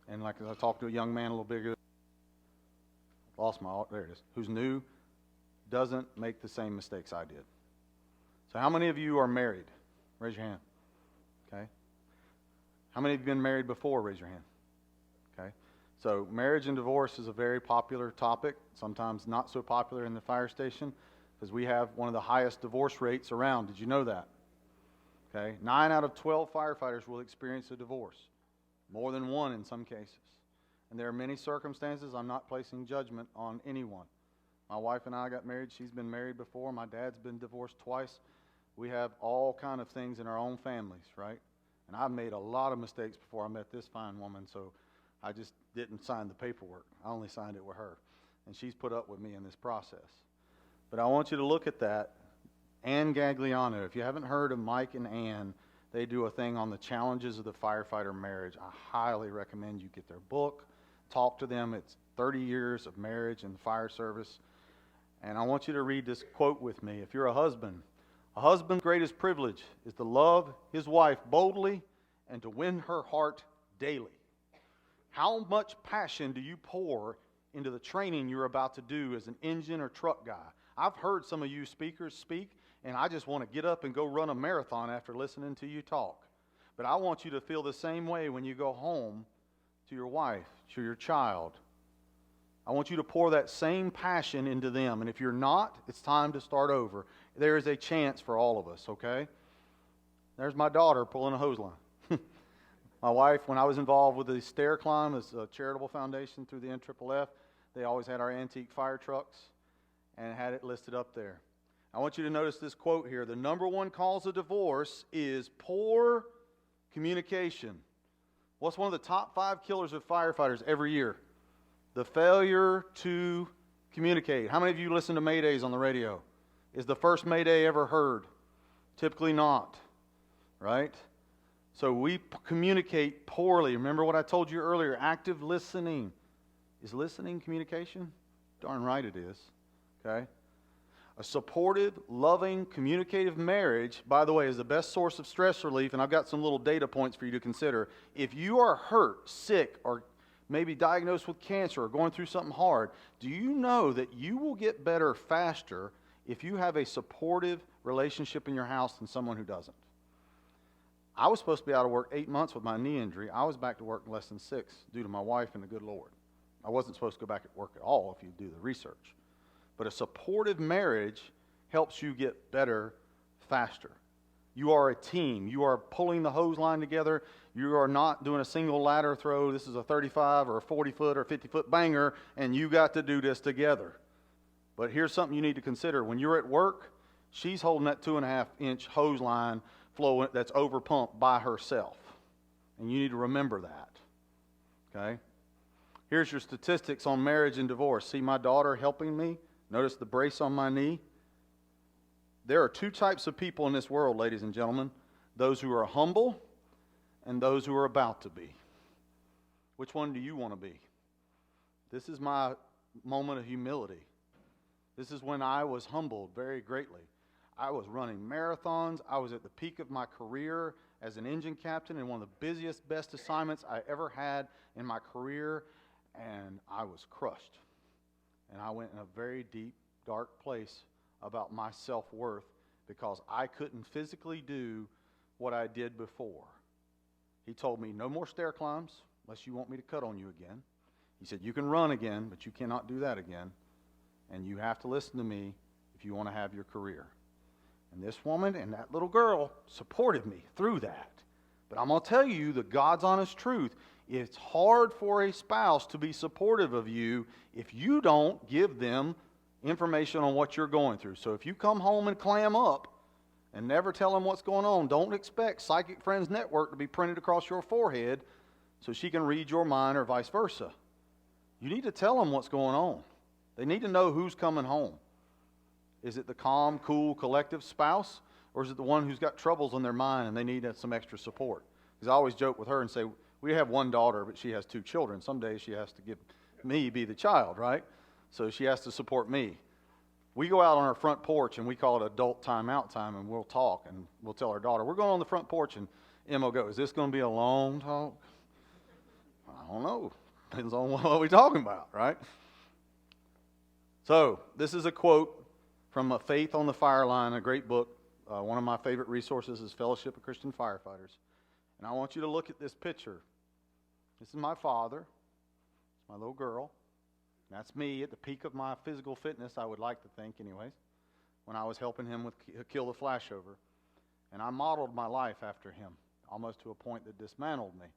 And like I talked to a young man a little bit ago, there it is, who's new, doesn't make the same mistakes I did. So how many of you are married? Raise your hand. Okay. How many of you have been married before? Raise your hand. Okay. So marriage and divorce is a very popular topic, sometimes not so popular in the fire station, because we have one of the highest divorce rates around. Did you know that? Okay. 9 out of 12 firefighters will experience a divorce. More than one in some cases. And there are many circumstances. I'm not placing judgment on anyone. My wife and I got married. She's been married before. My dad's been divorced twice. We have all kind of things in our own families, right? And I've made a lot of mistakes before I met this fine woman, so I just didn't sign the paperwork. I only signed it with her. And she's put up with me in this process. But I want you to look at that. Ann Gagliano. If you haven't heard of Mike and Ann, they do a thing on the challenges of the firefighter marriage. I highly recommend you get their book, talk to them. It's 30 years of marriage and fire service. And I want you to read this quote with me. If you're a husband's greatest privilege is to love his wife boldly and to win her heart daily. How much passion do you pour into the training you're about to do as an engine or truck guy? I've heard some of you speakers speak, and I just want to get up and go run a marathon after listening to you talk. But I want you to feel the same way when you go home to your wife, to your child. I want you to pour that same passion into them. And if you're not, it's time to start over. There is a chance for all of us, okay? There's my daughter pulling a hose line. My wife, when I was involved with the Stair Climb, as a charitable foundation through the NFFF, they always had our antique fire trucks and had it listed up there. I want you to notice this quote here. The number one cause of divorce is poor communication. What's one of the top 5 killers of firefighters every year? The failure to communicate. How many of you listen to Maydays on the radio? Is the first Mayday ever heard? Typically not, right? So we communicate poorly. Remember what I told you earlier, active listening. Is listening communication? Darn right it is, okay? A supportive, loving, communicative marriage, by the way, is the best source of stress relief, and I've got some little data points for you to consider. If you are hurt, sick, or maybe diagnosed with cancer or going through something hard, do you know that you will get better faster if you have a supportive relationship in your house than someone who doesn't? I was supposed to be out of work 8 months with my knee injury. I was back to work in less than 6 due to my wife and the good Lord. I wasn't supposed to go back at work at all if you do the research. But a supportive marriage helps you get better faster. You are a team. You are pulling the hose line together. You are not doing a single ladder throw. This is a 35 or a 40-foot or 50-foot banger, and you got to do this together. But here's something you need to consider. When you're at work, she's holding that 2.5-inch hose line flowing that's overpumped by herself. And you need to remember that. Okay? Here's your statistics on marriage and divorce. See my daughter helping me? Notice the brace on my knee? There are 2 types of people in this world, ladies and gentlemen. Those who are humble and those who are about to be. Which one do you want to be? This is my moment of humility. This is when I was humbled very greatly. I was running marathons. I was at the peak of my career as an engine captain in one of the busiest, best assignments I ever had in my career, and I was crushed. And I went in a very deep, dark place about my self-worth because I couldn't physically do what I did before. He told me, no more stair climbs unless you want me to cut on you again. He said, you can run again, but you cannot do that again. And you have to listen to me if you want to have your career. And this woman and that little girl supported me through that. But I'm going to tell you the God's honest truth. It's hard for a spouse to be supportive of you if you don't give them information on what you're going through. So if you come home and clam up and never tell them what's going on, don't expect Psychic Friends Network to be printed across your forehead so she can read your mind or vice versa. You need to tell them what's going on. They need to know who's coming home. Is it the calm, cool, collective spouse, or is it the one who's got troubles in their mind and they need some extra support? Because I always joke with her and say, we have one daughter, but she has 2 children. Some days she has to give me be the child, right? So she has to support me. We go out on our front porch, and we call it adult time-out time, and we'll talk, and we'll tell our daughter, we're going on the front porch, and Emma will go, is this going to be a long talk? I don't know. Depends on what we're talking about, right? So this is a quote from A Faith on the Fire Line, a great book. One of my favorite resources is Fellowship of Christian Firefighters. And I want you to look at this picture. This is my father. It's my little girl. That's me at the peak of my physical fitness, I would like to think anyways, when I was helping him with kill the flashover. And I modeled my life after him, almost to a point that dismantled me.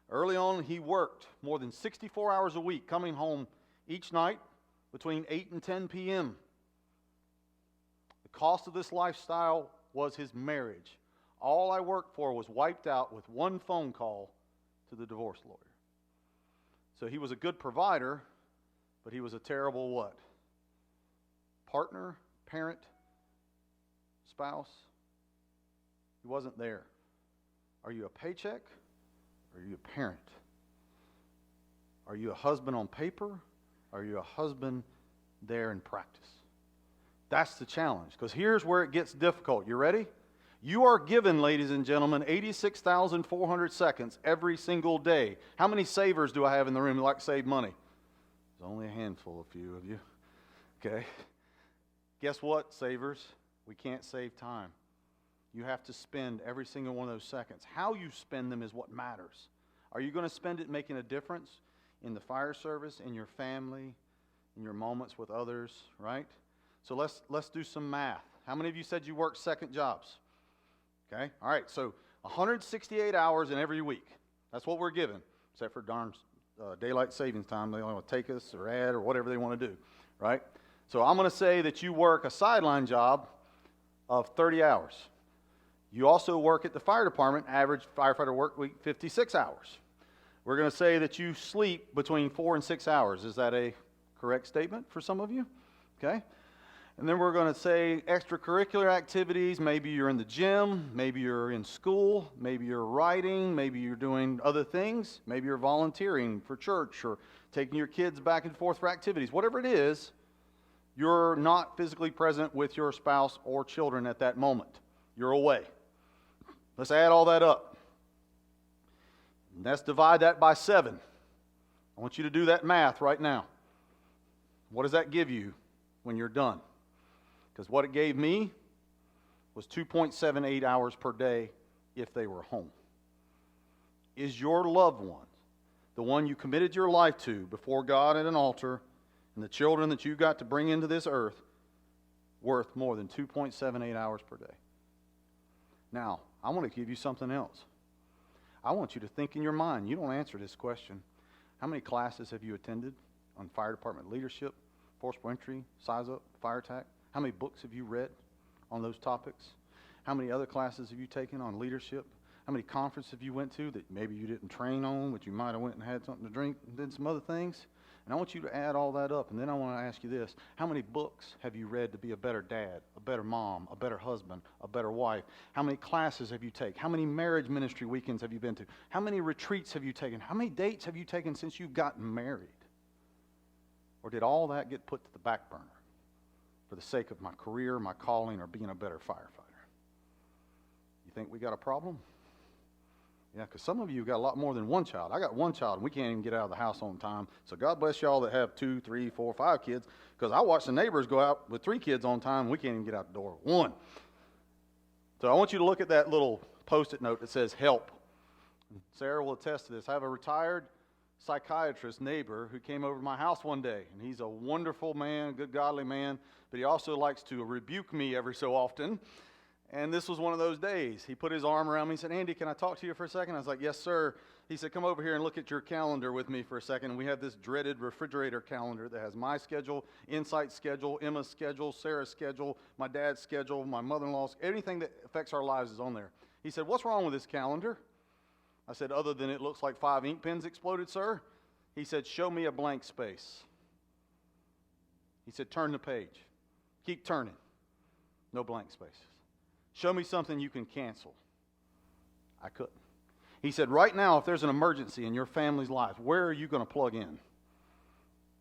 Early on, he worked more than 64 hours a week, coming home each night between 8 and 10 p.m. The cost of this lifestyle was his marriage. All I worked for was wiped out with one phone call to the divorce lawyer. So he was a good provider, but he was a terrible what? Partner, parent, spouse. He wasn't there. Are you a paycheck? Or are you a parent? Are you a husband on paper? Or are you a husband there in practice? That's the challenge, because here's where it gets difficult. You ready? You are given, ladies and gentlemen, 86,400 seconds every single day. How many savers do I have in the room who like to save money? There's only a handful, a few of you. Okay. Guess what, savers? We can't save time. You have to spend every single one of those seconds. How you spend them is what matters. Are you going to spend it making a difference in the fire service, in your family, in your moments with others, right? So let's do some math. How many of you said you worked second jobs? Okay, all right, so 168 hours in every week. That's what we're given, except for darn daylight savings time. They want to take us or add or whatever they want to do, right? So I'm going to say that you work a sideline job of 30 hours. You also work at the fire department, average firefighter work week, 56 hours. We're going to say that you sleep between 4 and 6 hours. Is that a correct statement for some of you? Okay. And then we're going to say extracurricular activities. Maybe you're in the gym. Maybe you're in school. Maybe you're writing. Maybe you're doing other things. Maybe you're volunteering for church or taking your kids back and forth for activities. Whatever it is, you're not physically present with your spouse or children at that moment. You're away. Let's add all that up. And let's divide that by 7. I want you to do that math right now. What does that give you when you're done? Because what it gave me was 2.78 hours per day if they were home. Is your loved one, the one you committed your life to before God at an altar, and the children that you got to bring into this earth, worth more than 2.78 hours per day? Now, I want to give you something else. I want you to think in your mind. You don't answer this question. How many classes have you attended on fire department leadership, forcible entry, size up, fire attack? How many books have you read on those topics? How many other classes have you taken on leadership? How many conferences have you went to that maybe you didn't train on, but you might have went and had something to drink and did some other things? And I want you to add all that up. And then I want to ask you this. How many books have you read to be a better dad, a better mom, a better husband, a better wife? How many classes have you taken? How many marriage ministry weekends have you been to? How many retreats have you taken? How many dates have you taken since you've gotten married? Or did all that get put to the back burner for the sake of my career, my calling, or being a better firefighter? You think we got a problem? Yeah, because some of you got a lot more than one child. I got one child, and we can't even get out of the house on time. So God bless y'all that have 2, 3, 4, 5 kids, because I watch the neighbors go out with 3 kids on time, and we can't even get out the door with 1. So I want you to look at that little Post-it note that says help. Sarah will attest to this. I have a retired psychiatrist neighbor who came over to my house one day, and he's a wonderful man, good godly man, but he also likes to rebuke me every so often. And this was one of those days. He put his arm around me and said, "Andy, can I talk to you for a second?" I was like, "Yes, sir." He said, "Come over here and look at your calendar with me for a second." And we have this dreaded refrigerator calendar that has my schedule, Insight's schedule, Emma's schedule, Sarah's schedule, my dad's schedule, my mother-in-law's, anything that affects our lives is on there. He said, "What's wrong with this calendar?" I said, "Other than it looks like 5 ink pens exploded, sir." He said, "Show me a blank space." He said, "Turn the page. Keep turning. No blank spaces. Show me something you can cancel." I couldn't. He said, "Right now, if there's an emergency in your family's life, where are you going to plug in?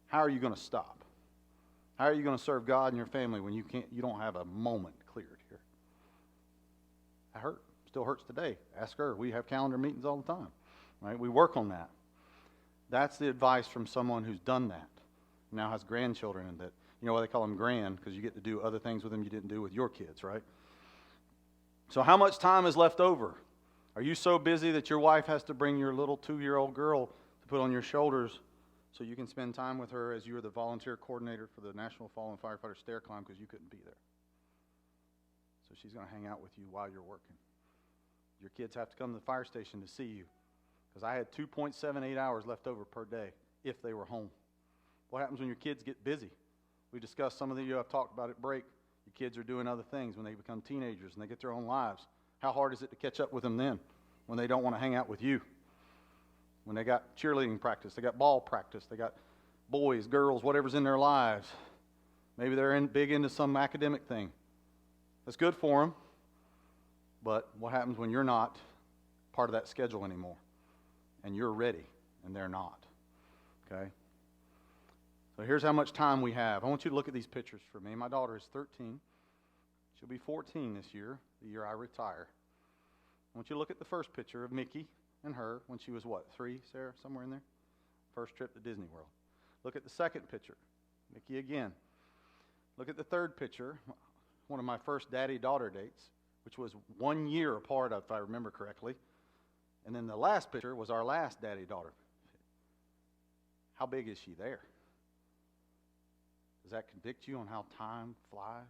How are you going to stop? How are you going to serve God and your family when you don't have a moment cleared here?" That hurt. Still hurts today. Ask her. We have calendar meetings all the time. Right? We work on that. That's the advice from someone who's done that. Now has grandchildren, and that, you know why they call them grand? Because you get to do other things with them you didn't do with your kids, right? So how much time is left over? Are you so busy that your wife has to bring your little 2-year-old girl to put on your shoulders so you can spend time with her as you are the volunteer coordinator for the National Fallen Firefighter Stair Climb because you couldn't be there? So she's going to hang out with you while you're working. Your kids have to come to the fire station to see you, because I had 2.78 hours left over per day if they were home. What happens when your kids get busy? We discussed, some of you I've talked about at break. Your kids are doing other things when they become teenagers and they get their own lives. How hard is it to catch up with them then when they don't want to hang out with you? When they got cheerleading practice, they got ball practice, they got boys, girls, whatever's in their lives. Maybe they're big into some academic thing. That's good for them. But what happens when you're not part of that schedule anymore? And you're ready, and they're not. Okay? So here's how much time we have. I want you to look at these pictures for me. My daughter is 13. She'll be 14 this year, the year I retire. I want you to look at the first picture of Mickey and her when she was, 3, Sarah, somewhere in there? First trip to Disney World. Look at the second picture, Mickey again. Look at the third picture, one of my first daddy-daughter dates, which was 1 year apart, if I remember correctly. And then the last picture was our last daddy-daughter. How big is she there? Does that convict you on how time flies?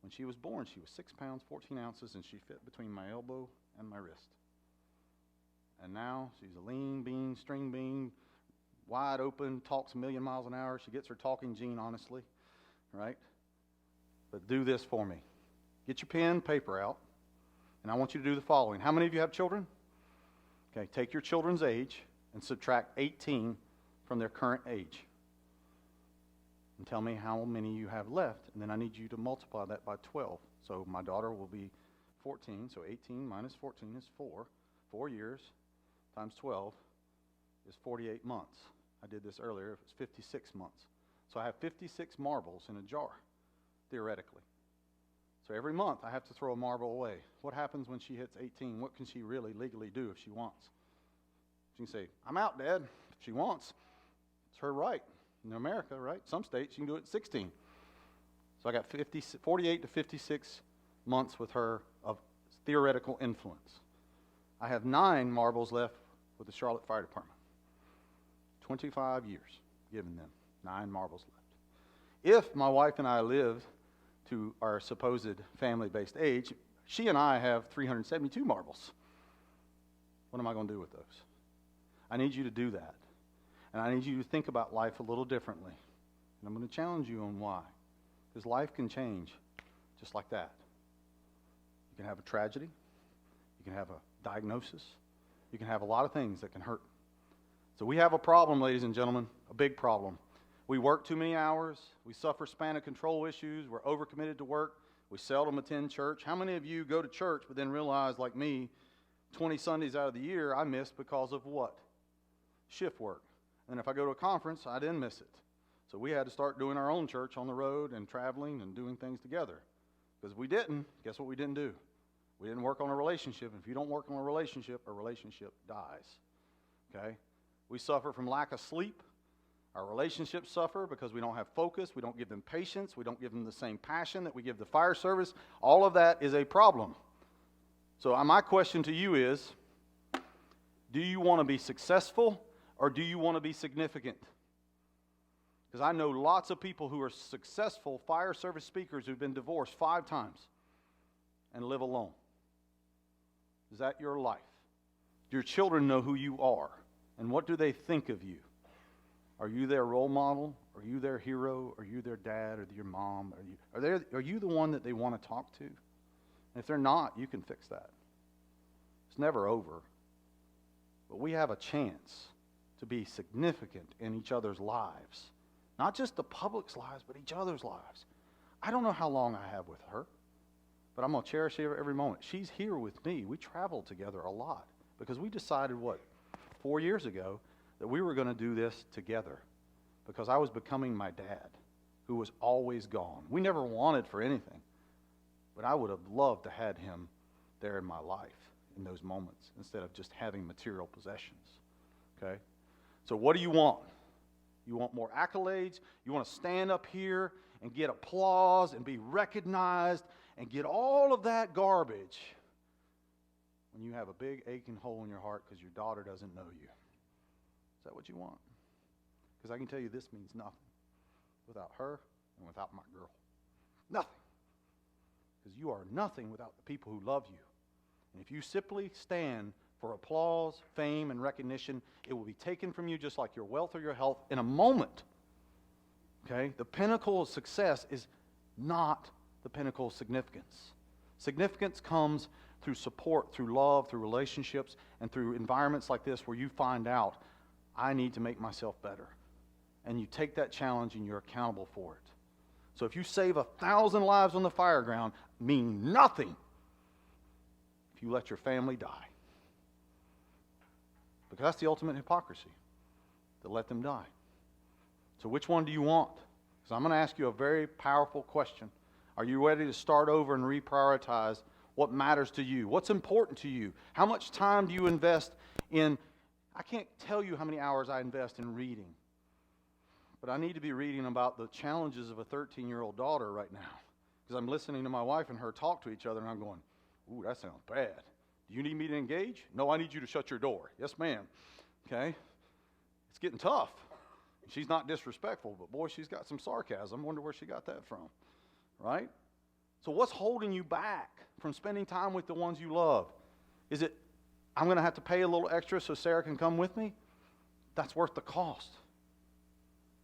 When she was born, she was 6 pounds, 14 ounces, and she fit between my elbow and my wrist. And now she's a lean bean, string bean, wide open, talks a million miles an hour. She gets her talking gene, honestly, right? But do this for me. Get your pen, paper out, and I want you to do the following. How many of you have children? Okay, take your children's age and subtract 18 from their current age. And tell me how many you have left, and then I need you to multiply that by 12. So my daughter will be 14, so 18 minus 14 is 4. 4 years times 12 is 48 months. I did this earlier. It's 56 months. So I have 56 marbles in a jar, theoretically. So every month I have to throw a marble away. What happens when she hits 18? What can she really legally do if she wants? She can say, I'm out, Dad, if she wants. It's her right. In America, right? Some states you can do it at 16. So I got 48 to 56 months with her of theoretical influence. I have 9 marbles left with the Charlotte Fire Department. 25 years given them. 9 marbles left. If my wife and I live to our supposed family-based age, she and I have 372 marbles. What am I going to do with those? I need you to do that. And I need you to think about life a little differently. And I'm going to challenge you on why. Because life can change just like that. You can have a tragedy. You can have a diagnosis. You can have a lot of things that can hurt. So we have a problem, ladies and gentlemen, a big problem. We work too many hours. We suffer span of control issues. We're overcommitted to work. We seldom attend church. How many of you go to church but then realize, like me, 20 Sundays out of the year I miss because of what? Shift work. And if I go to a conference, I didn't miss it. So we had to start doing our own church on the road and traveling and doing things together. Because if we didn't, guess what we didn't do? We didn't work on a relationship. If you don't work on a relationship dies. Okay? We suffer from lack of sleep. Our relationships suffer because we don't have focus. We don't give them patience. We don't give them the same passion that we give the fire service. All of that is a problem. So my question to you is, do you want to be successful or do you want to be significant? Because I know lots of people who are successful fire service speakers who've been divorced 5 times and live alone. Is that your life? Do your children know who you are? And what do they think of you? Are you their role model? Are you their hero? Are you their dad or your mom? Are you the one that they want to talk to? And if they're not, you can fix that. It's never over. But we have a chance to be significant in each other's lives. Not just the public's lives, but each other's lives. I don't know how long I have with her, but I'm going to cherish every moment. She's here with me. We travel together a lot because we decided, 4 years ago, that we were going to do this together because I was becoming my dad, who was always gone. We never wanted for anything, but I would have loved to have had him there in my life in those moments instead of just having material possessions. Okay? So what do you want? You want more accolades? You want to stand up here and get applause and be recognized and get all of that garbage when you have a big aching hole in your heart because your daughter doesn't know you? Is that what you want? Because I can tell you this means nothing without her and without my girl. Nothing. Because you are nothing without the people who love you. And if you simply stand for applause, fame, and recognition, it will be taken from you just like your wealth or your health in a moment. Okay? The pinnacle of success is not the pinnacle of significance. Significance comes through support, through love, through relationships, and through environments like this where you find out, I need to make myself better. And you take that challenge and you're accountable for it. So if you save 1,000 lives on the fire ground, mean nothing if you let your family die. Because that's the ultimate hypocrisy, to let them die. So which one do you want? Because I'm going to ask you a very powerful question. Are you ready to start over and reprioritize what matters to you? What's important to you? How much time do you invest in? I can't tell you how many hours I invest in reading. But I need to be reading about the challenges of a 13-year-old daughter right now. Because I'm listening to my wife and her talk to each other, and I'm going, ooh, that sounds bad. Do you need me to engage? No, I need you to shut your door. Yes, ma'am. Okay? It's getting tough. She's not disrespectful, but boy, she's got some sarcasm. Wonder where she got that from. Right? So what's holding you back from spending time with the ones you love? Is it, I'm going to have to pay a little extra so Sarah can come with me? That's worth the cost.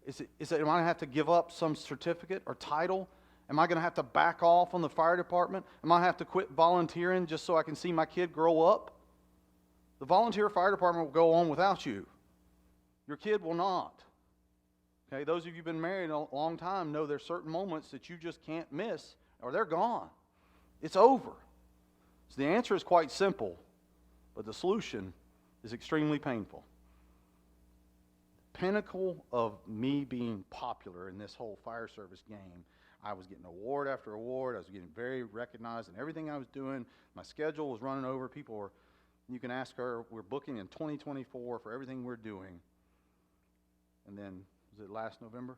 Is it, am I going to have to give up some certificate or title? Am I going to have to back off on the fire department? Am I going to have to quit volunteering just so I can see my kid grow up? The volunteer fire department will go on without you. Your kid will not. Okay, those of you who've been married a long time know there's certain moments that you just can't miss or they're gone. It's over. So the answer is quite simple, but the solution is extremely painful. The pinnacle of me being popular in this whole fire service game, I was getting award after award. I was getting very recognized in everything I was doing. My schedule was running over. People were, you can ask her, we're booking in 2024 for everything we're doing. And then, was it last November?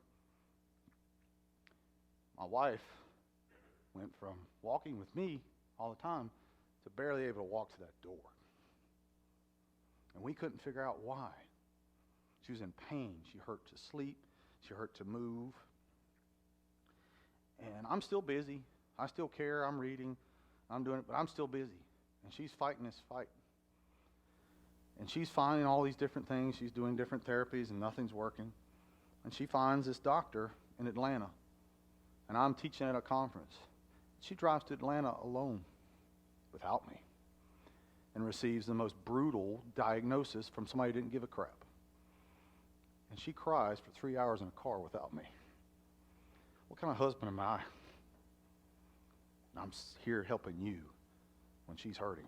My wife went from walking with me all the time to barely able to walk to that door. And we couldn't figure out why. She was in pain. She hurt to sleep. She hurt to move. And I'm still busy. I still care. I'm reading. I'm doing it, but I'm still busy. And she's fighting this fight. And she's finding all these different things. She's doing different therapies, and nothing's working. And she finds this doctor in Atlanta. And I'm teaching at a conference. She drives to Atlanta alone without me and receives the most brutal diagnosis from somebody who didn't give a crap. And she cries for 3 hours in a car without me. What kind of husband am I? I'm here helping you when she's hurting.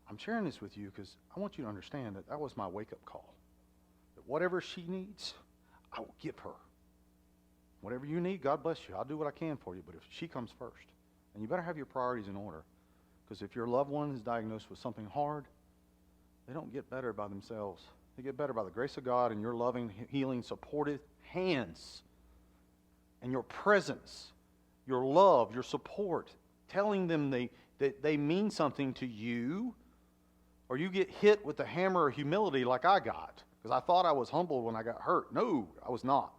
I'm sharing this with you because I want you to understand that was my wake-up call. That whatever she needs, I will give her. Whatever you need, God bless you. I'll do what I can for you, but if she comes first, and you better have your priorities in order, because if your loved one is diagnosed with something hard, they don't get better by themselves. They get better by the grace of God and your loving, healing, supportive hands and your presence, your love, your support, telling them that they mean something to you, or you get hit with the hammer of humility like I got, because I thought I was humbled when I got hurt. No, I was not.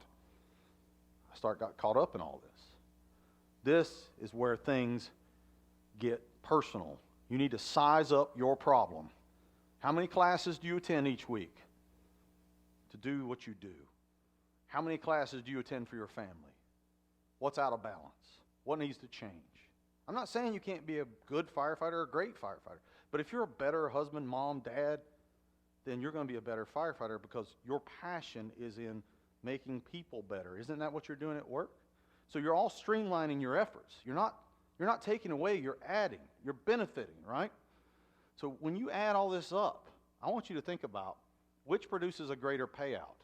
Got caught up in all this. This is where things get personal. You need to size up your problem. How many classes do you attend each week to do what you do? How many classes do you attend for your family? What's out of balance? What needs to change? I'm not saying you can't be a good firefighter or a great firefighter, but if you're a better husband, mom, dad, then you're going to be a better firefighter because your passion is in making people better. Isn't that what you're doing at work? So you're all streamlining your efforts. You're not taking away, you're adding. You're benefiting, right? So when you add all this up, I want you to think about which produces a greater payout.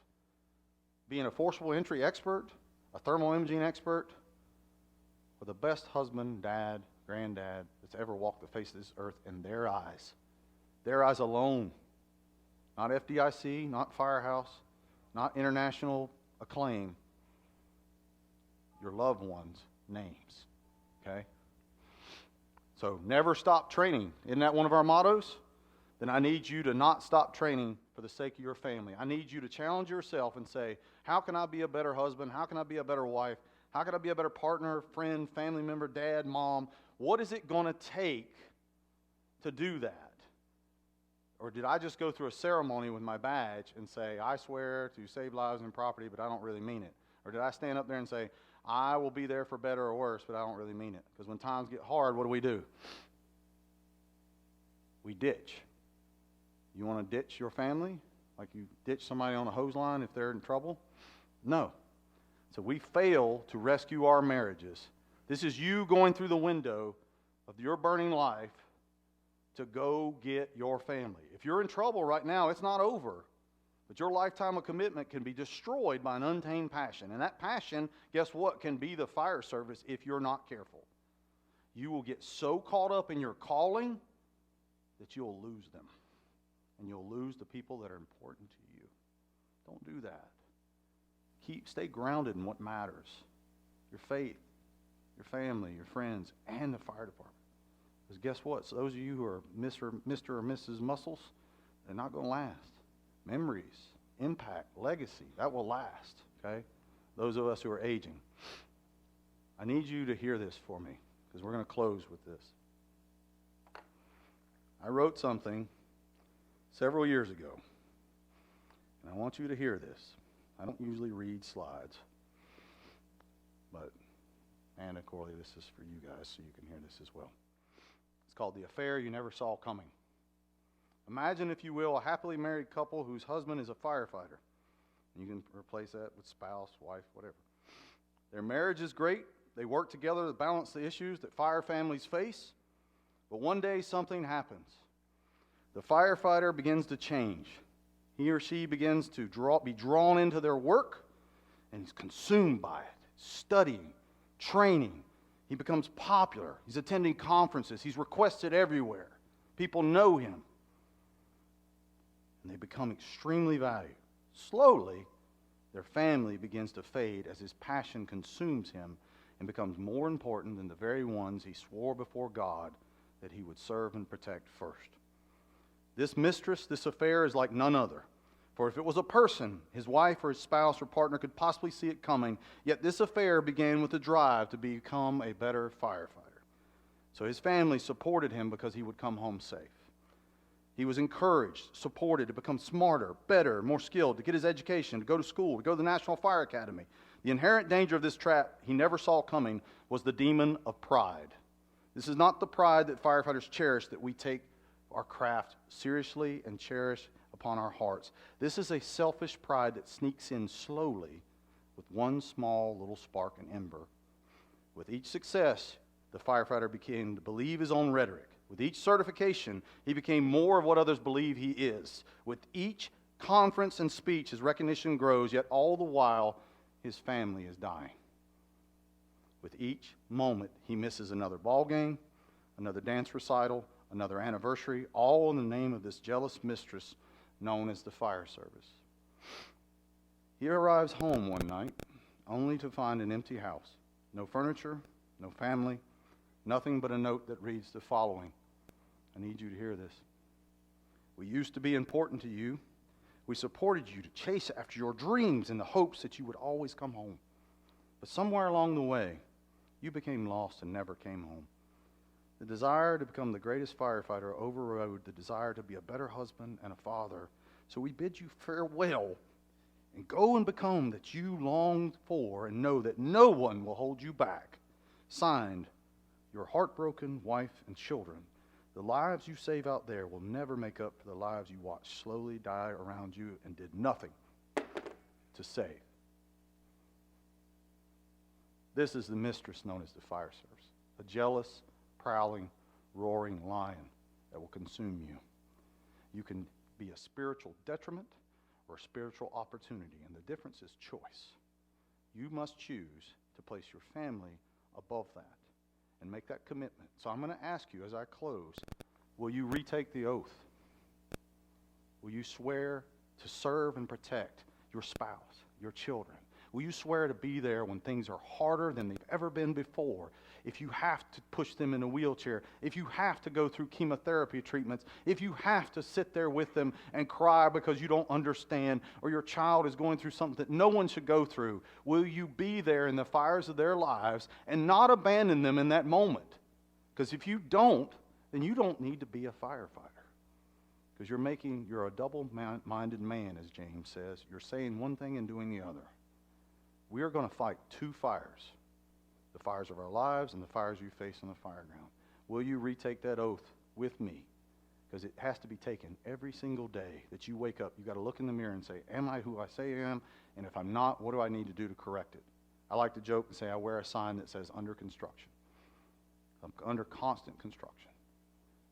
Being a forcible entry expert, a thermal imaging expert, or the best husband, dad, granddad that's ever walked the face of this earth in their eyes. Their eyes alone. Not FDIC, not Firehouse, not international acclaim. Your loved ones' names. Okay? So never stop training. Isn't that one of our mottos? Then I need you to not stop training for the sake of your family. I need you to challenge yourself and say, how can I be a better husband? How can I be a better wife? How can I be a better partner, friend, family member, dad, mom? What is it going to take to do that? Or did I just go through a ceremony with my badge and say, I swear to save lives and property, but I don't really mean it? Or did I stand up there and say, I will be there for better or worse, but I don't really mean it? Because when times get hard, what do? We ditch. You want to ditch your family? Like you ditch somebody on a hose line if they're in trouble? No. So we fail to rescue our marriages. This is you going through the window of your burning life to go get your family. If you're in trouble right now, it's not over. But your lifetime of commitment can be destroyed by an untamed passion. And that passion, guess what, can be the fire service if you're not careful. You will get so caught up in your calling that you'll lose them. And you'll lose the people that are important to you. Don't do that. Stay grounded in what matters. Your faith, your family, your friends, and the fire department. Because guess what? So those of you who are Mr. or Mrs. Muscles, they're not going to last. Memories, impact, legacy, that will last, okay? Those of us who are aging. I need you to hear this for me, because we're going to close with this. I wrote something several years ago, and I want you to hear this. I don't usually read slides, but Anna Corley, this is for you guys so you can hear this as well. It's called The Affair You Never Saw Coming. Imagine, if you will, a happily married couple whose husband is a firefighter. You can replace that with spouse, wife, whatever. Their marriage is great. They work together to balance the issues that fire families face. But one day something happens. The firefighter begins to change. He or she begins to be drawn into their work, and he's consumed by it, studying, training. He becomes popular. He's attending conferences. He's requested everywhere. People know him. And they become extremely valued. Slowly, their family begins to fade as his passion consumes him and becomes more important than the very ones he swore before God that he would serve and protect first. This mistress, this affair is like none other. For if it was a person, his wife or his spouse or partner could possibly see it coming, yet this affair began with a drive to become a better firefighter. So his family supported him because he would come home safe. He was encouraged, supported to become smarter, better, more skilled, to get his education, to go to school, to go to the National Fire Academy. The inherent danger of this trap he never saw coming was the demon of pride. This is not the pride that firefighters cherish, that we take our craft seriously and cherish upon our hearts. This is a selfish pride that sneaks in slowly with one small little spark and ember. With each success, the firefighter began to believe his own rhetoric. With each certification, he became more of what others believe he is. With each conference and speech, his recognition grows, yet all the while, his family is dying. With each moment, he misses another ball game, another dance recital, another anniversary, all in the name of this jealous mistress known as the fire service. He arrives home one night only to find an empty house. No furniture, no family, nothing but a note that reads the following. I need you to hear this. We used to be important to you. We supported you to chase after your dreams in the hopes that you would always come home. But somewhere along the way, you became lost and never came home. The desire to become the greatest firefighter overrode the desire to be a better husband and a father. So we bid you farewell and go and become that you longed for, and know that no one will hold you back. Signed, your heartbroken wife and children. The lives you save out there will never make up for the lives you watched slowly die around you and did nothing to save. This is the mistress known as the fire service, a jealous, prowling, roaring lion that will consume you. You can be a spiritual detriment or a spiritual opportunity, and the difference is choice. You must choose to place your family above that and make that commitment. So I'm going to ask you as I close, will you retake the oath? Will you swear to serve and protect your spouse, your children? Will you swear to be there when things are harder than they've ever been before? If you have to push them in a wheelchair, if you have to go through chemotherapy treatments, if you have to sit there with them and cry because you don't understand, or your child is going through something that no one should go through, will you be there in the fires of their lives and not abandon them in that moment? Because if you don't, then you don't need to be a firefighter. Because you're a double-minded man, as James says. You're saying one thing and doing the other. We are going to fight two fires, the fires of our lives and the fires you face on the fire ground. Will you retake that oath with me? Because it has to be taken every single day that you wake up. You've got to look in the mirror and say, am I who I say I am? And if I'm not, what do I need to do to correct it? I like to joke and say I wear a sign that says under construction. I'm under constant construction.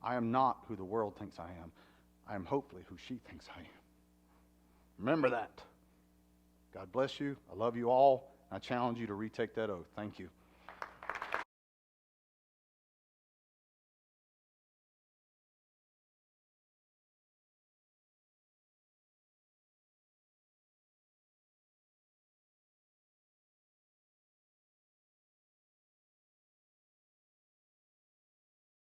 I am not who the world thinks I am. I am hopefully who she thinks I am. Remember that. God bless you. I love you all. I challenge you to retake that oath. Thank you.